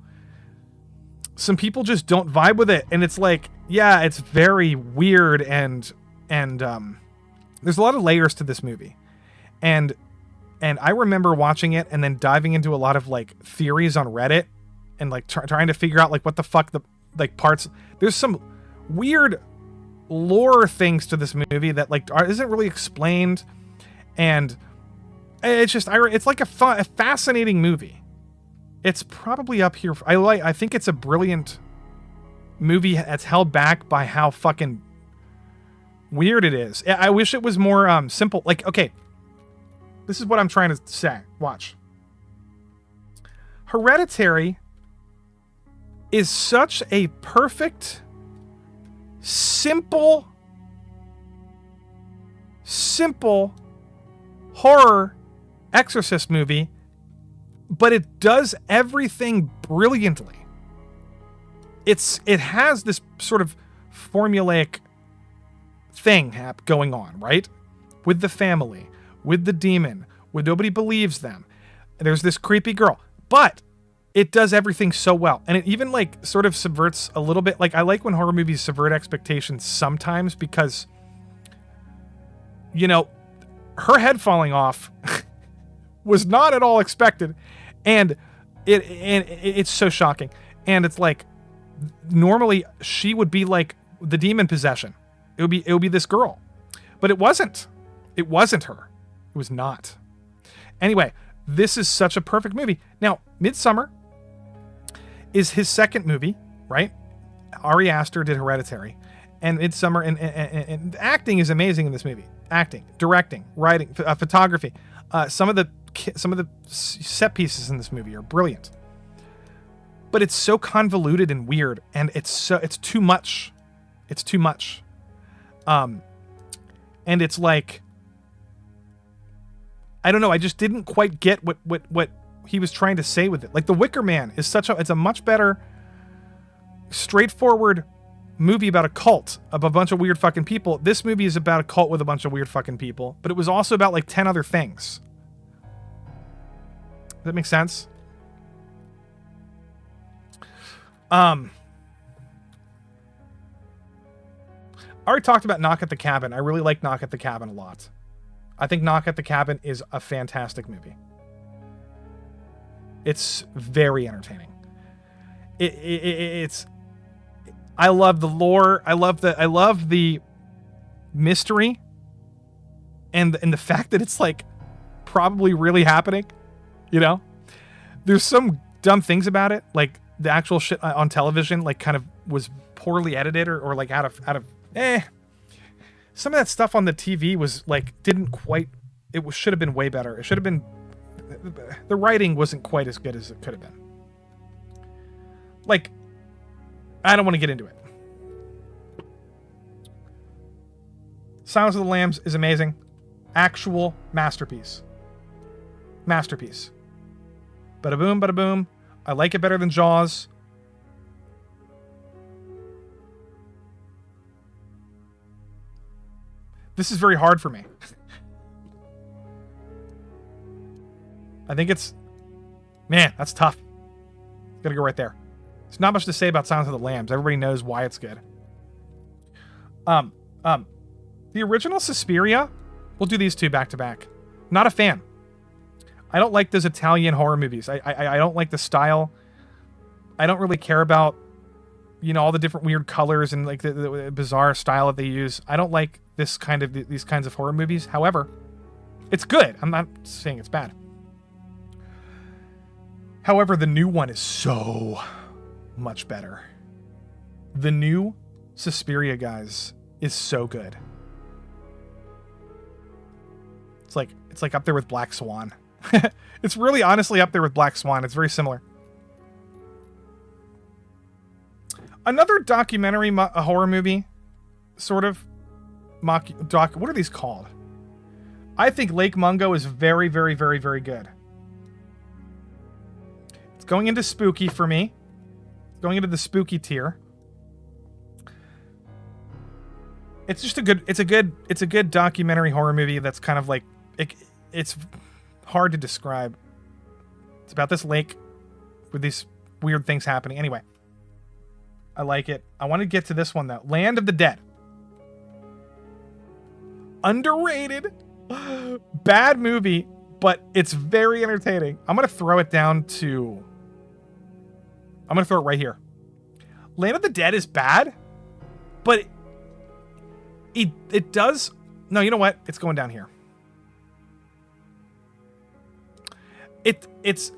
just don't vibe with it. And it's like, yeah, it's very weird and there's a lot of layers to this movie. And I remember watching it and then diving into a lot of like theories on Reddit and like trying to figure out like what the fuck the like parts. There's some weird lore things to this movie that like isn't really explained, and it's just it's like a fascinating movie. It's probably up here. I think it's a brilliant movie that's held back by how fucking weird it is. I wish it was more simple. Like, okay, this is what I'm trying to say. Watch. Hereditary is such a perfect, simple horror exorcist movie, but it does everything brilliantly. It has this sort of formulaic thing going on, right? With the family, with the demon, with nobody believes them. There's this creepy girl, but it does everything so well. And it even like sort of subverts a little bit. Like I like when horror movies subvert expectations sometimes because, you know, her head falling off was not at all expected. And it's so shocking. And it's like, normally she would be like the demon possession. It would be this girl, but it wasn't her. It was not. Anyway, this is such a perfect movie. Now, Midsommar is his second movie, right? Ari Aster did Hereditary, and Midsommar and acting is amazing in this movie. Acting, directing, writing, photography. Some of the set pieces in this movie are brilliant. But it's so convoluted and weird, and it's too much. It's too much. And it's like, I don't know, I just didn't quite get what he was trying to say with it. Like The Wicker Man is it's a much better, straightforward movie about a cult of a bunch of weird fucking people. This movie is about a cult with a bunch of weird fucking people, but it was also about like 10 other things. Does that make sense? I already talked about Knock at the Cabin. I really like Knock at the Cabin a lot. I think Knock at the Cabin is a fantastic movie. It's very entertaining. It's I love the lore. I love the mystery and the fact that it's like probably really happening. You know, there's some dumb things about it, like the actual shit on television, like kind of was poorly edited or like out of some of that stuff on the TV was like should have been way better. It should have been, the writing wasn't quite as good as it could have been. Like I don't want to get into it. Silence of the Lambs is amazing. Actual masterpiece. Masterpiece. Bada boom, bada boom. I like it better than Jaws. This is very hard for me. I think it's... Man, that's tough. Gotta go right there. There's not much to say about Silence of the Lambs. Everybody knows why it's good. The original Suspiria, we'll do these two back to back. Not a fan. I don't like those Italian horror movies. I don't like the style. I don't really care about, you know, all the different weird colors and like the bizarre style that they use. I don't like these kinds of horror movies. However, it's good. I'm not saying it's bad. However, the new one is so much better. The new Suspiria, guys, is so good. It's like up there with Black Swan. It's really honestly up there with Black Swan. It's very similar. Another documentary, a horror movie, sort of what are these called? I think Lake Mungo is very, very, very, very good. It's going into spooky for me. It's going into the spooky tier. It's just a good documentary horror movie that's kind of like, it's hard to describe. It's about this lake with these weird things happening. Anyway, I like it. I want to get to this one though. Land of the Dead. Underrated. Bad movie, but it's very entertaining. I'm going to throw it down to... I'm going to throw it right here. Land of the Dead is bad, but it does... No, you know what? It's going down here. It's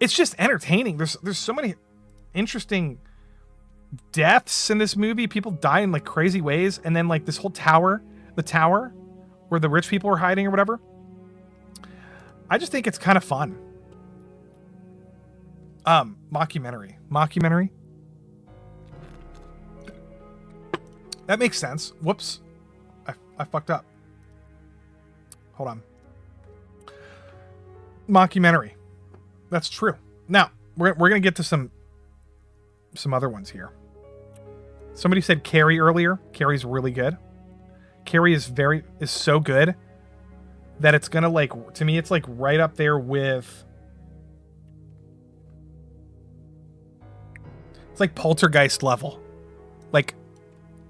just entertaining. There's so many interesting deaths in this movie. People die in like crazy ways, and then like this whole tower, the tower where the rich people are hiding or whatever. I just think it's kind of fun. Mockumentary. That makes sense. Whoops. I fucked up. Hold on. Mockumentary. That's true. Now, we're going to get to some other ones here. Somebody said Carrie earlier. Carrie's really good. Carrie is so good that it's going to like, to me, it's like right up there with, it's like Poltergeist level. Like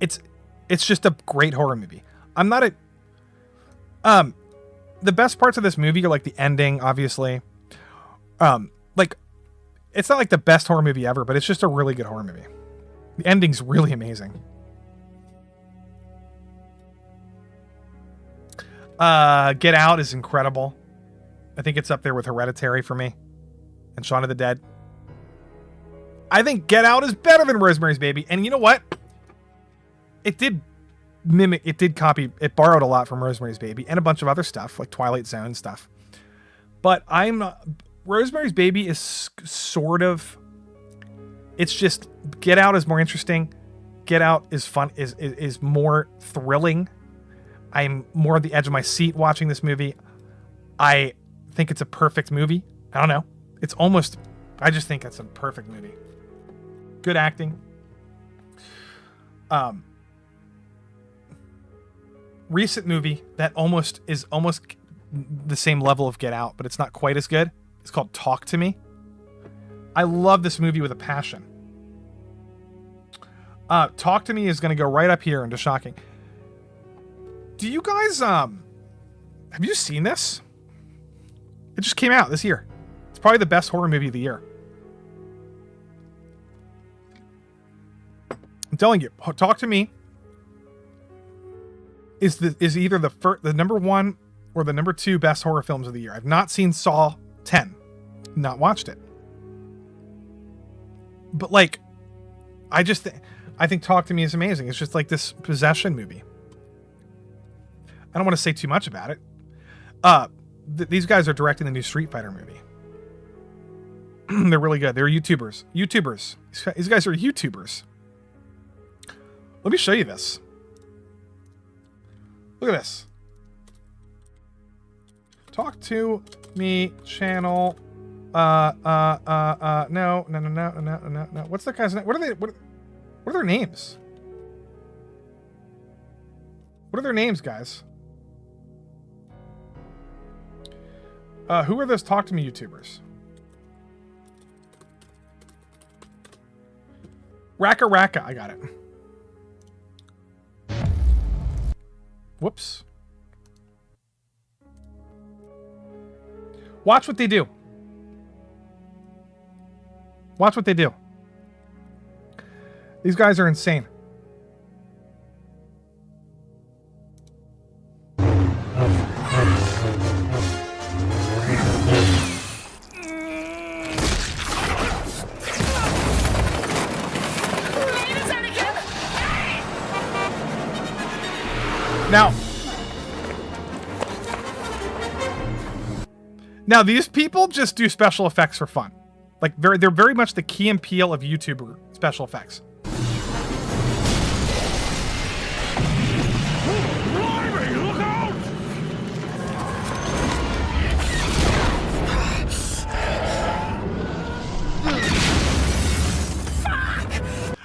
it's just a great horror movie. I'm not a, the best parts of this movie are like the ending, obviously. Like it's not like the best horror movie ever, but it's just a really good horror movie. The ending's really amazing. Get Out is incredible. I think it's up there with Hereditary for me and Shaun of the Dead. I think Get Out is better than Rosemary's Baby. And you know what? It borrowed a lot from Rosemary's Baby and a bunch of other stuff like Twilight Zone stuff. But Rosemary's Baby is sort of, it's just, Get Out is more interesting. Get Out is fun, is more thrilling. I'm more at the edge of my seat watching this movie. I think it's a perfect movie. I don't know. I just think it's a perfect movie. Good acting. Recent movie that is almost the same level of Get Out, but it's not quite as good. It's called Talk to Me. I love this movie with a passion. Talk to Me is going to go right up here into shocking. Do you guys, have you seen this? It just came out this year. It's probably the best horror movie of the year. I'm telling you, Talk to Me is either the number one or the number two best horror films of the year. I've not seen Saw 10. Not watched it. But like, I think Talk to Me is amazing. It's just like this possession movie. I don't want to say too much about it. These guys are directing the new Street Fighter movie. They're really good. They're YouTubers. These guys are YouTubers. Let me show you this. Look at this. Talk to me channel. No. What's that guy's name? What are their names? What are their names, guys? Who are those Talk to Me YouTubers? Raka. I got it. Whoops. Watch what they do. Watch what they do. These guys are insane. Now these people just do special effects for fun. Like they're very much the Key and Peele of YouTuber special effects. Blimey, look out!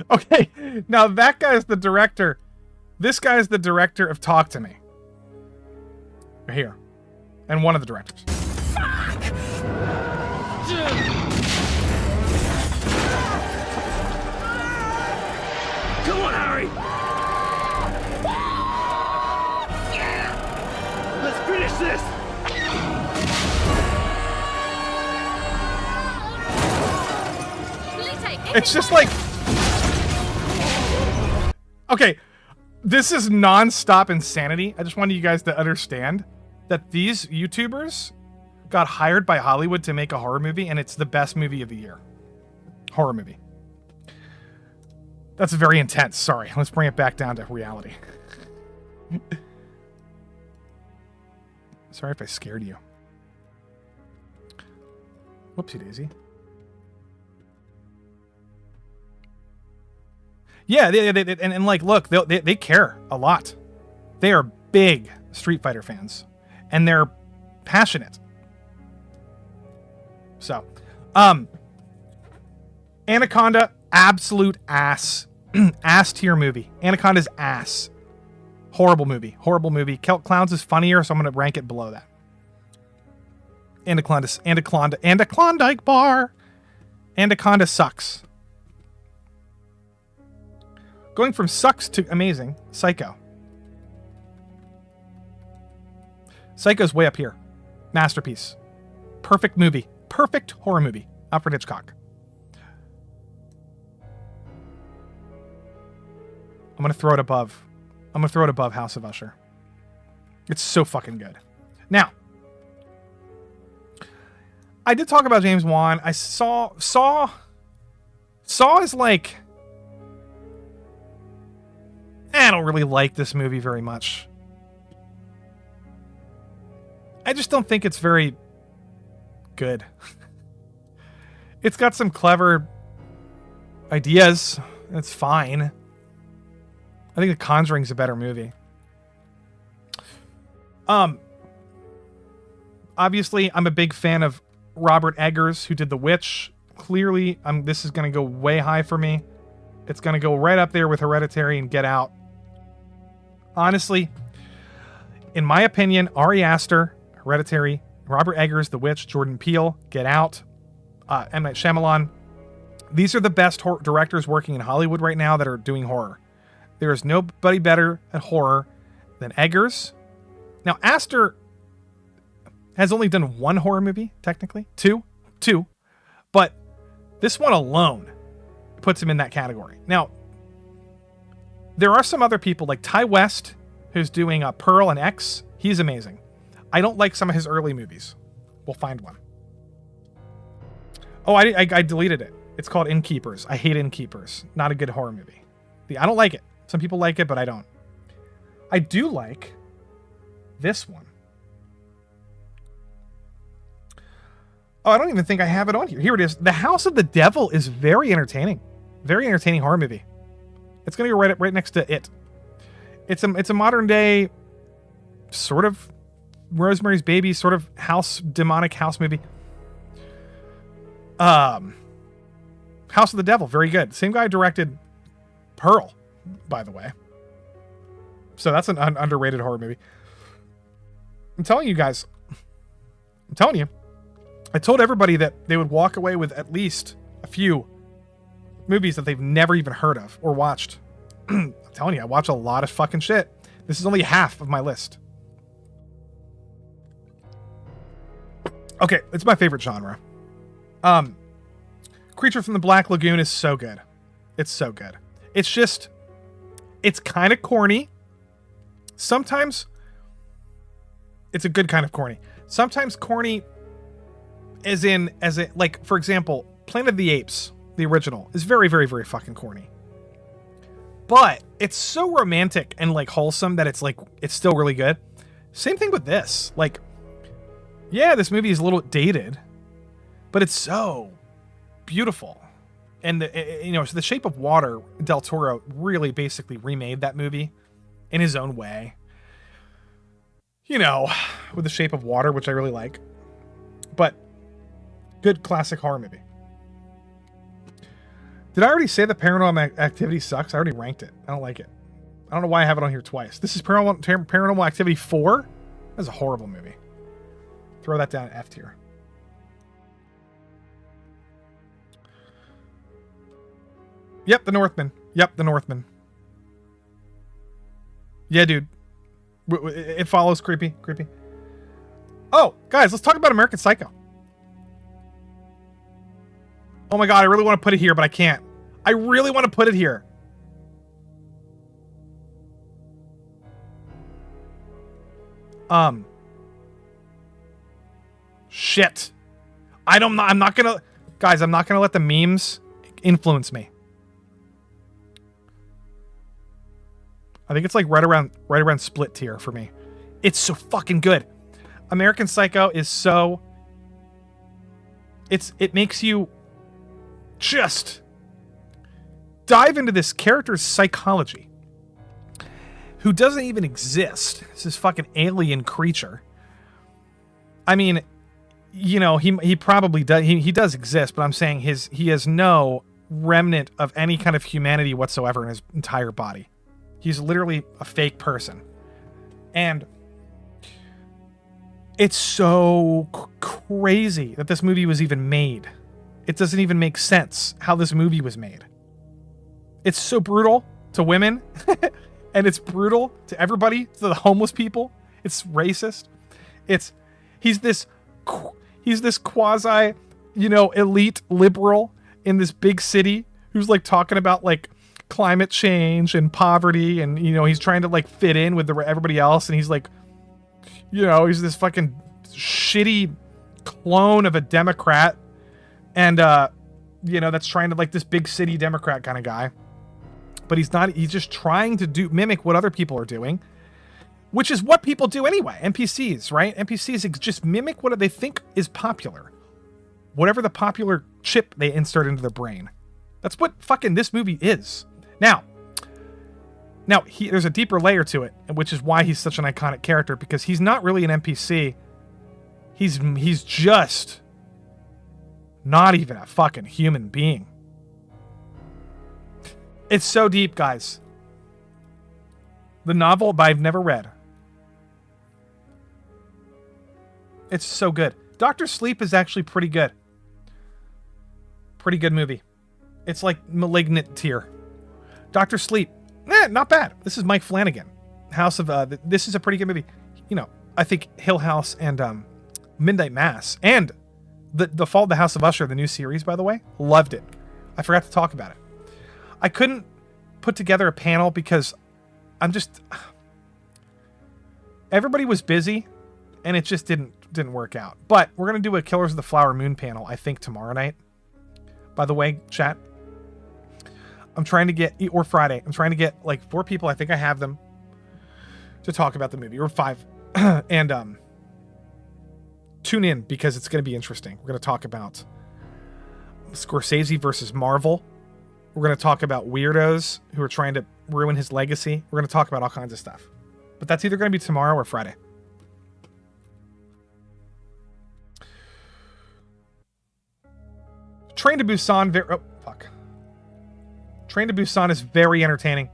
Okay, now that guy's the director. This guy's the director of Talk to Me. Here. And one of the directors. Come on, Harry! Let's finish this! It's just like... Okay, this is non-stop insanity. I just wanted you guys to understand that these YouTubers got hired by Hollywood to make a horror movie, and it's the best movie of the year. Horror movie. That's very intense. Sorry. Let's bring it back down to reality. Sorry if I scared you. Whoopsie daisy. Yeah, and like, look, they care a lot. They are big Street Fighter fans, and they're passionate. So, Anaconda, absolute ass. Ass tier movie. Anaconda's ass. Horrible movie. Horrible movie. Clowns is funnier, so I'm going to rank it below that. Anaconda bar. Anaconda sucks. Going from sucks to amazing. Psycho. Psycho's way up here. Masterpiece. Perfect movie. Perfect horror movie. Alfred Hitchcock. I'm going to throw it above. I'm going to throw it above House of Usher. It's so fucking good. Now, I did talk about James Wan. I Saw is like... I don't really like this movie very much. I just don't think it's very good. It's got some clever ideas. It's fine. I think The Conjuring's a better movie. Obviously, I'm a big fan of Robert Eggers, who did The Witch. Clearly, this is going to go way high for me. It's going to go right up there with Hereditary and Get Out. Honestly, in my opinion, Ari Aster, Hereditary, Robert Eggers, The Witch, Jordan Peele, Get Out, M. Night Shyamalan. These are the best directors working in Hollywood right now that are doing horror. There is nobody better at horror than Eggers. Now, Aster has only done one horror movie, technically. Two. But this one alone puts him in that category. Now, there are some other people like Ty West, who's doing Pearl and X. He's amazing. I don't like some of his early movies. We'll find one. Oh, I deleted it. It's called Innkeepers. I hate Innkeepers. Not a good horror movie. I don't like it. Some people like it, but I don't. I do like this one. Oh, I don't even think I have it on here. Here it is. The House of the Devil is very entertaining. Very entertaining horror movie. It's going to go right next to It. It's a modern day sort of Rosemary's Baby, sort of demonic house movie. House of the Devil, very good. Same guy directed Pearl, by the way. So that's an underrated horror movie. I'm telling you guys. I'm telling you. I told everybody that they would walk away with at least a few movies that they've never even heard of or watched. I'm telling you, I watch a lot of fucking shit. This is only half of my list. Okay, it's my favorite genre. Creature from the Black Lagoon is so good. It's so good. It's kind of corny. Sometimes it's a good kind of corny. Sometimes corny like, for example, Planet of the Apes, the original, is very, very, very fucking corny. But it's so romantic and like wholesome that it's still really good. Same thing with this. Like, yeah, this movie is a little dated, but it's so beautiful. And so The Shape of Water, Del Toro really basically remade that movie in his own way. With The Shape of Water, which I really like. But good classic horror movie. Did I already say that Paranormal Activity sucks? I already ranked it. I don't like it. I don't know why I have it on here twice. This is Paranormal Activity 4. That's a horrible movie. Throw that down F tier. Yep, The Northman. Yeah, dude. It follows. Creepy. Oh, guys, let's talk about American Psycho. Oh my god, I really want to put it here, but I can't. I really want to put it here. Shit. I'm not gonna... Guys, I'm not gonna let the memes influence me. I think it's like right around split tier for me. It's so fucking good. American Psycho is so... It makes you just dive into this character's psychology, who doesn't even exist. It's this fucking alien creature. I mean, he probably does. He does exist, but I'm saying he has no remnant of any kind of humanity whatsoever in his entire body. He's literally a fake person. And it's so crazy that this movie was even made. It doesn't even make sense how this movie was made. It's so brutal to women, and it's brutal to everybody, to the homeless people. It's racist. He's this quasi, elite liberal in this big city who's like talking about like climate change and poverty, and he's trying to like fit in with everybody else, and he's like, he's this fucking shitty clone of a Democrat, and that's trying to like this big city Democrat kind of guy. But he's not. He's just trying to mimic what other people are doing, which is what people do anyway. NPCs, right? NPCs just mimic what they think is popular, whatever the popular chip they insert into their brain. That's what fucking this movie is. Now, there's a deeper layer to it, which is why he's such an iconic character, because he's not really an NPC. He's just not even a fucking human being. It's so deep, guys. The novel, but I've never read. It's so good. Dr. Sleep is actually pretty good. Pretty good movie. It's like Malignant tier. Dr. Sleep, not bad. This is Mike Flanagan. This is a pretty good movie. I think Hill House and Midnight Mass and the Fall of the House of Usher, the new series, by the way, loved it. I forgot to talk about it. I couldn't put together a panel because everybody was busy and it just didn't work out. But we're going to do a Killers of the Flower Moon panel, I think, tomorrow night. By the way, chat, I'm trying to get, or Friday, I'm trying to get like 4 people, I think I have them, to talk about the movie, or 5. And tune in because it's going to be interesting. We're going to talk about Scorsese versus Marvel. We're going to talk about weirdos who are trying to ruin his legacy. We're going to talk about all kinds of stuff. But that's either going to be tomorrow or Friday. Train to Busan. Train to Busan is very entertaining.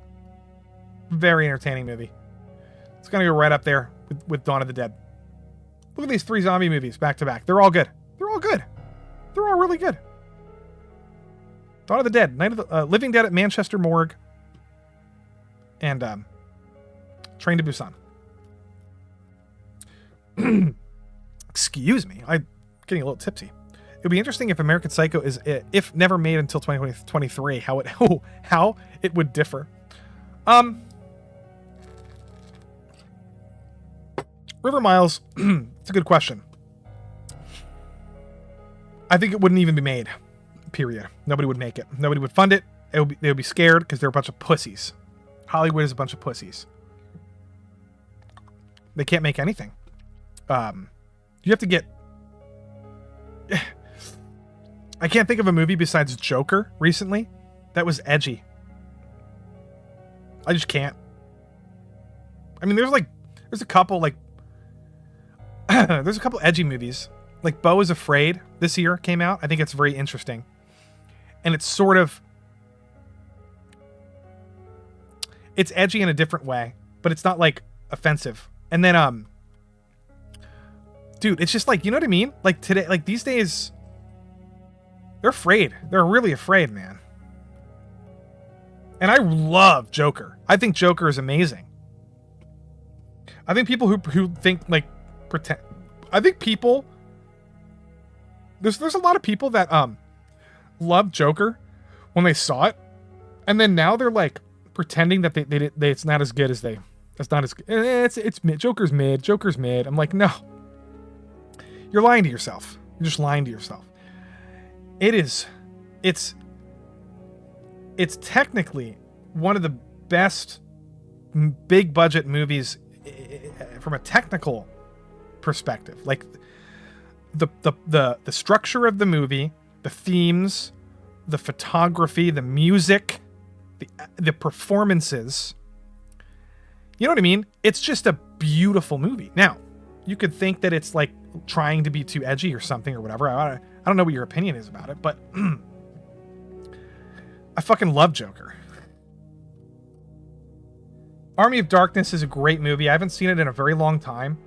Very entertaining movie. It's going to go right up there with Dawn of the Dead. Look at these 3 zombie movies back to back. They're all good. They're all good. They're all really good. Dawn of the Dead, Living Dead at Manchester Morgue, and Train to Busan. Excuse me, I'm getting a little tipsy. It would be interesting if American Psycho is, if never made until 2023, how it would differ. River Miles, it's a good question. I think it wouldn't even be made. Period. Nobody would make it. Nobody would fund it. They would be scared because they're a bunch of pussies. Hollywood is a bunch of pussies. They can't make anything. You have to get... I can't think of a movie besides Joker recently that was edgy. I just can't. I mean, there's a couple, there's a couple edgy movies. Like Beau is Afraid this year came out. I think it's very interesting. And it's sort of... It's edgy in a different way, but it's not, offensive. And then, dude, it's just you know what I mean? Today, these days, they're afraid. They're really afraid, man. And I love Joker. I think Joker is amazing. I think people who think, pretend... I think people... There's a lot of people that, loved Joker when they saw it, and then now they're pretending that they it's not as good as it's not as good. It's mid. Joker's mid. I'm like, no, you're lying to yourself. You're just lying to yourself. It's technically one of the best big budget movies from a technical perspective. The structure of the movie, the themes, the photography, the music, the performances. You know what I mean? It's just a beautiful movie. Now, you could think that it's trying to be too edgy or something or whatever. I don't know what your opinion is about it, but I fucking love Joker. Army of Darkness is a great movie. I haven't seen it in a very long time,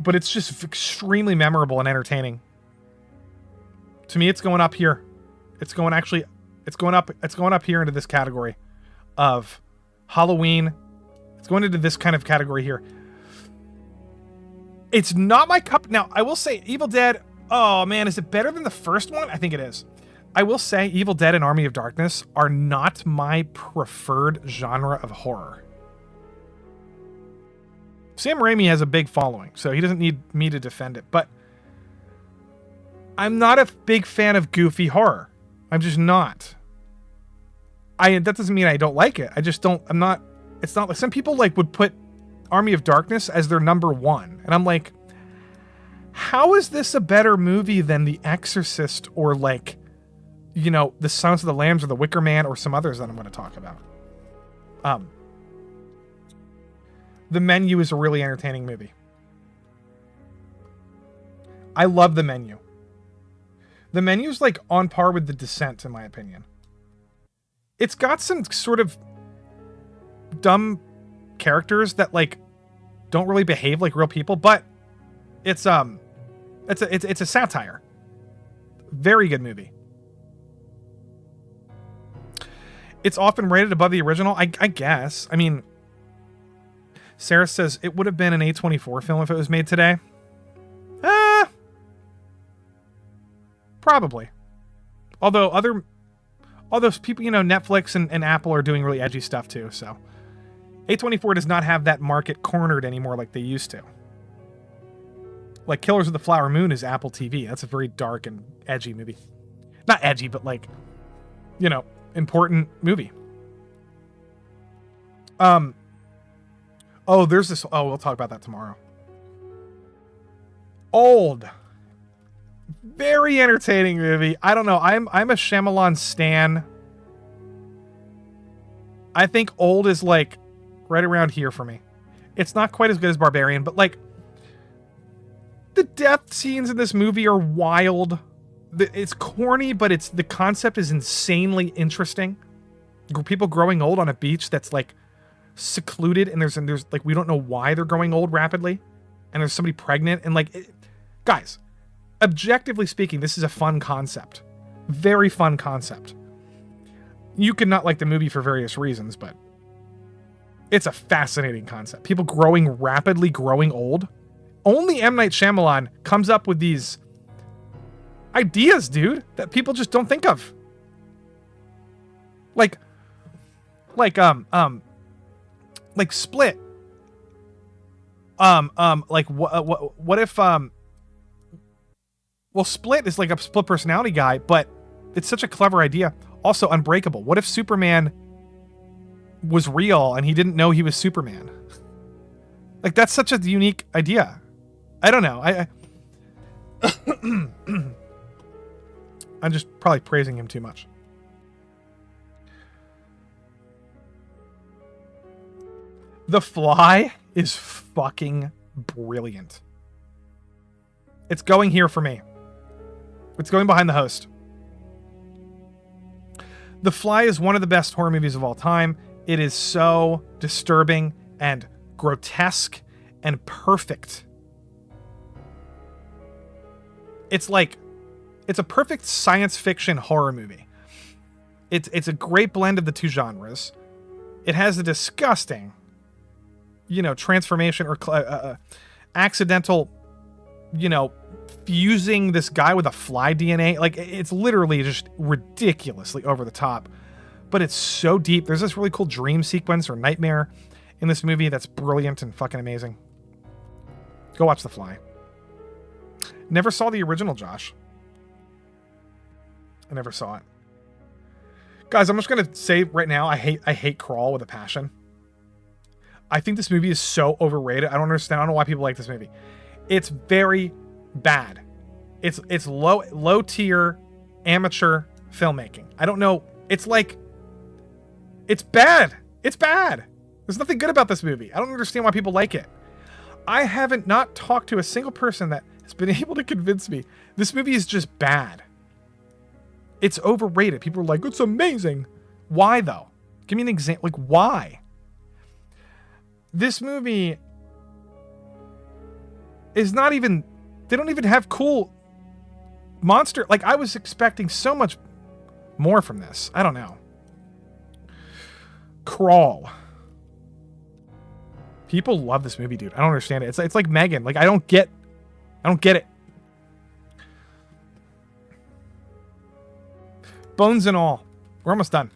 but it's just extremely memorable and entertaining. To me, it's going up here. It's going up here into this category of Halloween. It's going into this kind of category here. It's not my cup. Now, I will say Evil Dead. Oh man, is it better than the first one? I think it is. I will say Evil Dead and Army of Darkness are not my preferred genre of horror. Sam Raimi has a big following, so he doesn't need me to defend it, but I'm not a big fan of goofy horror. I'm just not. That doesn't mean I don't like it. I just don't, it's not some people would put Army of Darkness as their number one. And I'm like, how is this a better movie than The Exorcist or The Silence of the Lambs or The Wicker Man or some others that I'm going to talk about? The Menu is a really entertaining movie. I love The Menu. The Menu's on par with The Descent, in my opinion. It's got some sort of dumb characters that don't really behave like real people, but it's a satire. Very good movie. It's often rated above the original, I guess. I mean, Sarah says it would have been an A24 film if it was made today. Probably. Although all those people, Netflix and Apple are doing really edgy stuff too, so. A24 does not have that market cornered anymore like they used to. Killers of the Flower Moon is Apple TV. That's a very dark and edgy movie. Not edgy, but important movie. There's this. We'll talk about that tomorrow. Old. Very entertaining movie. I don't know. I'm a Shyamalan stan. I think Old is like right around here for me. It's not quite as good as Barbarian, but like the death scenes in this movie are wild. It's corny, but the concept is insanely interesting. People growing old on a beach that's like secluded, and there's like, we don't know why they're growing old rapidly, and there's somebody pregnant, and like, guys, objectively speaking, this is a fun concept. Very fun concept. You could not like the movie for various reasons, but it's a fascinating concept. People rapidly growing old. Only M. Night Shyamalan comes up with these ideas, dude, that people just don't think of. Like Split. What if well, Split is like a split personality guy, but it's such a clever idea. Also, Unbreakable. What if Superman was real and he didn't know he was Superman? Like, that's such a unique idea. I don't know. I'm just probably praising him too much. The Fly is fucking brilliant. It's going here for me. It's going behind the host. The Fly is one of the best horror movies of all time. It is so disturbing and grotesque and perfect. It's a perfect science fiction horror movie. It's a great blend of the two genres. It has a disgusting, transformation or accidental, fusing this guy with a fly DNA. Like, it's literally just ridiculously over the top, but it's so deep. There's this really cool dream sequence or nightmare in this movie that's brilliant and fucking amazing. Go watch The Fly. Never saw the original, Josh. I never saw it. Guys, I'm just gonna say right now, I hate Crawl with a passion. I think this movie is so overrated. I don't understand. I don't know why people like this movie. It's very bad. It's low tier amateur filmmaking. I don't know. It's bad. It's bad. There's nothing good about this movie. I don't understand why people like it. I haven't not talked to a single person that has been able to convince me this movie is just bad. It's overrated. People are like, it's amazing. Why though? Give me an example. Like, why? This movie is not even, they don't even have cool monster. Like, I was expecting so much more from this. I don't know. Crawl. People love this movie, dude. I don't understand it. It's like Megan. Like, I don't get it. Bones and All. We're almost done.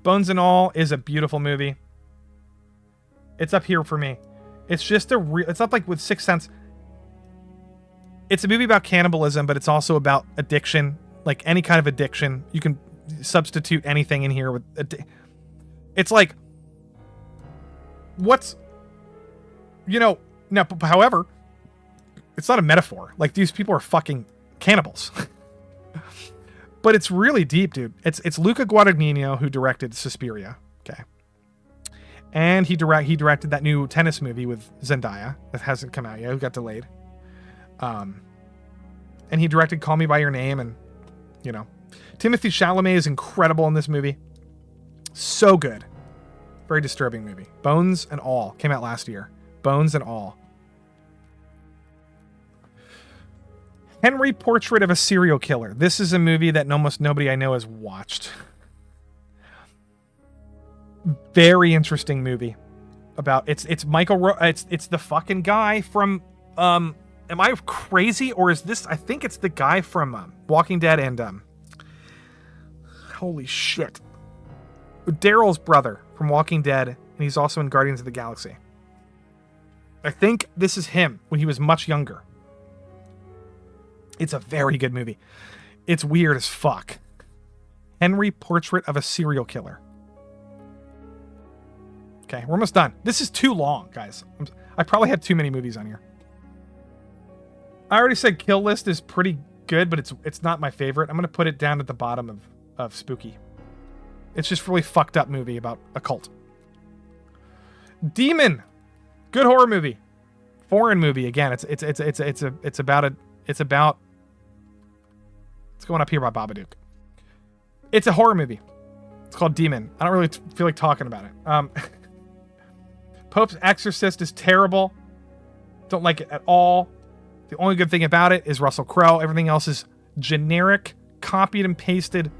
Bones and All is a beautiful movie. It's up here for me. It's just it's up like with Sixth Sense. It's a movie about cannibalism, but it's also about addiction. Like any kind of addiction. You can substitute anything in here with it's like what's now, however, it's not a metaphor. Like, these people are fucking cannibals. But it's really deep, dude. It's Luca Guadagnino who directed Suspiria. Okay. And he directed that new tennis movie with Zendaya that hasn't come out yet. It got delayed. And he directed Call Me by Your Name, and Timothée Chalamet is incredible in this movie. So good. Very disturbing movie. Bones and All came out last year. Bones and All. Henry, Portrait of a Serial Killer. This is a movie that almost nobody I know has watched. Very interesting movie. About it's Michael. It's the fucking guy from. Am I crazy, or is this? I think it's the guy from Walking Dead and holy shit, Daryl's brother from Walking Dead, and he's also in Guardians of the Galaxy. I think this is him when he was much younger. It's a very good movie. It's weird as fuck. Henry, Portrait of a Serial Killer. Okay, we're almost done. This is too long, guys. I probably had too many movies on here. I already said Kill List is pretty good, but it's not my favorite. I'm gonna put it down at the bottom of spooky. It's just a really fucked up movie about a cult. Demon, good horror movie, foreign movie. Again, it's about it's going up here by Babadook. It's a horror movie. It's called Demon. I don't really feel like talking about it. Pope's Exorcist is terrible. Don't like it at all. The only good thing about it is Russell Crowe. Everything else is generic, copied and pasted,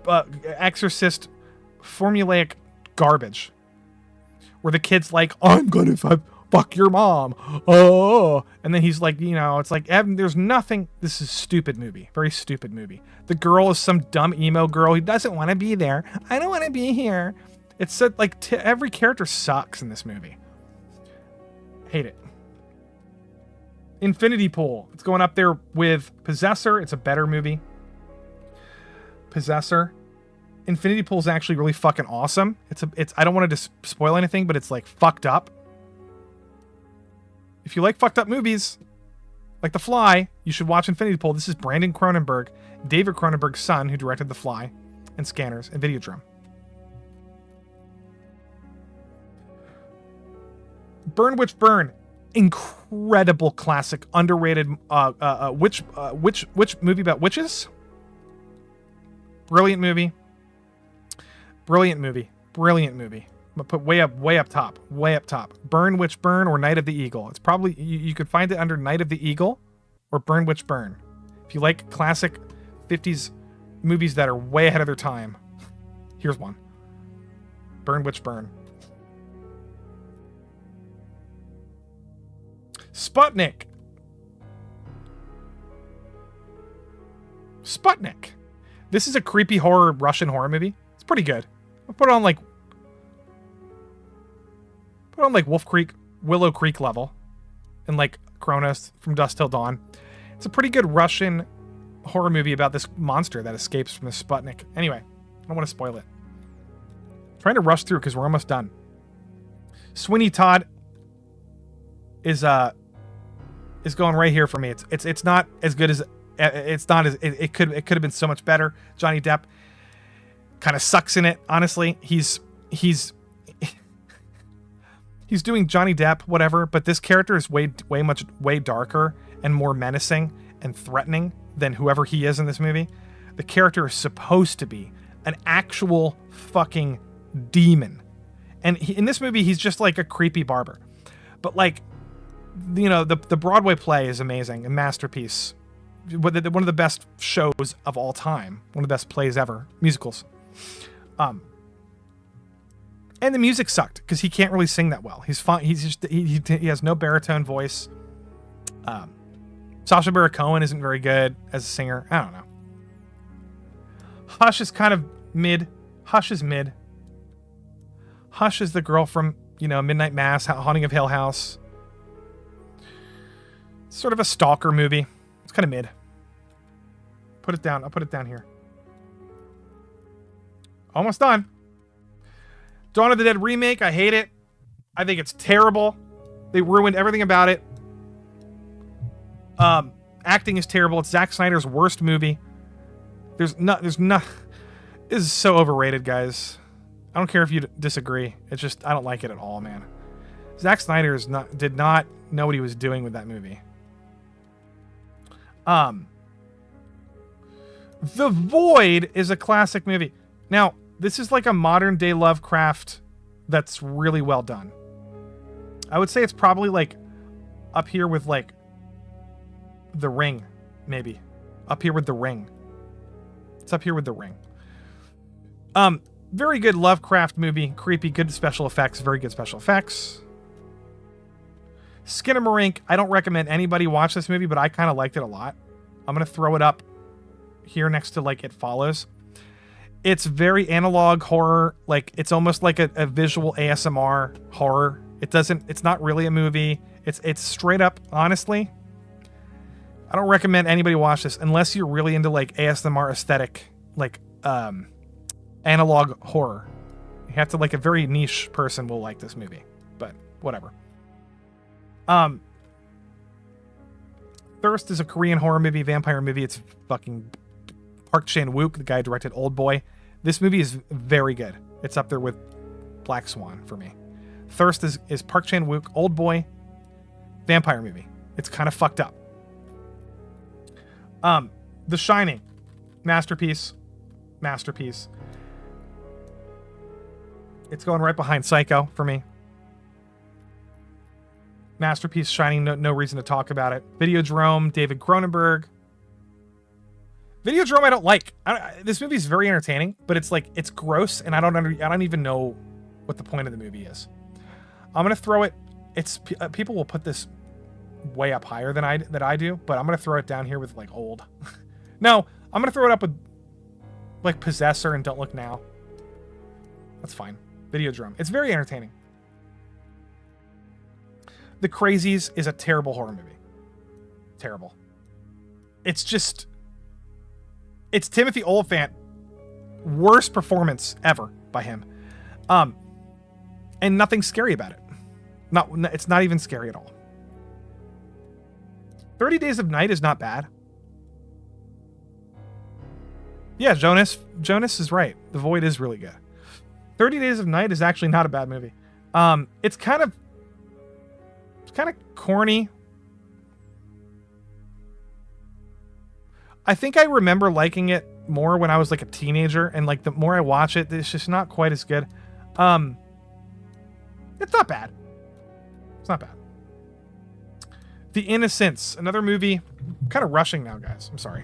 Exorcist formulaic garbage. Where the kid's like, I'm gonna fuck your mom. Oh, and then he's like, you know, it's like, Evan, there's nothing. This is a stupid movie. Very stupid movie. The girl is some dumb emo girl who doesn't want to be there. I don't want to be here. It's said like every character sucks in this movie. Hate it. Infinity Pool. It's going up there with Possessor. It's a better movie. Possessor. Infinity Pool is actually really fucking awesome. It's I don't want to spoil anything, but it's like fucked up. If you like fucked up movies, like The Fly, you should watch Infinity Pool. This is Brandon Cronenberg, David Cronenberg's son, who directed The Fly and Scanners and Videodrome. Burn Witch Burn. Incredible classic, underrated witch movie about witches. Brilliant movie. Brilliant movie. Brilliant movie. I'm gonna put way up top. Way up top. Burn Witch Burn or Night of the Eagle. It's probably you could find it under Night of the Eagle or Burn Witch Burn. If you like classic 50s movies that are way ahead of their time, here's one. Burn Witch Burn. Sputnik. Sputnik. This is a creepy Russian horror movie. It's pretty good. I'll put it on like Willow Creek level, and like Kronos from Dusk Till Dawn. It's a pretty good Russian horror movie about this monster that escapes from the Sputnik. Anyway, I don't want to spoil it. I'm trying to rush through because we're almost done. Sweeney Todd is going right here for me. It's not as good as it could have been so much better. Johnny Depp kind of sucks in it, honestly. He's doing Johnny Depp, whatever, but this character is way darker and more menacing and threatening than whoever he is in this movie. The character is supposed to be an actual fucking demon. And in this movie, he's just like a creepy barber. But like, you know, the Broadway play is amazing, a masterpiece. One of the best shows of all time. One of the best plays ever. Musicals. And the music sucked because he can't really sing that well. He's fine. He has no baritone voice. Sacha Baron Cohen isn't very good as a singer. I don't know. Hush is kind of mid. Hush is mid. Hush is the girl from, you know, Midnight Mass, Haunting of Hill House. It's sort of a stalker movie. It's kind of mid. Put it down. I'll put it down here. Almost done. Dawn of the Dead remake. I hate it. I think it's terrible. They ruined everything about it. Acting is terrible. It's Zack Snyder's worst movie. There's not. This is so overrated, guys. I don't care if you disagree. It's just, I don't like it at all, man. Zack Snyder did not know what he was doing with that movie. The Void is a classic movie. Now, this is like a modern day Lovecraft that's really well done. I would say it's probably like up here with like The Ring, maybe. Up here with The Ring. It's up here with The Ring. Very good Lovecraft movie. Creepy, good special effects. Very good special effects. Skinamarink. I don't recommend anybody watch this movie, but I kind of liked it a lot. I'm going to throw it up here next to like It Follows. It's very analog horror. Like it's almost like a visual ASMR horror. It's not really a movie. It's straight up, honestly. I don't recommend anybody watch this unless you're really into like ASMR aesthetic, like analog horror. You have to like a very niche person will like this movie, but whatever. Thirst is a Korean horror movie, vampire movie. It's fucking Park Chan-wook, the guy who directed Old Boy. This movie is very good. It's up there with Black Swan for me. Thirst is Park Chan-wook, Old Boy, vampire movie. It's kind of fucked up. The Shining, masterpiece. It's going right behind Psycho for me. Masterpiece, Shining, no reason to talk about it. Videodrome, David Cronenberg. Videodrome I don't like. This movie is very entertaining, but it's like, it's gross, and I don't even know what the point of the movie is. I'm gonna throw it. It's people will put this way up higher than I do, but I'm gonna throw it down here with like old. No, I'm gonna throw it up with like Possessor and Don't Look Now. That's fine. Videodrome. It's very entertaining. The Crazies is a terrible horror movie. Terrible. It's Timothy Olyphant. Worst performance ever by him. And nothing scary about it. It's not even scary at all. 30 Days of Night is not bad. Yeah, Jonas is right. The Void is really good. 30 Days of Night is actually not a bad movie. It's kind of corny. I think I remember liking it more when I was like a teenager, and like the more I watch it, it's just not quite as good. It's not bad. It's not bad. The Innocents, another movie. I'm kind of rushing now, guys. I'm sorry.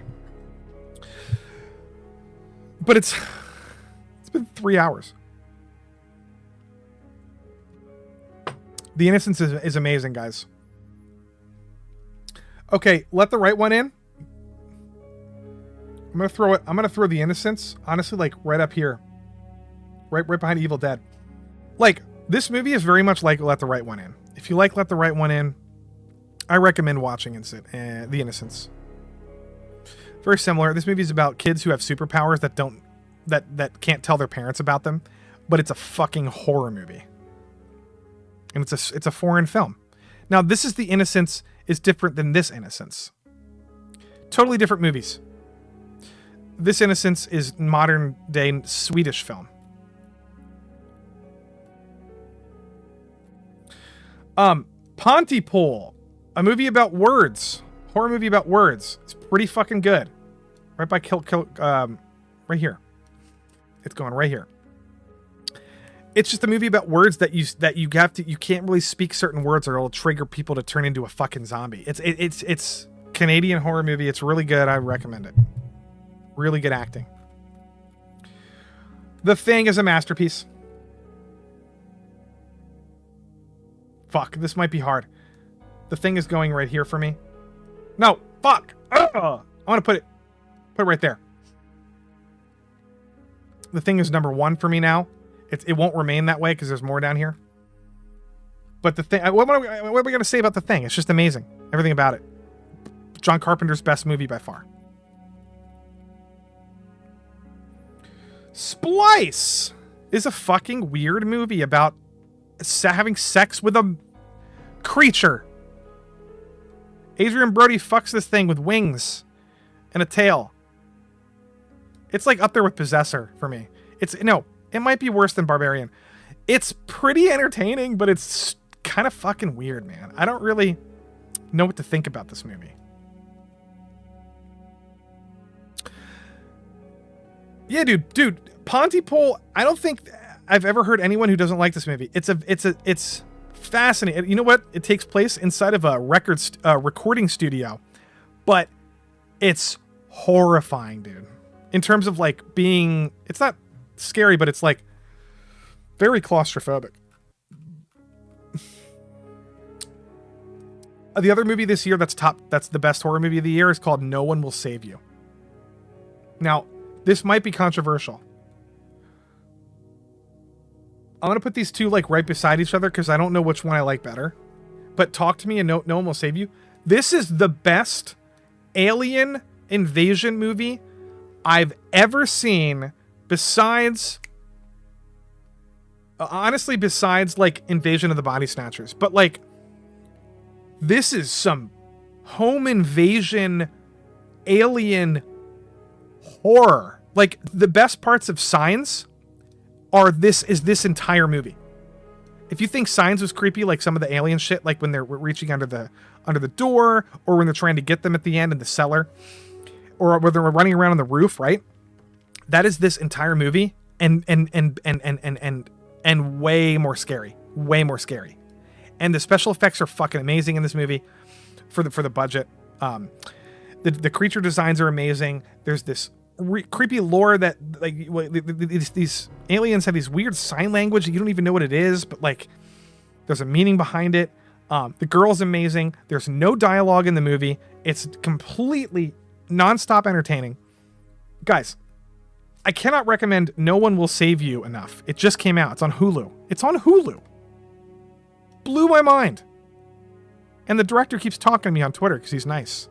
But it's been 3 hours. The Innocents is amazing, guys. Okay, Let the Right One In. I'm gonna throw The Innocents, honestly, like right up here. Right behind Evil Dead. Like, this movie is very much like Let the Right One In. If you like Let the Right One In, I recommend watching The Innocents. Very similar. This movie is about kids who have superpowers that can't tell their parents about them, but it's a fucking horror movie. And it's a foreign film. Now, this is The Innocents is different than This Innocence. Totally different movies. This Innocence is modern day Swedish film. Pontypool, a movie about words, horror movie about words. It's pretty fucking good. Right by right here. It's going right here. It's just a movie about words that you can't really speak certain words or it'll trigger people to turn into a fucking zombie. It's Canadian horror movie. It's really good. I recommend it. Really good acting. The Thing is a masterpiece. Fuck, this might be hard. The Thing is going right here for me. No, fuck. Ugh. I want to put it right there. The Thing is number 1 for me now. It won't remain that way because there's more down here. But The Thing, what are we going to say about The Thing? It's just amazing. Everything about it. John Carpenter's best movie by far. Splice is a fucking weird movie about having sex with a creature. Adrian Brody fucks this thing with wings and a tail. It's like up there with Possessor for me. It might be worse than Barbarian. It's pretty entertaining, but it's kind of fucking weird, man. I don't really know what to think about this movie. Yeah, dude, Pontypool, I don't think I've ever heard anyone who doesn't like this movie. It's fascinating. You know what? It takes place inside of a recording studio, but it's horrifying, dude. In terms of like it's not scary, but it's like very claustrophobic. The other movie this year that's the best horror movie of the year is called No One Will Save You. Now, this might be controversial. I'm going to put these two like right beside each other because I don't know which one I like better. But Talk to Me and No One Will Save You. This is the best alien invasion movie I've ever seen besides like Invasion of the Body Snatchers. But like, this is some home invasion alien horror. Like, the best parts of Signs is this entire movie. If you think Signs was creepy, like some of the alien shit, like when they're reaching under the door, or when they're trying to get them at the end in the cellar, or when they're running around on the roof, right? That is this entire movie, and way more scary. Way more scary. And the special effects are fucking amazing in this movie for the budget. The creature designs are amazing. There's this creepy lore that, like, these aliens have these weird sign language that you don't even know what it is, but like there's a meaning behind it. The girl's amazing. There's no dialogue in the movie. It's completely nonstop entertaining. Guys, I cannot recommend No One Will Save You enough. It just came out. It's on Hulu. It's on Hulu. Blew my mind. And the director keeps talking to me on Twitter because he's nice.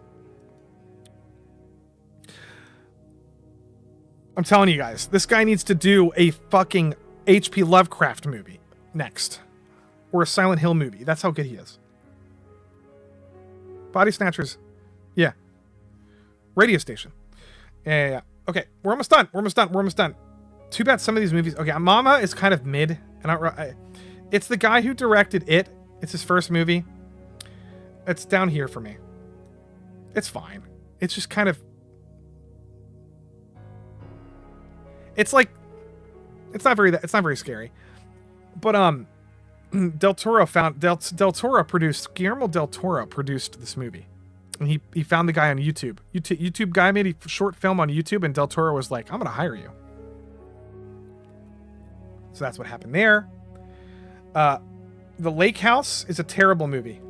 I'm telling you guys, this guy needs to do a fucking H.P. Lovecraft movie next. Or a Silent Hill movie. That's how good he is. Body Snatchers. Yeah. Radio station. Yeah. Okay, we're almost done. Too bad some of these movies... Okay, Mama is kind of mid. And it's the guy who directed It. It's his first movie. It's down here for me. It's fine. It's just kind of... It's like... It's not very scary. But, Guillermo del Toro produced this movie. And he found the guy on YouTube. YouTube guy made a short film on YouTube, and Del Toro was like, I'm going to hire you. So that's what happened there. The Lake House is a terrible movie.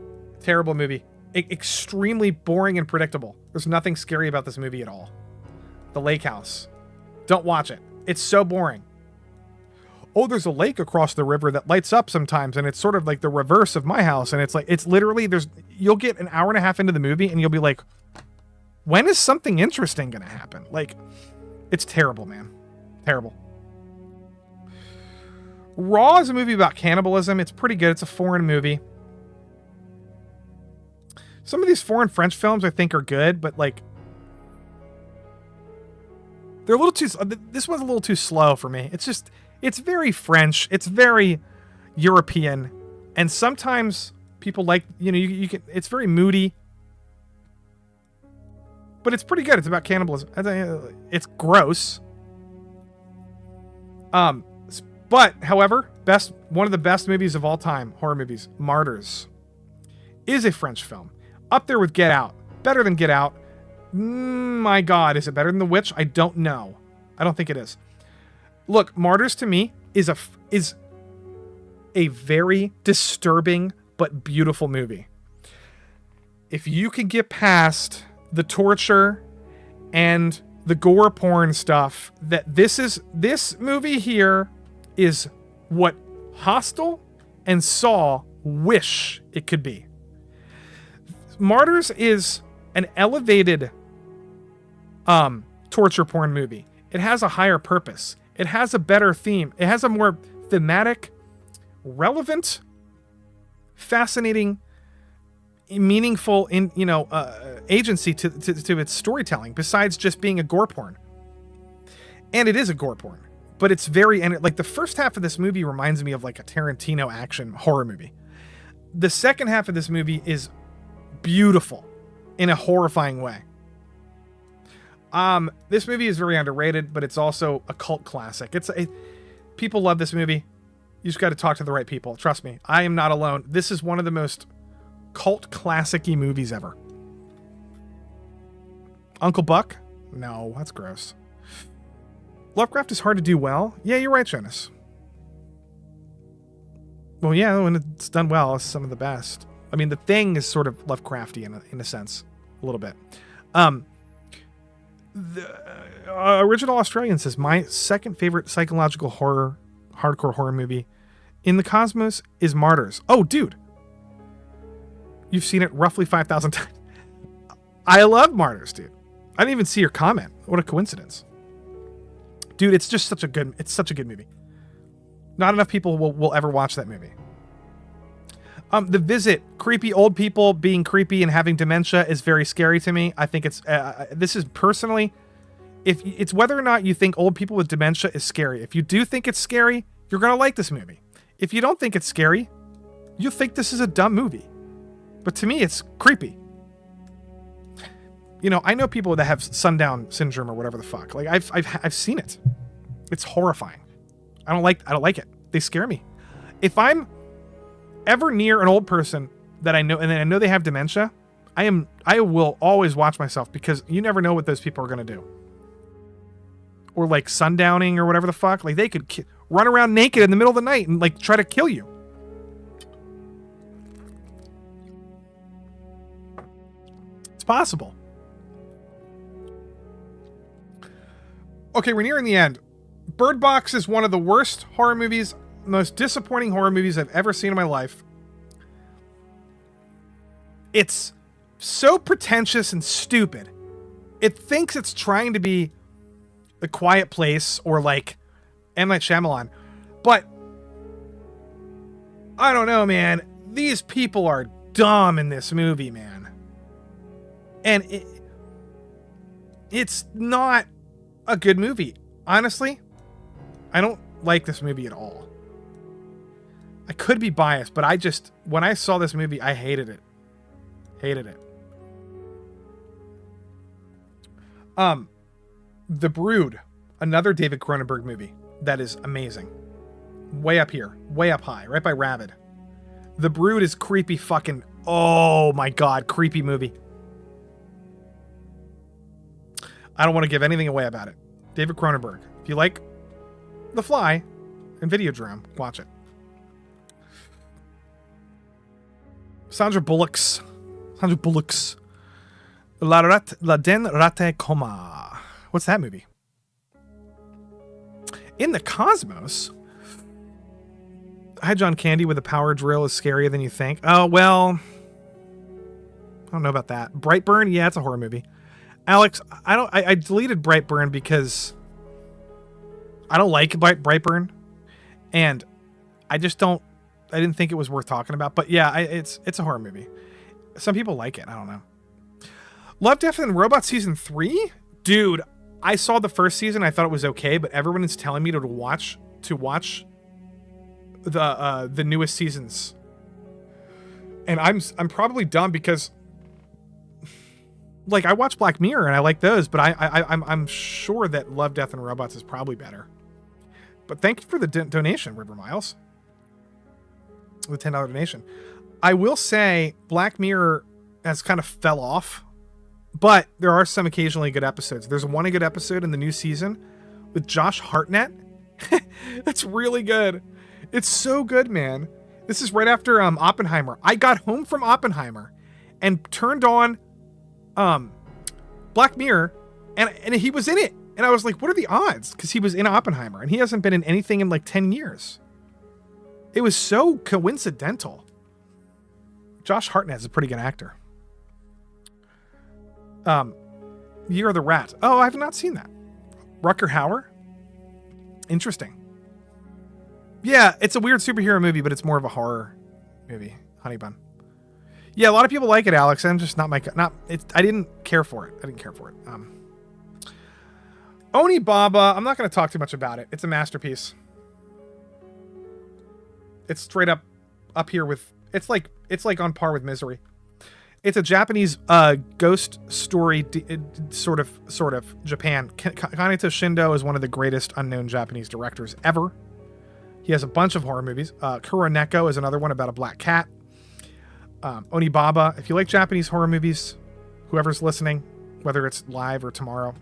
Extremely boring and predictable. There's nothing scary about this movie at all. The Lake House. Don't watch it. It's so boring. Oh, there's a lake across the river that lights up sometimes, and it's sort of like the reverse of my house. And it's like, it's literally, you'll get an hour and a half into the movie and you'll be like, when is something interesting going to happen? Like, it's terrible, man. Terrible. Raw is a movie about cannibalism. It's pretty good. It's a foreign movie. Some of these foreign French films I think are good, but like, they're a little too, this one's a little too slow for me. It's very French. It's very European. And sometimes people like, you can, it's very moody. But it's pretty good. It's about cannibalism. It's gross. But, however, one of the best movies of all time, horror movies, Martyrs, is a French film. Up there with Get Out. Better than Get Out. My God, is it better than The Witch? I don't know. I don't think it is. Look, Martyrs to me is a very disturbing but beautiful movie. If you can get past the torture and the gore porn stuff, this movie here is what Hostel and Saw wish it could be. Martyrs is an elevated torture porn movie. It has a higher purpose. It has a better theme. It has a more thematic, relevant, fascinating, meaningful agency to its storytelling besides just being a gore porn. And it is a gore porn, but it's like the first half of this movie reminds me of like a Tarantino action horror movie. The second half of this movie is beautiful in a horrifying way. This movie is very underrated, but it's also a cult classic. People love this movie. You just got to talk to the right people. Trust me, I am not alone. This is one of the most cult classic-y movies ever. Uncle Buck? No, that's gross. Lovecraft is hard to do well. Yeah, you're right, Jonas. Well, yeah, when it's done well, it's some of the best. I mean, The Thing is sort of Lovecrafty in a sense, a little bit. The Original Australian says, my second favorite psychological hardcore horror movie in the cosmos is Martyrs. Oh, dude. You've seen it roughly 5,000 times. I love Martyrs, dude. I didn't even see your comment. What a coincidence. Dude, it's such a good movie. Not enough people will ever watch that movie. The Visit, creepy old people being creepy and having dementia is very scary to me. I think it's this is personally, if it's whether or not you think old people with dementia is scary. If you do think it's scary, you're gonna like this movie. If you don't think it's scary, you'll think this is a dumb movie. But to me, it's creepy. You know, I know people that have sundown syndrome or whatever the fuck. Like I've seen it. It's horrifying. I don't like it. They scare me. If I'm ever near an old person that I know and then I know they have dementia, I will always watch myself because you never know what those people are going to do. Or like sundowning or whatever the fuck. Like they could run around naked in the middle of the night and like try to kill you. It's possible. Okay, we're nearing the end. Bird Box is one of the worst horror movies, most disappointing horror movies I've ever seen in my life. It's so pretentious and stupid. It thinks it's trying to be The Quiet Place or like M. Night Shyamalan. But I don't know, man. These people are dumb in this movie, man. And it's not a good movie. Honestly, I don't like this movie at all. I could be biased, but when I saw this movie, I hated it. Hated it. The Brood, another David Cronenberg movie that is amazing. Way up here, way up high, right by Rabid. The Brood is creepy fucking, oh my God, creepy movie. I don't want to give anything away about it. David Cronenberg. If you like The Fly and Videodrome, watch it. Sandra Bullock's La Den Rate Coma. What's that movie? In the Cosmos. Hi, John Candy with a power drill is scarier than you think. Oh, well, I don't know about that. Brightburn, yeah, it's a horror movie. Alex, I deleted Brightburn because I don't like Brightburn, and I didn't think it was worth talking about. But yeah, it's a horror movie. Some people like it. I don't know. Love, Death, and Robots season 3, dude. I saw the first season. I thought it was okay, but everyone is telling me to watch the newest seasons, and I'm probably dumb because like I watch Black Mirror and I like those, but I'm sure that Love, Death, and Robots is probably better. But thank you for the donation, River Miles. The $10 donation. I will say Black Mirror has kind of fell off, but there are some occasionally good episodes. There's one good episode in the new season with Josh Hartnett. That's really good. It's so good, man. This is right after Oppenheimer. I got home from Oppenheimer and turned on Black Mirror, and he was in it. And I was like, what are the odds? Because he was in Oppenheimer, and he hasn't been in anything in like 10 years. It was so coincidental. Josh Hartnett is a pretty good actor. Year of the Rat. Oh, I have not seen that. Rutger Hauer. Interesting. Yeah, it's a weird superhero movie, but it's more of a horror movie. Honey Bun. Yeah, a lot of people like it, Alex. I'm just not I didn't care for it. Oni Baba, I'm not going to talk too much about it. It's a masterpiece. It's straight up here with, it's like on par with Misery. It's a Japanese ghost story, sort of Japan. Kaneto Shindo is one of the greatest unknown Japanese directors ever. He has a bunch of horror movies. Kuroneko is another one about a black cat. Onibaba, if you like Japanese horror movies, whoever's listening, whether it's live or tomorrow,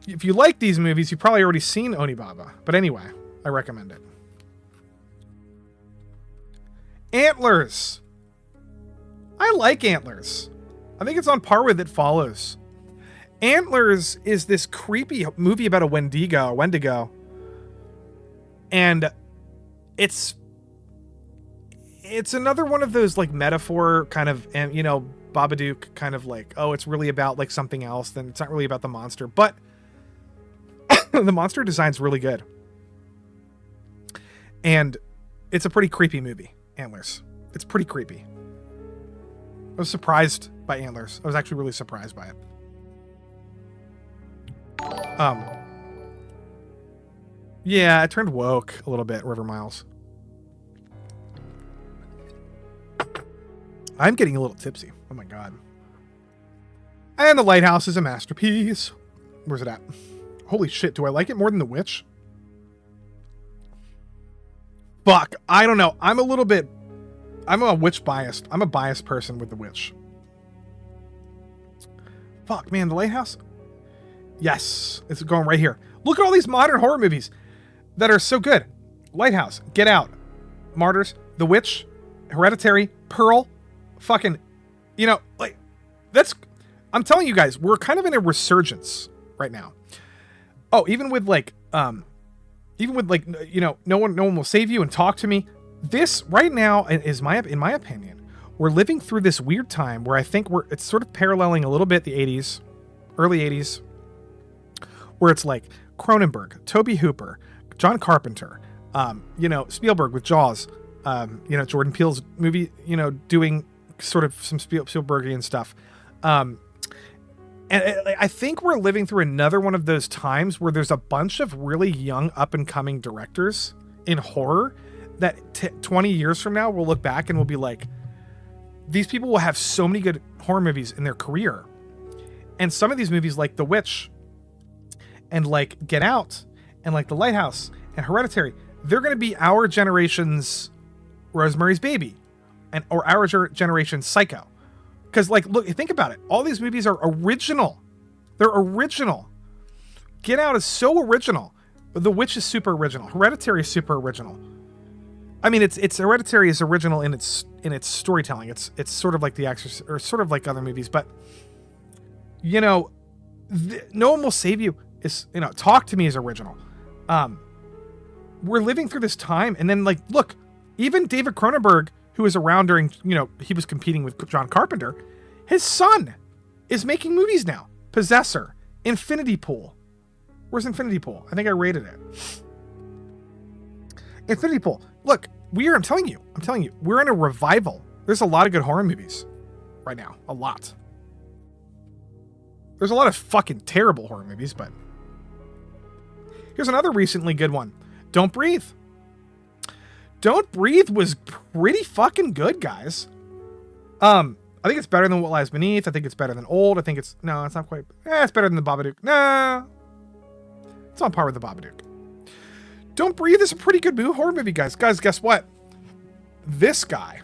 if you like these movies, you've probably already seen Onibaba. But anyway, I recommend it. Antlers. I like Antlers. I think it's on par with It Follows. Antlers is this creepy movie about a Wendigo. And it's another one of those like metaphor kind of, Babadook kind of like, oh, it's really about like something else. Then it's not really about the monster, but the monster design's really good. And it's a pretty creepy movie. Antlers. It's pretty creepy. I was surprised by Antlers. I was actually really surprised by it. Yeah, I turned woke a little bit, River Miles. I'm getting a little tipsy. Oh my god. And The Lighthouse is a masterpiece. Where's it at? Holy shit, do I like it more than The Witch? Fuck, I don't know. I'm a Witch biased. I'm a biased person with The Witch. Fuck, man, The Lighthouse? Yes, it's going right here. Look at all these modern horror movies that are so good. Lighthouse, Get Out, Martyrs, The Witch, Hereditary, Pearl, fucking, you know, like, that's, I'm telling you guys, we're kind of in a resurgence right now. Oh, even with you know, no one will save you and talk to me. This right now is in my opinion, we're living through this weird time where I think it's sort of paralleling a little bit the 80s, early 80s, where it's like Cronenberg, Tobe Hooper, John Carpenter, you know, Spielberg with Jaws, you know, Jordan Peele's movie, you know, doing sort of some Spielbergian stuff. And I think we're living through another one of those times where there's a bunch of really young up and coming directors in horror that 20 years from now we'll look back and we'll be like, these people will have so many good horror movies in their career. And some of these movies like The Witch and like Get Out and like The Lighthouse and Hereditary, they're going to be our generation's Rosemary's Baby or our generation's Psycho. Because, like, look, think about it. All these movies are original. They're original. Get Out is so original. The Witch is super original. Hereditary is super original. I mean, it's Hereditary is original in its storytelling. It's sort of like The Exorcist, or sort of like other movies. But, you know, No One Will Save You is, you know, Talk to Me is original. We're living through this time, and then, like, look, even David Cronenberg, who was around during, you know, he was competing with John Carpenter. His son is making movies now. Possessor, Infinity Pool. Where's Infinity Pool? I think I rated it. Infinity Pool. Look, I'm telling you, we're in a revival. There's a lot of good horror movies right now. A lot. There's a lot of fucking terrible horror movies, but here's another recently good one. Don't Breathe. Don't Breathe was pretty fucking good, guys. I think it's better than What Lies Beneath. I think it's better than Old. I think it's not quite. It's better than The Babadook. Nah, it's on par with The Babadook. Don't Breathe is a pretty good horror movie, guys. Guys, guess what? This guy,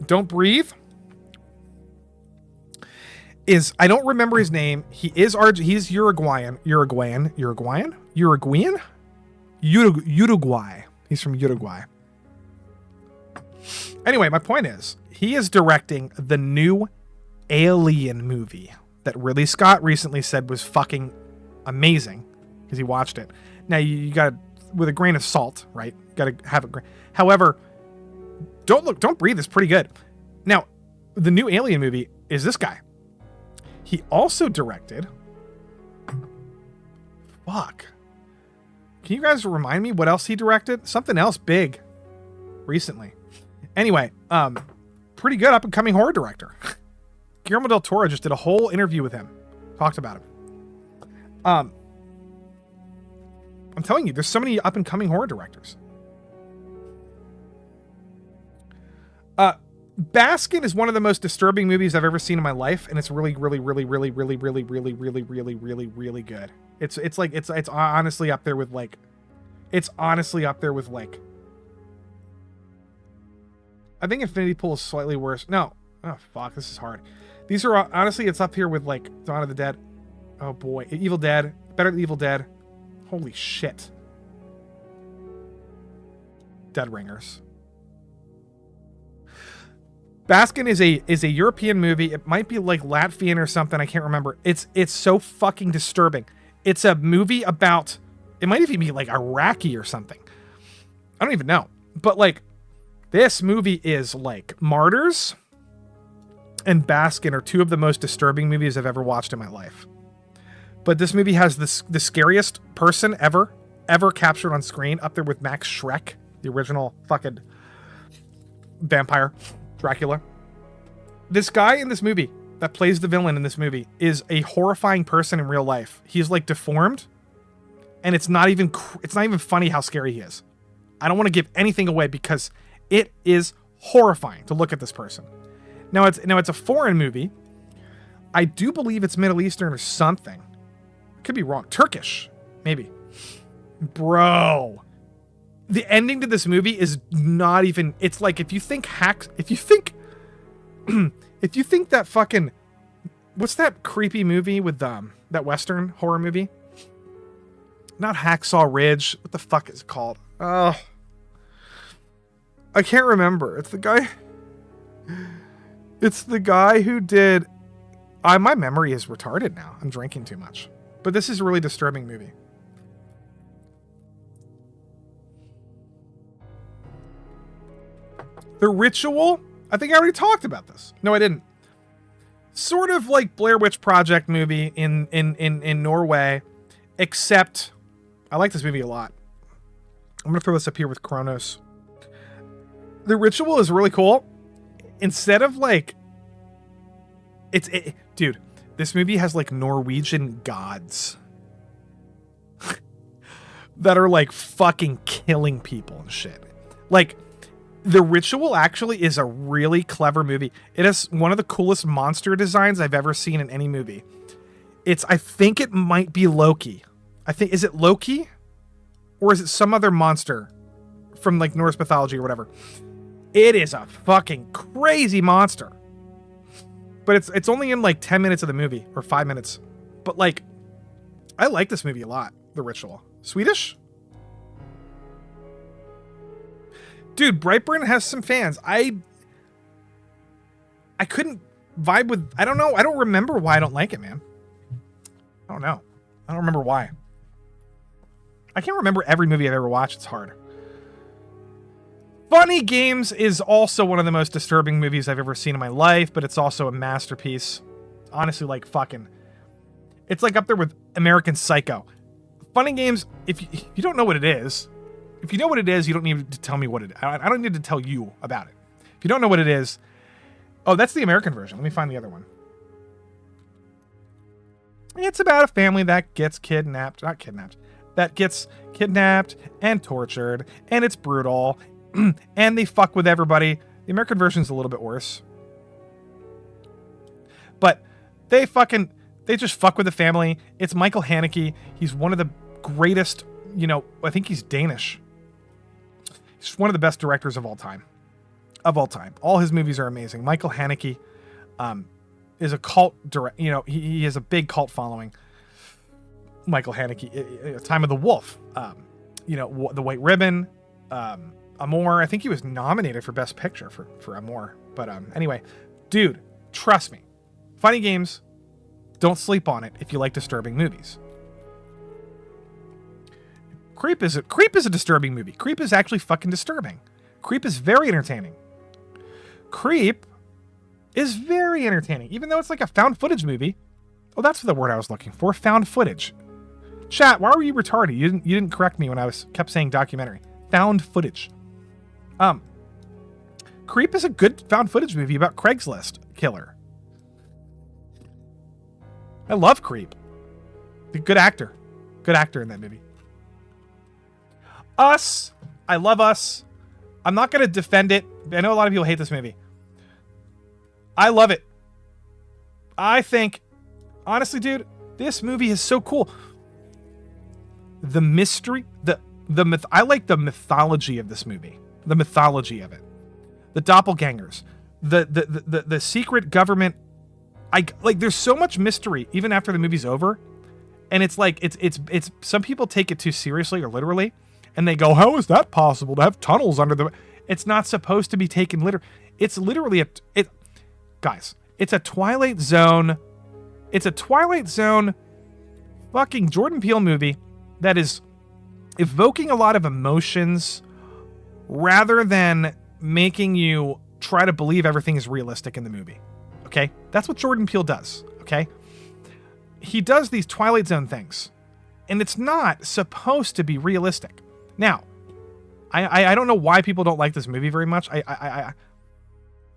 Don't Breathe, is, I don't remember his name. He's Uruguayan. Uruguay. He's from Uruguay. Anyway, my point is, he is directing the new Alien movie that Ridley Scott recently said was fucking amazing because he watched it. Now, you got to, with a grain of salt, right? Got to have it. However, Don't Breathe is pretty good. Now, the new Alien movie is this guy. He also directed. Fuck. Can you guys remind me what else he directed? Something else big recently. Anyway, pretty good up and coming horror director. Guillermo del Toro just did a whole interview with him. Talked about him. I'm telling you, there's so many up and coming horror directors. Baskin is one of the most disturbing movies I've ever seen in my life, and it's really, really, really, really, really, really, really, really, really, really, really good. It's honestly up there with like, I think Infinity Pool is slightly worse. No, oh fuck, this is hard. These are honestly, it's up here with like Dawn of the Dead. Oh boy, Evil Dead, better than Evil Dead. Holy shit. Dead Ringers. Baskin is a European movie. It might be like Latvian or something. I can't remember. It's so fucking disturbing. It's a movie about, it might even be like Iraqi or something. I don't even know. But like, this movie is like Martyrs and Baskin are two of the most disturbing movies I've ever watched in my life. But this movie has the scariest person ever captured on screen, up there with Max Schreck, the original fucking vampire, Dracula. This guy in this movie that plays the villain in this movie is a horrifying person in real life. He's like deformed, and it's not even funny how scary he is. I don't want to give anything away because it is horrifying to look at this person. Now it's a foreign movie. I do believe it's Middle Eastern or something. Could be wrong. Turkish, maybe. Bro, the ending to this movie is not even. It's like if you think that fucking, what's that creepy movie with that Western horror movie? Not Hacksaw Ridge. What the fuck is it called? Oh, I can't remember. It's the guy who did. My memory is retarded now. I'm drinking too much. But this is a really disturbing movie. The Ritual? I think I already talked about this. No, I didn't. Sort of like Blair Witch Project movie in Norway, except I like this movie a lot. I'm going to throw this up here with Kronos. The Ritual is really cool. Instead of like... Dude, this movie has like Norwegian gods that are like fucking killing people and shit. Like, The Ritual actually is a really clever movie. It has one of the coolest monster designs I've ever seen in any movie. I think it might be Loki. Is it Loki? Or is it some other monster from like Norse mythology or whatever? It is a fucking crazy monster. But it's only in like 10 minutes of the movie, or 5 minutes. But like, I like this movie a lot, The Ritual. Swedish? Dude, Brightburn has some fans. I couldn't vibe with... I don't know. I don't remember why I don't like it, man. I don't know. I don't remember why. I can't remember every movie I've ever watched. It's hard. Funny Games is also one of the most disturbing movies I've ever seen in my life, but it's also a masterpiece. Honestly, like fucking... It's like up there with American Psycho. Funny Games, if you don't know what it is... If you know what it is, you don't need to tell me what it is. I don't need to tell you about it. If you don't know what it is... Oh, that's the American version. Let me find the other one. It's about a family that gets kidnapped. Not kidnapped. That gets kidnapped and tortured. And it's brutal. And they fuck with everybody. The American version's a little bit worse. But they just fuck with the family. It's Michael Haneke. He's one of the greatest, I think he's Danish. He's one of the best directors of all time. All his movies are amazing. Michael Haneke is a cult he has a big cult following. Michael Haneke, Time of the Wolf, The White Ribbon, Amour. I think he was nominated for Best Picture for Amour. But anyway, dude, trust me. Funny Games, don't sleep on it if you like disturbing movies. Creep is a disturbing movie. Creep is actually fucking disturbing. Creep is very entertaining. Creep is very entertaining, even though it's like a found footage movie. Oh, that's the word I was looking for. Found footage. Chat, why were you retarded? You didn't correct me when I kept saying documentary. Found footage. Creep is a good found footage movie about Craigslist killer. I love Creep. Good actor in that movie. Us. I love Us. I'm not going to defend it. I know a lot of people hate this movie. I love it. I think, honestly, dude, this movie is so cool. The mystery, I like the mythology of this movie. The mythology of it. The doppelgangers. The secret government. There's so much mystery even after the movie's over. And it's like, it's some people take it too seriously or literally. And they go, how is that possible to have tunnels under the... It's not supposed to be taken literally. It's literally guys, it's a Twilight Zone. It's a Twilight Zone fucking Jordan Peele movie that is evoking a lot of emotions rather than making you try to believe everything is realistic in the movie. Okay? That's what Jordan Peele does. Okay? He does these Twilight Zone things. And it's not supposed to be realistic. Now, I don't know why people don't like this movie very much.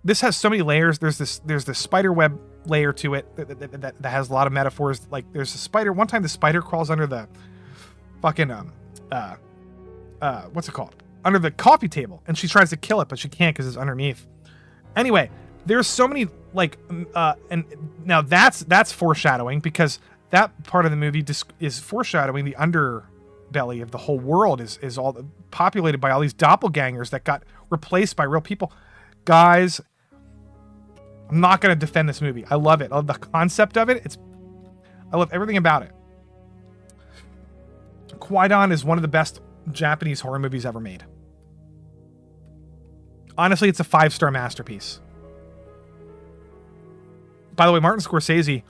this has so many layers. There's this spider web layer to it that has a lot of metaphors. Like there's a spider. One time the spider crawls under the fucking what's it called? Under the coffee table, and she tries to kill it, but she can't because it's underneath. Anyway, there's so many and now that's foreshadowing, because that part of the movie is foreshadowing the underbelly of the whole world is all populated by all these doppelgangers that got replaced by real people. Guys, I'm not going to defend this movie. I love it. I love the concept of it. I love everything about it. Qui-Gon is one of the best Japanese horror movies ever made. Honestly, it's a 5-star masterpiece. By the way, Martin Scorsese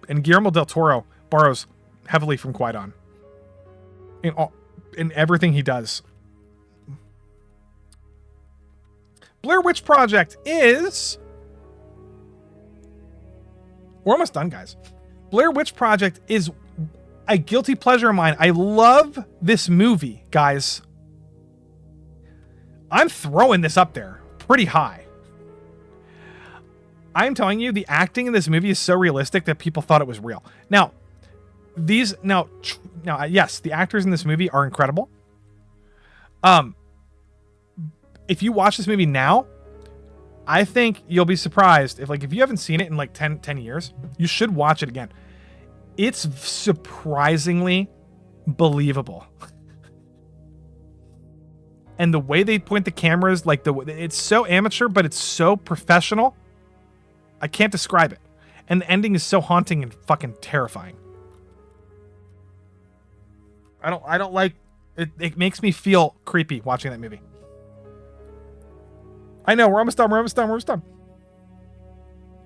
and Guillermo del Toro borrows heavily from Qui-Gon in everything he does. Blair Witch Project is... We're almost done, guys. Blair Witch Project is a guilty pleasure of mine. I love this movie, guys. I'm throwing this up there pretty high. I'm telling you, the acting in this movie is so realistic that people thought it was real. Now, yes, the actors in this movie are incredible. If you watch this movie now, I think you'll be surprised if you haven't seen it in like 10 years, you should watch it again. It's surprisingly believable. And the way they point the cameras, it's so amateur, but it's so professional. I can't describe it. And the ending is so haunting and fucking terrifying. I don't like it. It makes me feel creepy watching that movie. I know, we're almost done.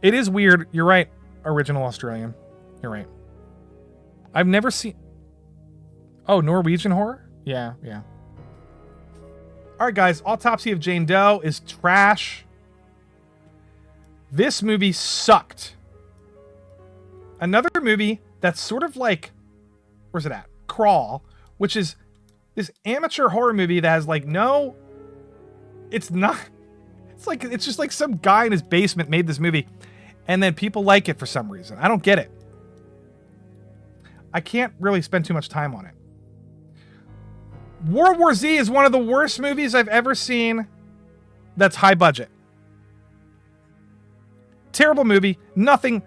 It is weird. You're right, original Australian. You're right. I've never seen... Oh, Norwegian horror? Yeah. All right, guys. Autopsy of Jane Doe is trash. This movie sucked. Another movie that's sort of like... Where's it at? Crawl, which is this amateur horror movie that has no... It's not... It's just like some guy in his basement made this movie, and then people like it for some reason. I don't get it. I can't really spend too much time on it. World War Z is one of the worst movies I've ever seen that's high budget. Terrible movie. Nothing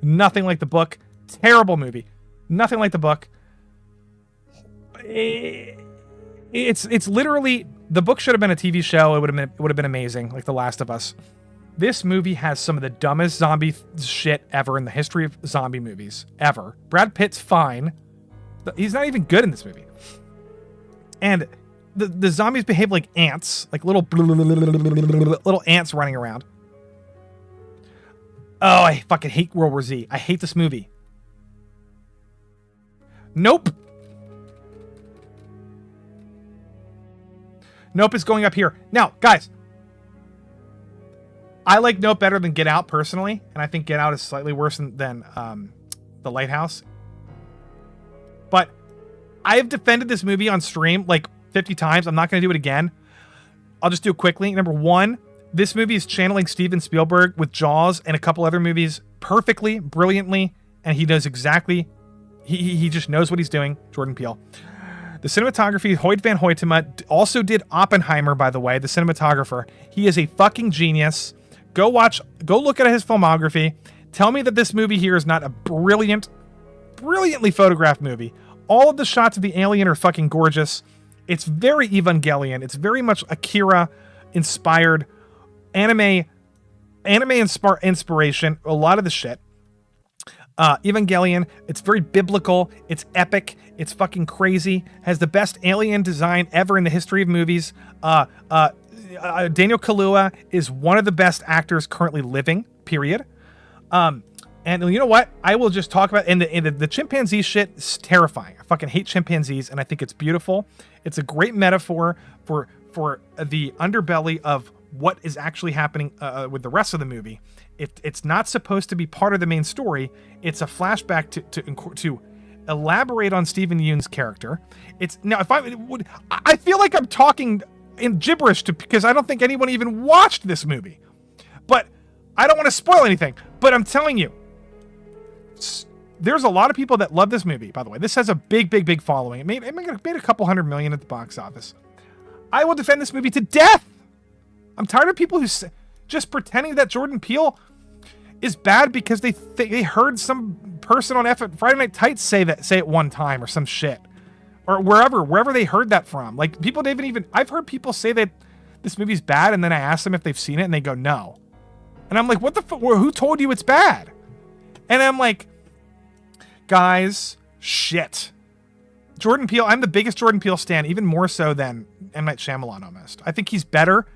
like the book. Terrible movie. Nothing like the book. It's literally... The book should have been a TV show. It would have been amazing, like The Last of Us. This movie has some of the dumbest zombie shit ever in the history of zombie movies, ever. Brad Pitt's fine. He's not even good in this movie. And the zombies behave like ants, like little ants running around. Oh, I fucking hate World War Z. I hate this movie. Nope. Nope is going up here. Now, guys, I like Nope better than Get Out personally, and I think Get Out is slightly worse than The Lighthouse. But I've defended this movie on stream like 50 times. I'm not going to do it again. I'll just do it quickly. Number one, this movie is channeling Steven Spielberg with Jaws and a couple other movies perfectly, brilliantly, and he does exactly... He just knows what he's doing, Jordan Peele. The cinematography, Hoyt van Hoytema also did Oppenheimer, by the way, the cinematographer. He is a fucking genius. Go look at his filmography. Tell me that this movie here is not a brilliantly photographed movie. All of the shots of the alien are fucking gorgeous. It's very Evangelion. It's very much Akira-inspired anime inspiration, a lot of the shit. Evangelion, it's very biblical, it's epic, it's fucking crazy, has the best alien design ever in the history of movies. Daniel Kaluuya is one of the best actors currently living, period. And you know what? I will just talk about, and the chimpanzee shit is terrifying. I fucking hate chimpanzees, and I think it's beautiful. It's a great metaphor for the underbelly of what is actually happening with the rest of the movie. It's not supposed to be part of the main story. It's a flashback to elaborate on Stephen Yeun's character. It's now I feel like I'm talking in gibberish because I don't think anyone even watched this movie. But I don't want to spoil anything. But I'm telling you, there's a lot of people that love this movie, by the way. This has a big following. It made a couple $100 million at the box office. I will defend this movie to death. I'm tired of people who just pretending that Jordan Peele is bad because they heard some person on Friday Night Tights say it one time or some shit. Or wherever they heard that from. Like, people didn't even... I've heard people say that this movie's bad, and then I ask them if they've seen it, and they go, no. And I'm like, what the fuck? Who told you it's bad? And I'm like, guys, shit. Jordan Peele, I'm the biggest Jordan Peele stan, even more so than M. Night Shyamalan almost. I think he's better.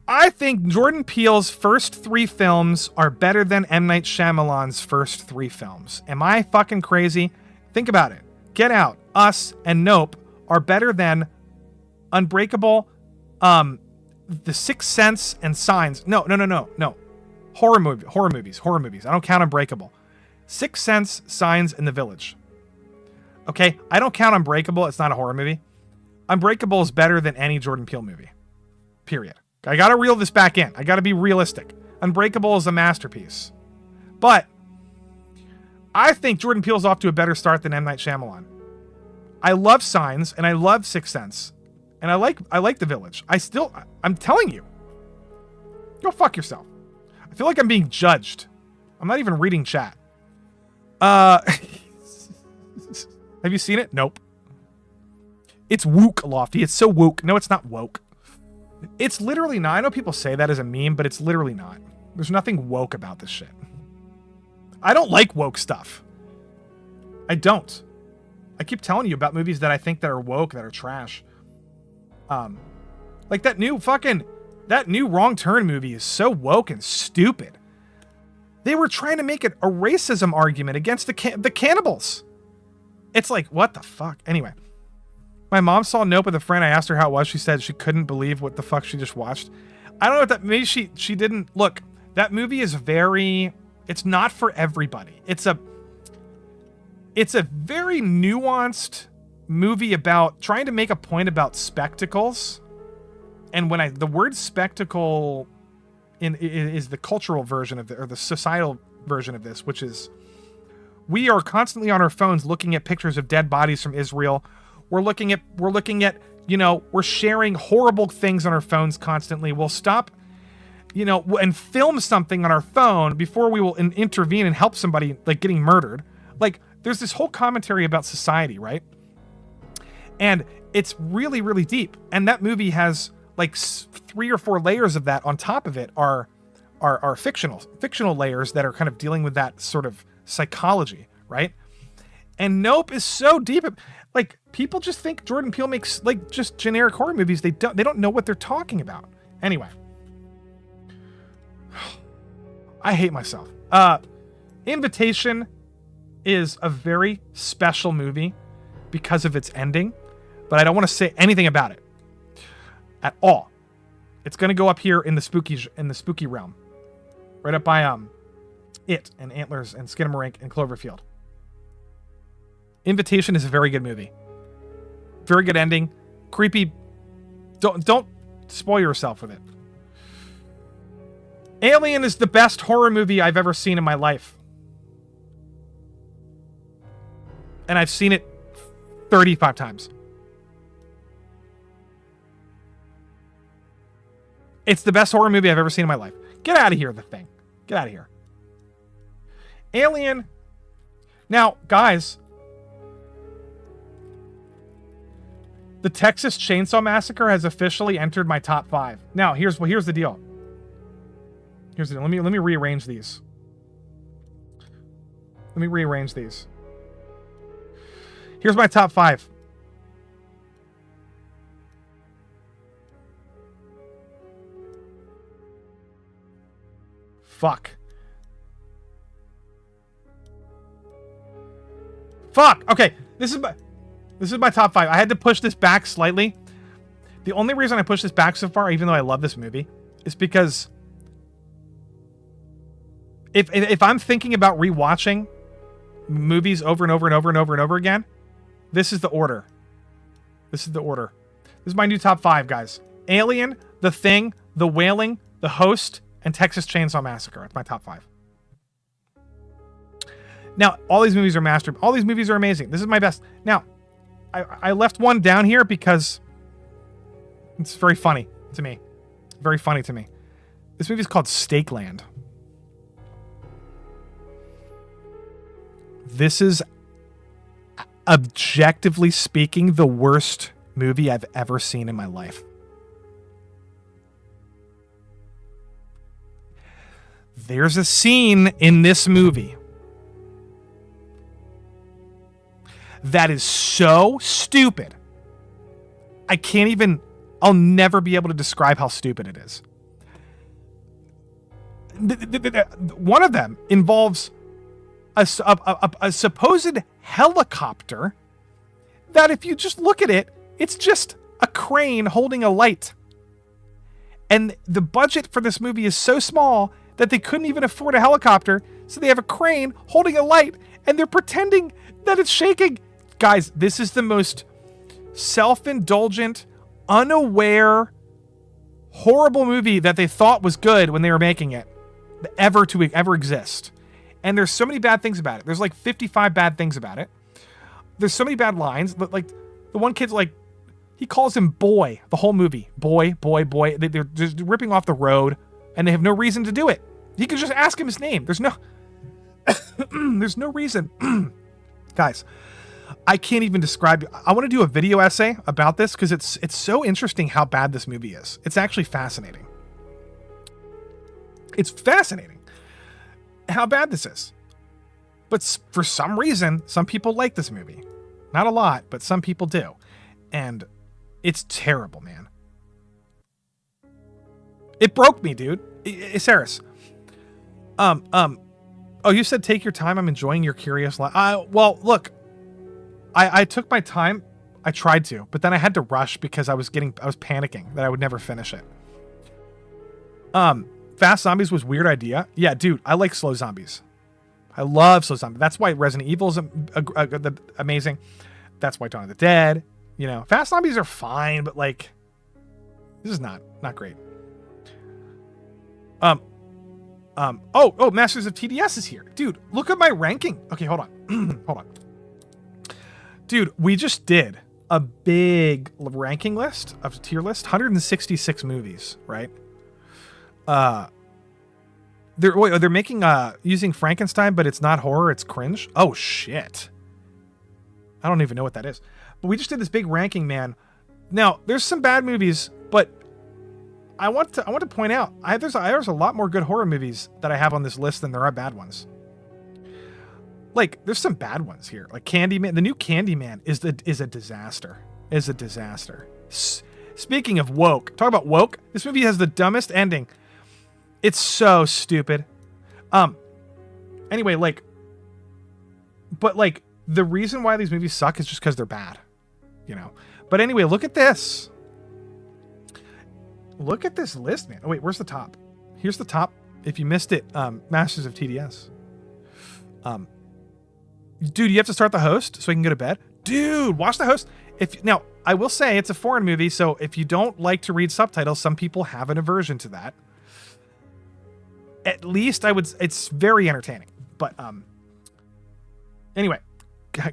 I think Jordan Peele's first 3 films are better than M. Night Shyamalan's first 3 films. Am I fucking crazy? Think about it. Get Out, Us, and Nope are better than Unbreakable, The Sixth Sense, and Signs. No. Horror movies. I don't count Unbreakable. Sixth Sense, Signs, and The Village. Okay, I don't count Unbreakable. It's not a horror movie. Unbreakable is better than any Jordan Peele movie. Period. I gotta reel this back in. I gotta be realistic. Unbreakable is a masterpiece. But I think Jordan Peele's off to a better start than M. Night Shyamalan. I love Signs, and I love Sixth Sense. And I like The Village. I'm telling you. Go fuck yourself. I feel like I'm being judged. I'm not even reading chat. Have you seen it? Nope. It's woke, Lofty. It's so woke. No, it's not woke. It's literally not. I know people say that as a meme, but it's literally not. There's nothing woke about this shit. I don't like woke stuff. I don't. I keep telling you about movies that I think that are woke, that are trash. Like that new Wrong Turn movie is so woke and stupid. They were trying to make it a racism argument against the cannibals. It's like, what the fuck? Anyway, my mom saw Nope with a friend. I asked her how it was. She said she couldn't believe what the fuck she just watched. I don't know what that... Maybe she didn't... Look, that movie is very... It's not for everybody. It's a very nuanced movie about trying to make a point about spectacles. And when the word spectacle is the cultural version of or the societal version of this, which is we are constantly on our phones looking at pictures of dead bodies from Israel. We're looking at, we're sharing horrible things on our phones constantly. We'll stop, and film something on our phone before we will intervene and help somebody like getting murdered. Like, there's this whole commentary about society, right? And it's really, really deep. And that movie has like 3 or 4 layers of that. On top of it are fictional layers that are kind of dealing with that sort of psychology, right? And Nope is so deep. Like, people just think Jordan Peele makes like just generic horror movies. They don't know what they're talking about. Anyway, I hate myself. Invitation is a very special movie because of its ending, but I don't want to say anything about it at all. It's going to go up here in the spooky realm, right up by It and Antlers and Skinamarink and Cloverfield. Invitation is a very good movie. Very good ending. Creepy. Don't spoil yourself with it. Alien is the best horror movie I've ever seen in my life. And I've seen it 35 times. It's the best horror movie I've ever seen in my life. Get out of here, The Thing. Get out of here. Alien. Now, guys, the Texas Chainsaw Massacre has officially entered my top 5. Now, here's the deal. Here's the deal. Let me rearrange these. Here's my top 5. Fuck. Okay, this is my top 5. I had to push this back slightly. The only reason I pushed this back so far, even though I love this movie, is because if I'm thinking about rewatching movies over and over and over and over and over again, this is the order. This is my new top 5, guys. Alien, The Thing, The Wailing, The Host, and Texas Chainsaw Massacre. It's my top 5. Now, all these movies are masterpieces. All these movies are amazing. This is my best. Now, I left one down here because it's very funny to me. Very funny to me. This movie is called Stakeland. This is, objectively speaking, the worst movie I've ever seen in my life. There's a scene in this movie that is so stupid. I'll never be able to describe how stupid it is. One of them involves a supposed helicopter that, if you just look at it, it's just a crane holding a light. And the budget for this movie is so small that they couldn't even afford a helicopter, so they have a crane holding a light, and they're pretending that it's shaking. Guys, this is the most self-indulgent, unaware, horrible movie that they thought was good when they were making it ever exist. And there's so many bad things about it. There's like 55 bad things about it. There's so many bad lines. But like the one kid's like, he calls him boy the whole movie. Boy, boy, boy. They're just ripping off the road, and they have no reason to do it. He could just ask him his name. There's no there's no reason. Guys, I can't even describe. I want to do a video essay about this because it's so interesting how bad this movie is. It's actually fascinating. It's fascinating how bad this is. But for some reason, some people like this movie. Not a lot, but some people do. And it's terrible, man. It broke me, dude. Saris. Oh, you said take your time. I'm enjoying your curious life. Well, look, I took my time. I tried to, but then I had to rush because I was panicking that I would never finish it. Fast Zombies was a weird idea. Yeah, dude, I like slow zombies. I love slow zombies. That's why Resident Evil is amazing. That's why Dawn of the Dead. You know, fast zombies are fine, but like, this is not great. Masters of TDS is here. Dude, look at my ranking. Okay, hold on. Hold on. Dude, we just did a big ranking list of tier list, 166 movies, right? They're making using Frankenstein, but it's not horror, it's cringe. Oh shit. I don't even know what that is. But we just did this big ranking, man. Now, there's some bad movies, but I want to point out there's a lot more good horror movies that I have on this list than there are bad ones. Like, there's some bad ones here. Like Candyman, the new Candyman is a disaster. Is a disaster. Speaking of woke, talk about woke. This movie has the dumbest ending. It's so stupid. Anyway, but the reason why these movies suck is just because they're bad, you know. But anyway, look at this. Look at this list, man. Oh wait, where's the top? Here's the top. If you missed it, Masters of TDS. Dude, you have to start The Host so I can go to bed. Dude, watch The Host. Now, I will say it's a foreign movie, so if you don't like to read subtitles, some people have an aversion to that. At least it's very entertaining. But anyway,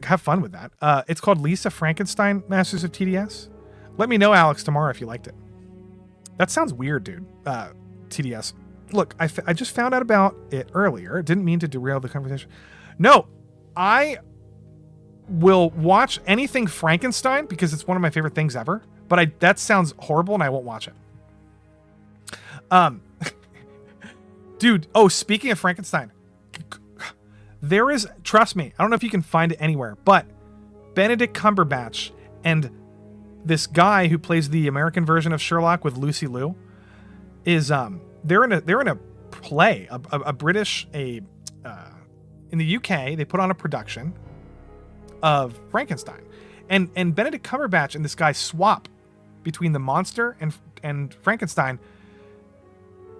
have fun with that. It's called Lisa Frankenstein, Masters of TDS. Let me know, Alex, tomorrow if you liked it. That sounds weird, dude. TDS. Look, I just found out about it earlier. Didn't mean to derail the conversation. No, I will watch anything Frankenstein because it's one of my favorite things ever. But that sounds horrible and I won't watch it. Dude, speaking of Frankenstein, there is, trust me, I don't know if you can find it anywhere, but Benedict Cumberbatch and this guy who plays the American version of Sherlock with Lucy Liu is they're in a play, a British in the UK. They put on a production of Frankenstein, and Benedict Cumberbatch and this guy swap between the monster and Frankenstein,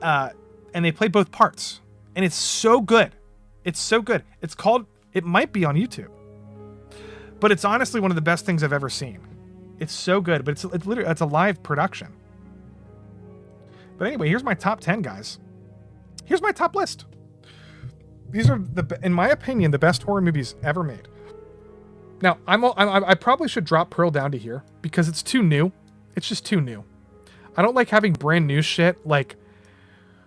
and they play both parts, and it's so good. It's so good. It might be on YouTube, but it's honestly one of the best things I've ever seen. It's so good, but it's literally, it's a live production. But anyway, here's my top 10, guys. Here's my top list. These are, in my opinion, the best horror movies ever made. Now, I probably should drop Pearl down to here because it's too new. It's just too new. I don't like having brand new shit, like,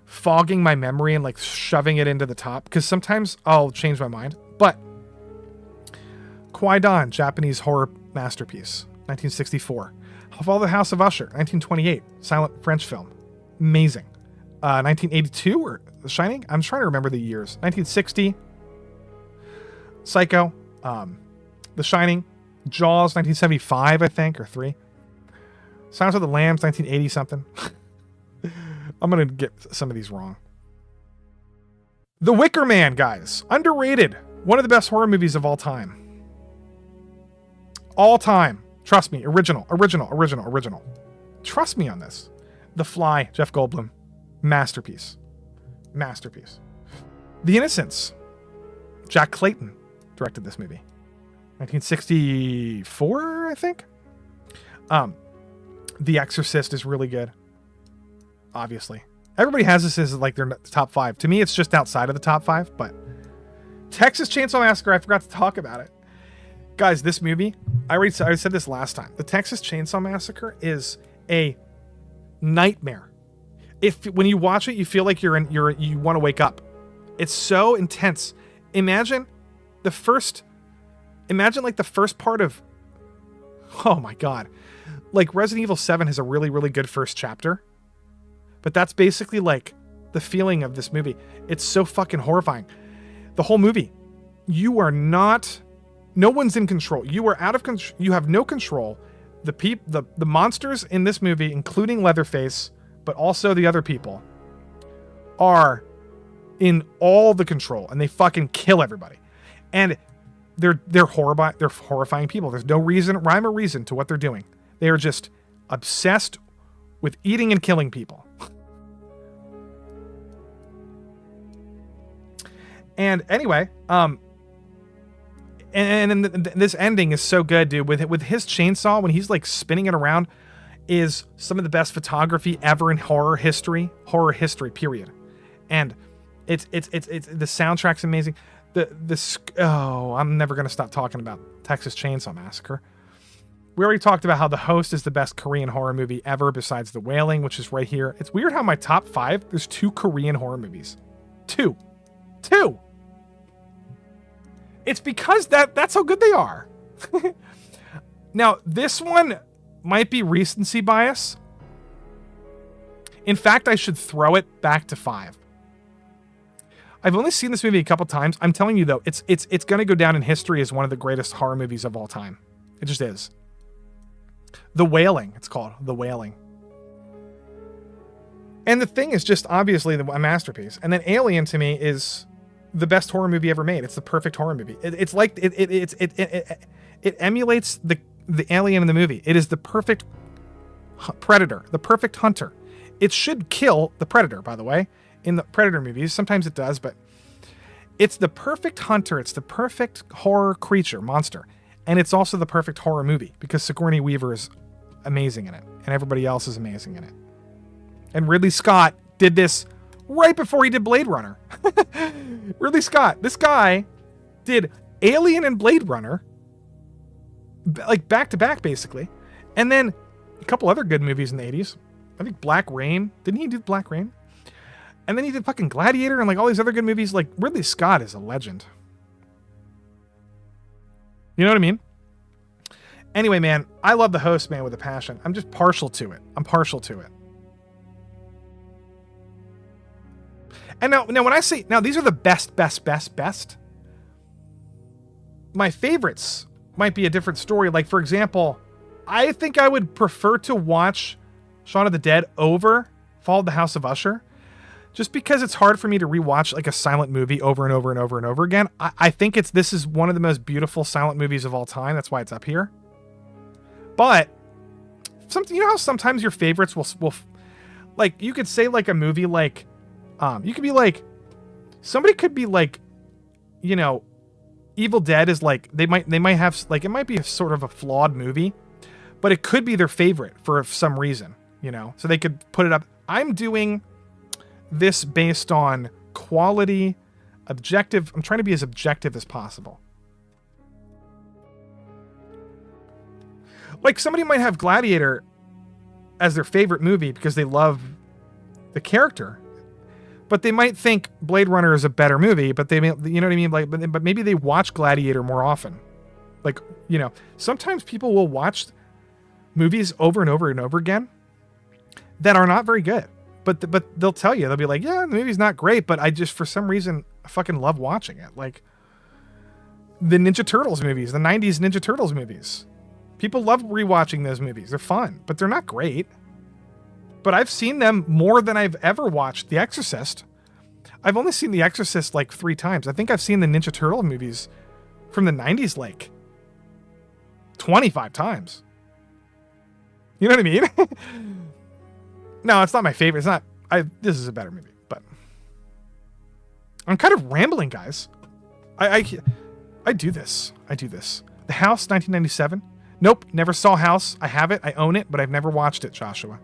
fogging my memory and, like, shoving it into the top, because sometimes I'll change my mind. But Kwai-Dan, Japanese horror masterpiece, 1964. Follow the House of Usher, 1928, silent French film. Amazing. 1982, or The Shining? I'm trying to remember the years. 1960, Psycho, The Shining, Jaws, 1975, I think, or 3. Silence of the Lambs, 1980 something. I'm going to get some of these wrong. The Wicker Man, guys. Underrated. One of the best horror movies of all time. All time. Trust me. Original. Trust me on this. The Fly, Jeff Goldblum. Masterpiece. The Innocents. Jack Clayton directed this movie. 1964, I think. The Exorcist is really good. Obviously. Everybody has this as like their top 5. To me, it's just outside of the top 5, but Texas Chainsaw Massacre, I forgot to talk about it. Guys, this movie, I said this last time. The Texas Chainsaw Massacre is a nightmare. When you watch it, you feel like you want to wake up. It's so intense. Imagine like the first part of, oh my God. Like Resident Evil 7 has a really, really good first chapter. But that's basically like the feeling of this movie. It's so fucking horrifying. The whole movie. No one's in control. You are out of control. You have no control. The monsters in this movie, including Leatherface, but also the other people, are in all the control, and they fucking kill everybody. And they're horrifying people. There's no rhyme or reason to what they're doing. They are just obsessed with eating and killing people. And anyway, and this ending is so good, dude. With his chainsaw, when he's like spinning it around, is some of the best photography ever in horror history, period. And it's the soundtrack's amazing. I'm never gonna stop talking about Texas Chainsaw Massacre. We already talked about how The Host is the best Korean horror movie ever, besides The Wailing, which is right here. It's weird how my top 5, there's 2 Korean horror movies. Two. It's because that's how good they are. Now, this one might be recency bias. In fact, I should throw it back to 5. I've only seen this movie a couple times. I'm telling you, though, it's going to go down in history as one of the greatest horror movies of all time. It just is. The Wailing, it's called. The Wailing. And the Thing is just obviously a masterpiece. And then Alien, to me, is the best horror movie ever made. It's the perfect horror movie. It's like it emulates the alien in the movie. It is the perfect predator, the perfect hunter. It should kill the predator, by the way, in the Predator movies. Sometimes it does, but it's the perfect hunter. It's the perfect horror creature, monster. And it's also the perfect horror movie because Sigourney Weaver is amazing in it, and everybody else is amazing in it. And Ridley Scott did this right before he did Blade Runner. Ridley Scott, this guy did Alien and Blade Runner, like back to back, basically. And then a couple other good movies in the 80s. I think Black Rain. Didn't he do Black Rain? And then he did fucking Gladiator and like all these other good movies. Like Ridley Scott is a legend. You know what I mean? Anyway, man, I love The Host, man, with a passion. I'm just partial to it. And now when I say, now these are the best. My favorites might be a different story. Like, for example, I think I would prefer to watch Shaun of the Dead over Fall of the House of Usher. Just because it's hard for me to rewatch like a silent movie over and over again. I think this is one of the most beautiful silent movies of all time. That's why it's up here. But you know how sometimes your favorites will like, you could say like a movie like, you could be like, somebody could be like, you know, Evil Dead is like, they might have like, it might be a sort of a flawed movie, but it could be their favorite for some reason, you know, so they could put it up. I'm doing this based on quality, objective. I'm trying to be as objective as possible. Like somebody might have Gladiator as their favorite movie because they love the character, but they might think Blade Runner is a better movie, but they, you know what I mean? Like, but maybe they watch Gladiator more often. Like, you know, sometimes people will watch movies over and over and over again that are not very good, but they'll tell you, they'll be like, yeah, the movie's not great, but I just, for some reason, I fucking love watching it. Like the Ninja Turtles movies, the 90s Ninja Turtles movies. People love rewatching those movies. They're fun, but they're not great. But I've seen them more than I've ever watched The Exorcist. I've only seen The Exorcist like 3 times. I think I've seen the Ninja Turtle movies from the 90s like 25 times. You know what I mean? No, it's not my favorite. It's not. This is a better movie, but I'm kind of rambling, guys. I do this. I do this. The House, 1997. Nope, never saw House. I have it. I own it, but I've never watched it, Joshua.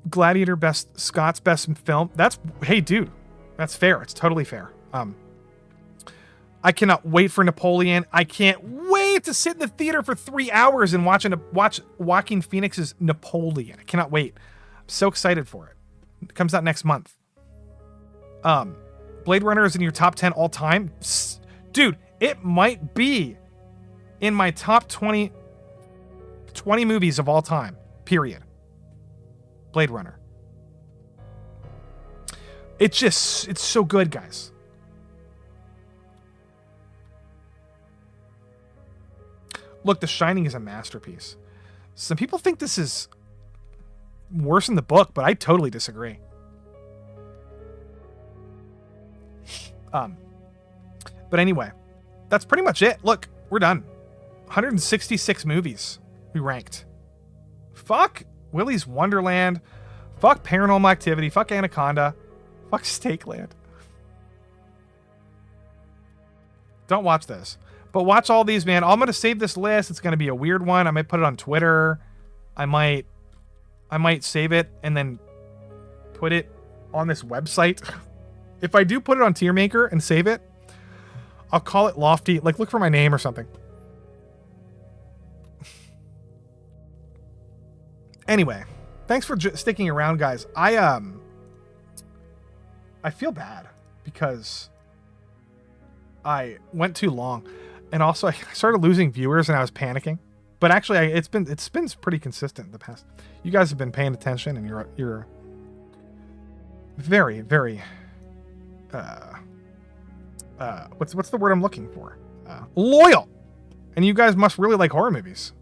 Gladiator, Scott's best film. Hey, dude, that's fair. It's totally fair. I cannot wait for Napoleon. I can't wait to sit in the theater for 3 hours and watch Joaquin Phoenix's Napoleon. I cannot wait. I'm so excited for it. It comes out next month. Blade Runner is in your top 10 all time. Dude, it might be in my top 20 movies of all time, period. Blade Runner. It's so good, guys. Look, The Shining is a masterpiece. Some people think this is worse than the book, but I totally disagree. But anyway, that's pretty much it. Look, we're done. 166 movies we ranked. Fuck Willy's Wonderland. Fuck Paranormal Activity. Fuck Anaconda. Fuck Stakeland. Don't watch this. But watch all these, man. I'm going to save this list. It's going to be a weird one. I might put it on Twitter. I might save it and then put it on this website. If I do put it on Tier Maker and save it, I'll call it Lofty. Like, look for my name or something. Anyway, thanks for sticking around, guys. I feel bad because I went too long, and also I started losing viewers and I was panicking. But actually, it's been pretty consistent in the past. You guys have been paying attention, and you're very, very what's the word I'm looking for? Loyal. And you guys must really like horror movies.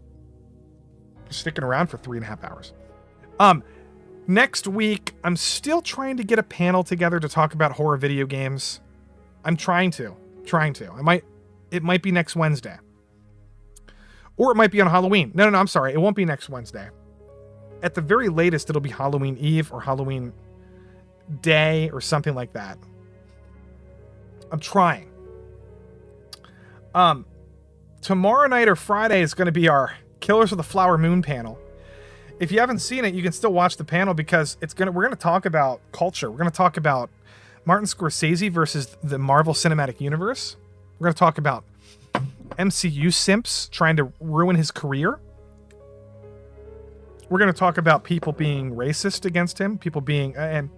You're sticking around for 3.5 hours. Next week, I'm still trying to get a panel together to talk about horror video games. I'm trying to. It might be next Wednesday. Or it might be on Halloween. No, I'm sorry. It won't be next Wednesday. At the very latest, it'll be Halloween Eve or Halloween Day or something like that. I'm trying. Tomorrow night or Friday is going to be our Killers of the Flower Moon panel. If you haven't seen it, you can still watch the panel because we're going to talk about culture. We're going to talk about Martin Scorsese versus the Marvel Cinematic Universe. We're going to talk about MCU simps trying to ruin his career. We're going to talk about people being racist against him, and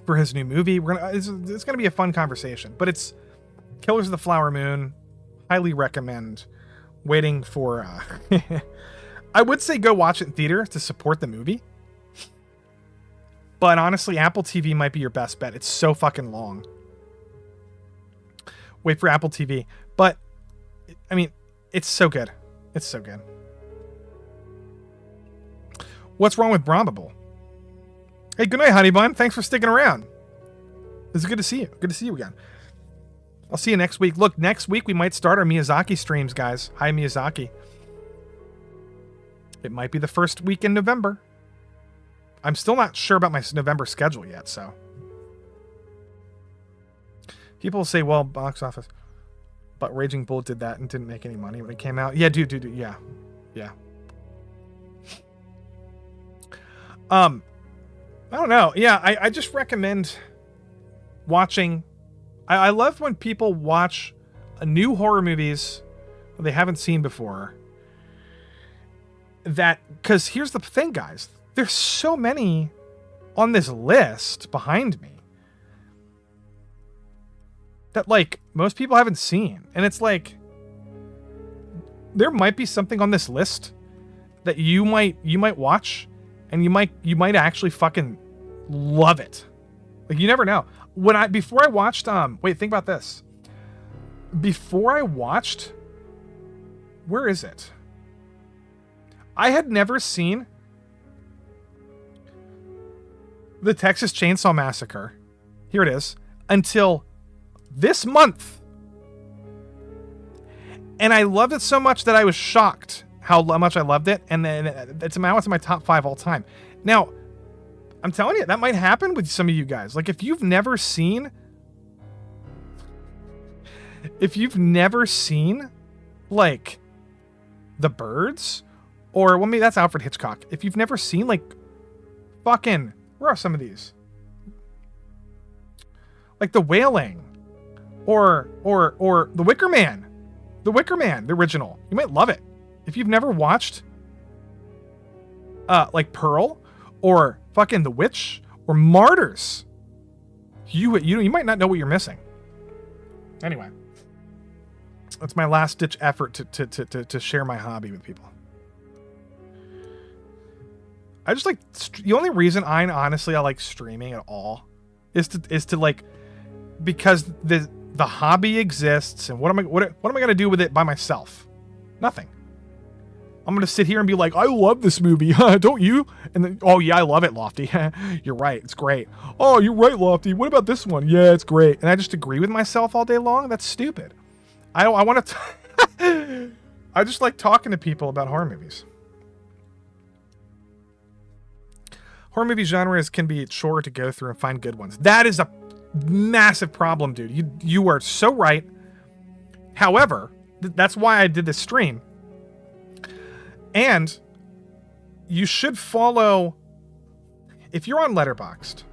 for his new movie. It's going to be a fun conversation, but it's Killers of the Flower Moon. Highly recommend. Waiting for I would say go watch it in theater to support the movie. But honestly, Apple TV might be your best bet. It's so fucking long. Wait for Apple TV. But I mean, it's so good. It's so good. What's wrong with Brahmable? Hey, good night, honey bun. Thanks for sticking around. It's good to see you. Good to see you again. I'll see you next week. Look, next week we might start our Miyazaki streams, guys. Hi, Miyazaki. It might be the first week in November. I'm still not sure about my November schedule yet, so. People say, well, box office. But Raging Bull did that and didn't make any money when it came out. Yeah, dude, yeah. I don't know. Yeah, I just recommend watching. I love when people watch new horror movies that they haven't seen before. Because here's the thing, guys. There's so many on this list behind me that, like, most people haven't seen. And it's like, there might be something on this list that you might watch, and you might actually fucking love it. Like, you never know. Before I watched, wait, think about this. Before I watched, where is it? I had never seen the Texas Chainsaw Massacre. Here it is. Until this month. And I loved it so much that I was shocked how much I loved it. And then it's in my top 5 all time. Now, I'm telling you, that might happen with some of you guys. Like, if you've never seen, like, The Birds, or, well, maybe that's Alfred Hitchcock. If you've never seen, like, fucking, where are some of these? Like The Wailing, or The Wicker Man. The Wicker Man, the original. You might love it. If you've never watched, like Pearl, or fucking The Witch, or Martyrs, you might not know what you're missing. Anyway, that's my last ditch effort to share my hobby with people. I just like, the only reason I like streaming at all is to like, because the hobby exists, and what am I going to do with it by myself? Nothing. I'm going to sit here and be like, I love this movie. Don't you? And then, oh yeah, I love it, Lofty. You're right. It's great. Oh, you're right, Lofty. What about this one? Yeah, it's great. And I just agree with myself all day long. That's stupid. I want to, I just like talking to people about horror movies. Horror movie genres can be short to go through and find good ones. That is a massive problem, dude. You are so right. However, that's why I did this stream. And you should follow, if you're on Letterboxd.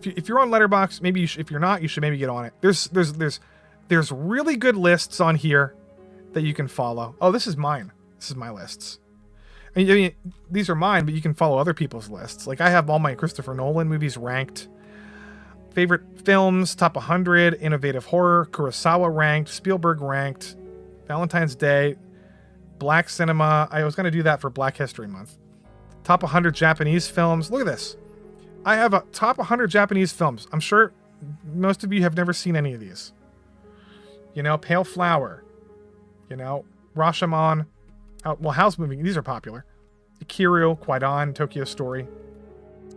If you're on Letterboxd, maybe if you're not, you should maybe get on it. There's really good lists on here that you can follow. Oh, this is mine. This is my lists. I mean, these are mine, but you can follow other people's lists. Like, I have all my Christopher Nolan movies ranked. Favorite films, top 100, innovative horror, Kurosawa ranked, Spielberg ranked, Valentine's Day, Black cinema. I was going to do that for Black History Month. Top 100 Japanese films. Look at this. I have a top 100 Japanese films. I'm sure most of you have never seen any of these. You know, Pale Flower. You know, Rashomon. How's Moving? These are popular. Ikiru, Kwaidan, Tokyo Story.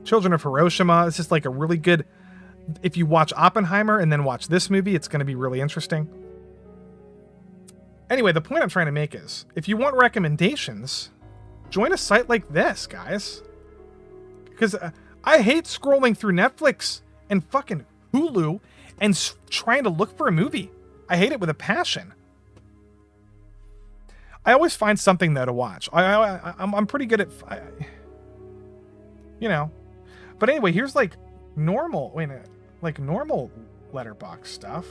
Children of Hiroshima. It's just like a really good... If you watch Oppenheimer and then watch this movie, it's going to be really interesting. Anyway, the point I'm trying to make is, if you want recommendations, join a site like this, guys. Because I hate scrolling through Netflix and fucking Hulu and trying to look for a movie. I hate it with a passion. I always find something, though, to watch. I'm pretty good at... you know. But anyway, here's like normal... Wait a minute. Like normal Letterboxd stuff.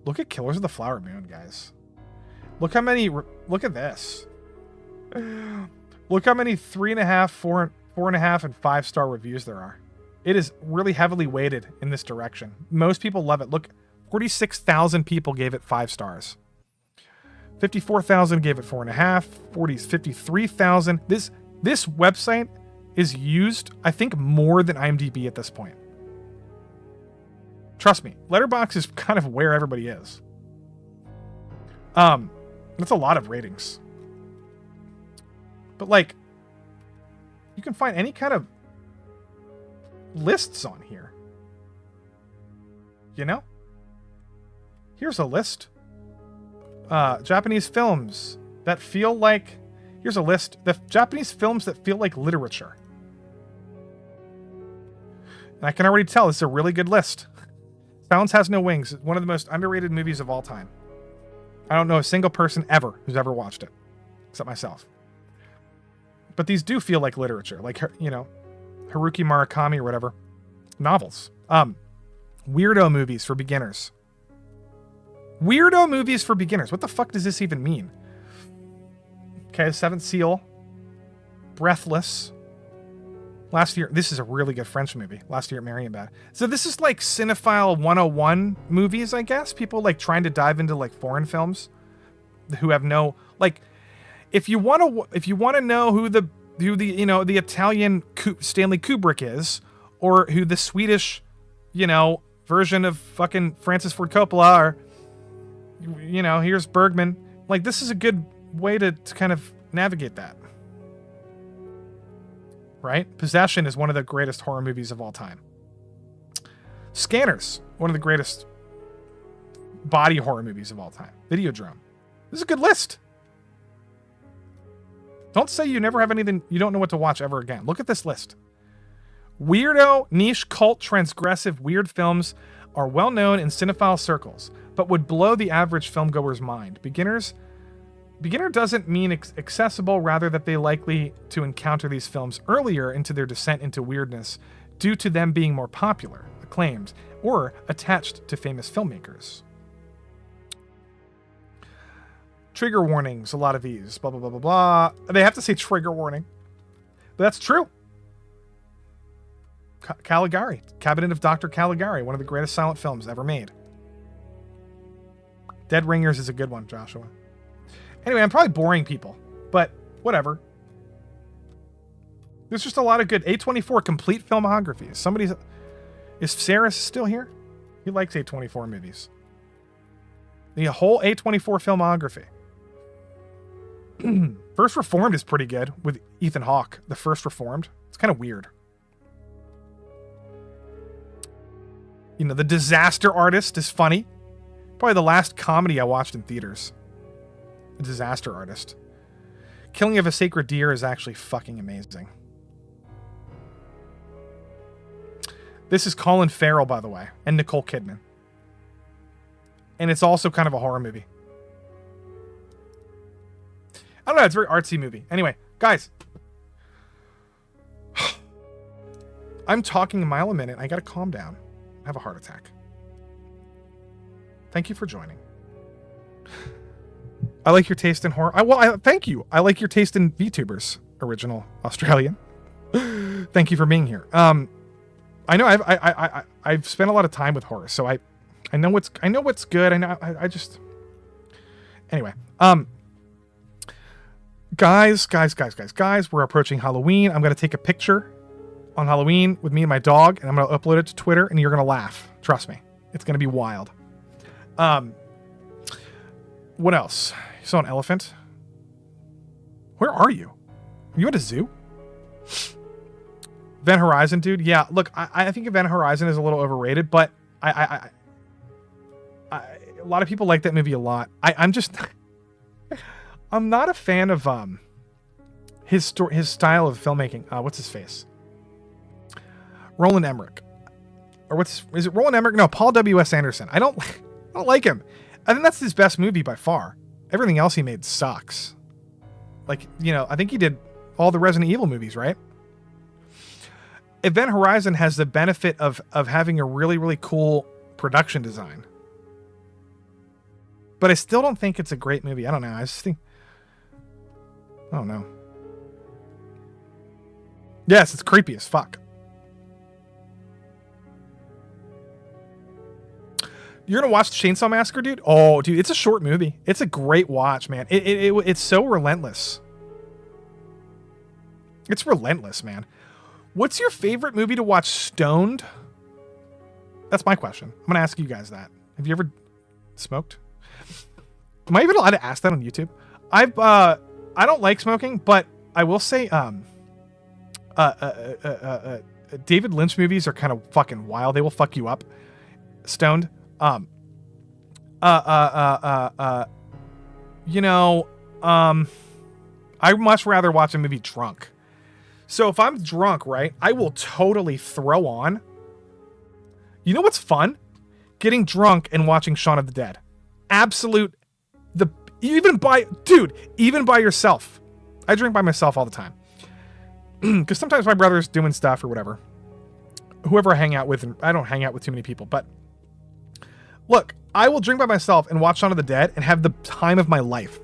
Look at Killers of the Flower Moon, guys. Look how many... Look at this. Look how many 3.5, 4.5, and 5-star reviews there are. It is really heavily weighted in this direction. Most people love it. Look, 46,000 people gave it 5 stars. 54,000 gave it 4.5. 53,000. This website is used, I think, more than IMDb at this point. Trust me, Letterboxd is kind of where everybody is. That's a lot of ratings. But like, you can find any kind of lists on here. You know? Here's a list. Japanese films that feel like... Here's a list. The Japanese films that feel like literature. And I can already tell this is a really good list. Silence Has No Wings is one of the most underrated movies of all time. I don't know a single person ever who's ever watched it, except myself. But these do feel like literature, like, you know, Haruki Murakami or whatever. Novels. Weirdo movies for beginners. Weirdo movies for beginners. What the fuck does this even mean? Okay, Seventh Seal. Breathless. Last year, this is a really good French movie. Last Year at Marienbad. So this is like Cinephile 101 movies, I guess. People like trying to dive into like foreign films who have no, like, if you want to know who the you know, the Italian Stanley Kubrick is, or who the Swedish, you know, version of fucking Francis Ford Coppola are, you know, here's Bergman. Like, this is a good way to kind of navigate that. Right? Possession is one of the greatest horror movies of all time. Scanners, one of the greatest body horror movies of all time. Videodrome. This is a good list. Don't say you never have anything, you don't know what to watch ever again. Look at this list. Weirdo, niche, cult, transgressive, weird films are well known in cinephile circles, but would blow the average filmgoer's mind. Beginner doesn't mean accessible, rather that they likely to encounter these films earlier into their descent into weirdness due to them being more popular, acclaimed, or attached to famous filmmakers. Trigger warnings, a lot of these, blah, blah, blah, blah, blah. They have to say trigger warning. But that's true. Caligari, Cabinet of Dr. Caligari, one of the greatest silent films ever made. Dead Ringers is a good one, Joshua. Anyway, I'm probably boring people, but whatever. There's just a lot of good A24 complete filmography. Is Saris still here? He likes A24 movies. The whole A24 filmography. First Reformed is pretty good with Ethan Hawke. The First Reformed. It's kind of weird. You know, The Disaster Artist is funny. Probably the last comedy I watched in theaters. The Disaster Artist. Killing of a Sacred Deer is actually fucking amazing. This is Colin Farrell, by the way, and Nicole Kidman. And it's also kind of a horror movie. I don't know, it's a very artsy movie. Anyway, guys. I'm talking a mile a minute. I gotta calm down. I have a heart attack. Thank you for joining. I like your taste in horror. Thank you. I like your taste in VTubers, original Australian. Thank you for being here. I know I've spent a lot of time with horror, so I know what's good. I just anyway. Guys, we're approaching Halloween. I'm gonna take a picture on Halloween with me and my dog, and I'm gonna upload it to Twitter, and you're gonna laugh. Trust me, it's gonna be wild. What else? You saw an elephant? Where are you? Are you at a zoo? Event Horizon, dude. Yeah, look, I think Event Horizon is a little overrated, but a lot of people like that movie a lot. I'm just, I'm not a fan of his style of filmmaking. What's his face? Roland Emmerich, or is it Roland Emmerich? No, Paul W.S. Anderson. I don't like him. I think that's his best movie by far. Everything else he made sucks. Like, you know, I think he did all the Resident Evil movies, right? Event Horizon has the benefit of having a really, really cool production design. But I still don't think it's a great movie. I don't know. I just think... I don't know. Yes, it's creepy as fuck. You're gonna watch Chainsaw Massacre, dude? Oh, dude, it's a short movie. It's a great watch, man. It's so relentless. It's relentless, man. What's your favorite movie to watch stoned? That's my question. I'm gonna ask you guys that. Have you ever smoked? Am I even allowed to ask that on YouTube? I don't like smoking, but I will say David Lynch movies are kind of fucking wild. They will fuck you up stoned. You know, I'd much rather watch a movie drunk. So if I'm drunk, right, I will totally throw on. You know what's fun? getting drunk and watching Shaun of the Dead. Absolute, even by yourself. I drink by myself all the time. Because sometimes my brother's doing stuff or whatever. Whoever I hang out with, and I don't hang out with too many people, but look, I will drink by myself and watch Shaun of the Dead and have the time of my life.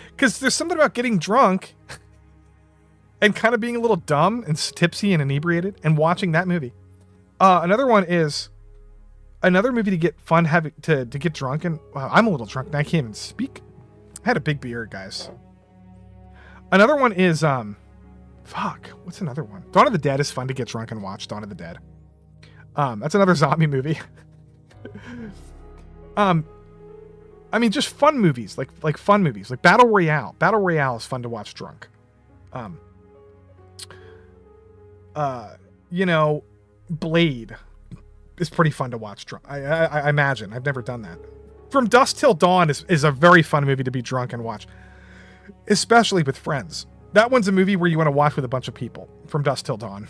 Because there's something about getting drunk and kind of being a little dumb and tipsy and inebriated and watching that movie. Another one is another movie to get fun, to get drunk. And wow, I'm a little drunk and I can't even speak. I had a big beer, guys. Another one is, what's another one? Dawn of the Dead is fun to get drunk and watch. Dawn of the Dead. That's another zombie movie. I mean, just fun movies, like fun movies, like Battle Royale. Battle Royale is fun to watch drunk. You know, Blade is pretty fun to watch drunk. I imagine. I've never done that. From Dusk Till Dawn is a very fun movie to be drunk and watch, especially with friends. That one's a movie where you want to watch with a bunch of people. From Dusk Till Dawn.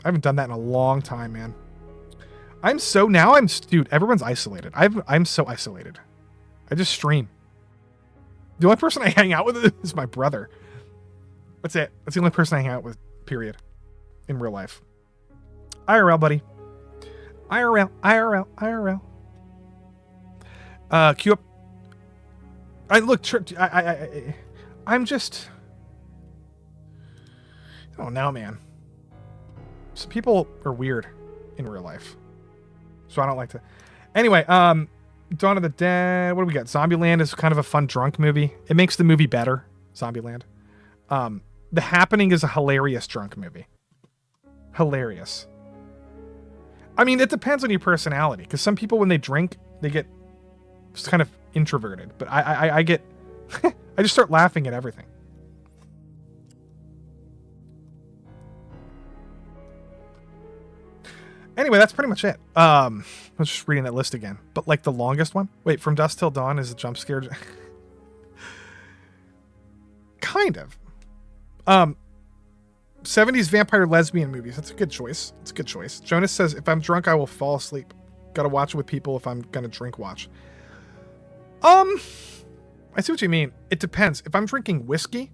I haven't done that in a long time, man. Dude, everyone's isolated. I'm so isolated. I just stream. The only person I hang out with is my brother. That's it. That's the only person I hang out with, period. In real life. IRL, buddy. IRL. Queue up. I'm just... I don't know, man. Some people are weird in real life. So I don't like to... Anyway, Dawn of the Dead. What do we got? Zombieland is kind of a fun drunk movie. It makes the movie better. Zombieland. The Happening is a hilarious drunk movie. Hilarious. I mean, it depends on your personality. Because some people, when they drink, they get just kind of introverted. But I get... I just start laughing at everything. Anyway, that's pretty much it. I was just reading that list again. But like the longest one? Wait, From Dusk Till Dawn is a jump scare. Kind of. 70s vampire lesbian movies. That's a good choice. It's a good choice. Jonas says, if I'm drunk, I will fall asleep. Gotta watch it with people if I'm gonna drink watch. I see what you mean. It depends. If I'm drinking whiskey,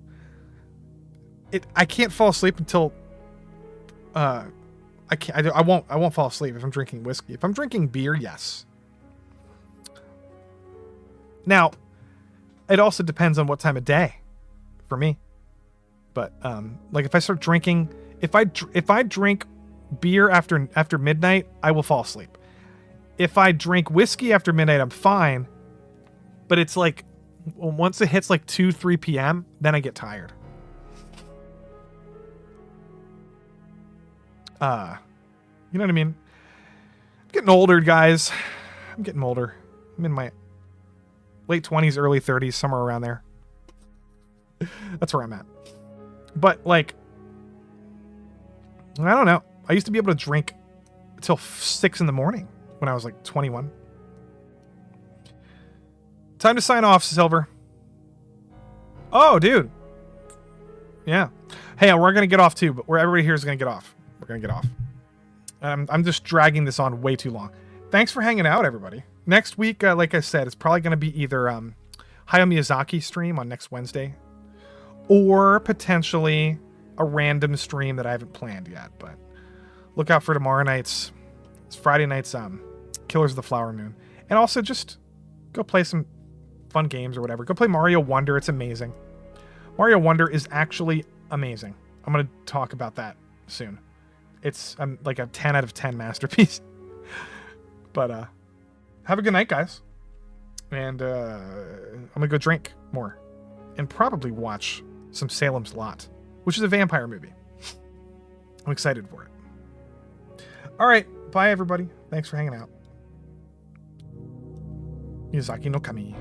I can't fall asleep until I won't fall asleep if I'm drinking whiskey. If I'm drinking beer, yes. Now, it also depends on what time of day for me. But like if I start drinking, if I drink beer after midnight, I will fall asleep. If I drink whiskey after midnight, I'm fine. But it's like once it hits like 2-3 p.m., then I get tired. You know what I mean? I'm getting older, guys. I'm getting older. I'm in my late 20s, early 30s, somewhere around there. That's where I'm at. But, like, I don't know. I used to be able to drink until 6 in the morning when I was, like, 21. Time to sign off, Silver. Oh, dude. Yeah. Hey, we're going to get off, too, but everybody here is going to get off. We're going to get off. I'm just dragging this on way too long. Thanks for hanging out, everybody. Next week, like I said, it's probably going to be either Hayao Miyazaki stream on next Wednesday or potentially a random stream that I haven't planned yet. But look out for tomorrow night's, it's Friday night's Killers of the Flower Moon. And also just go play some fun games or whatever. Go play Mario Wonder. It's amazing. Mario Wonder is actually amazing. I'm going to talk about that soon. It's like a 10 out of 10 masterpiece. But have a good night, guys. And I'm going to go drink more. And probably watch some Salem's Lot, which is a vampire movie. I'm excited for it. All right. Bye, everybody. Thanks for hanging out. Miyazaki no Kami.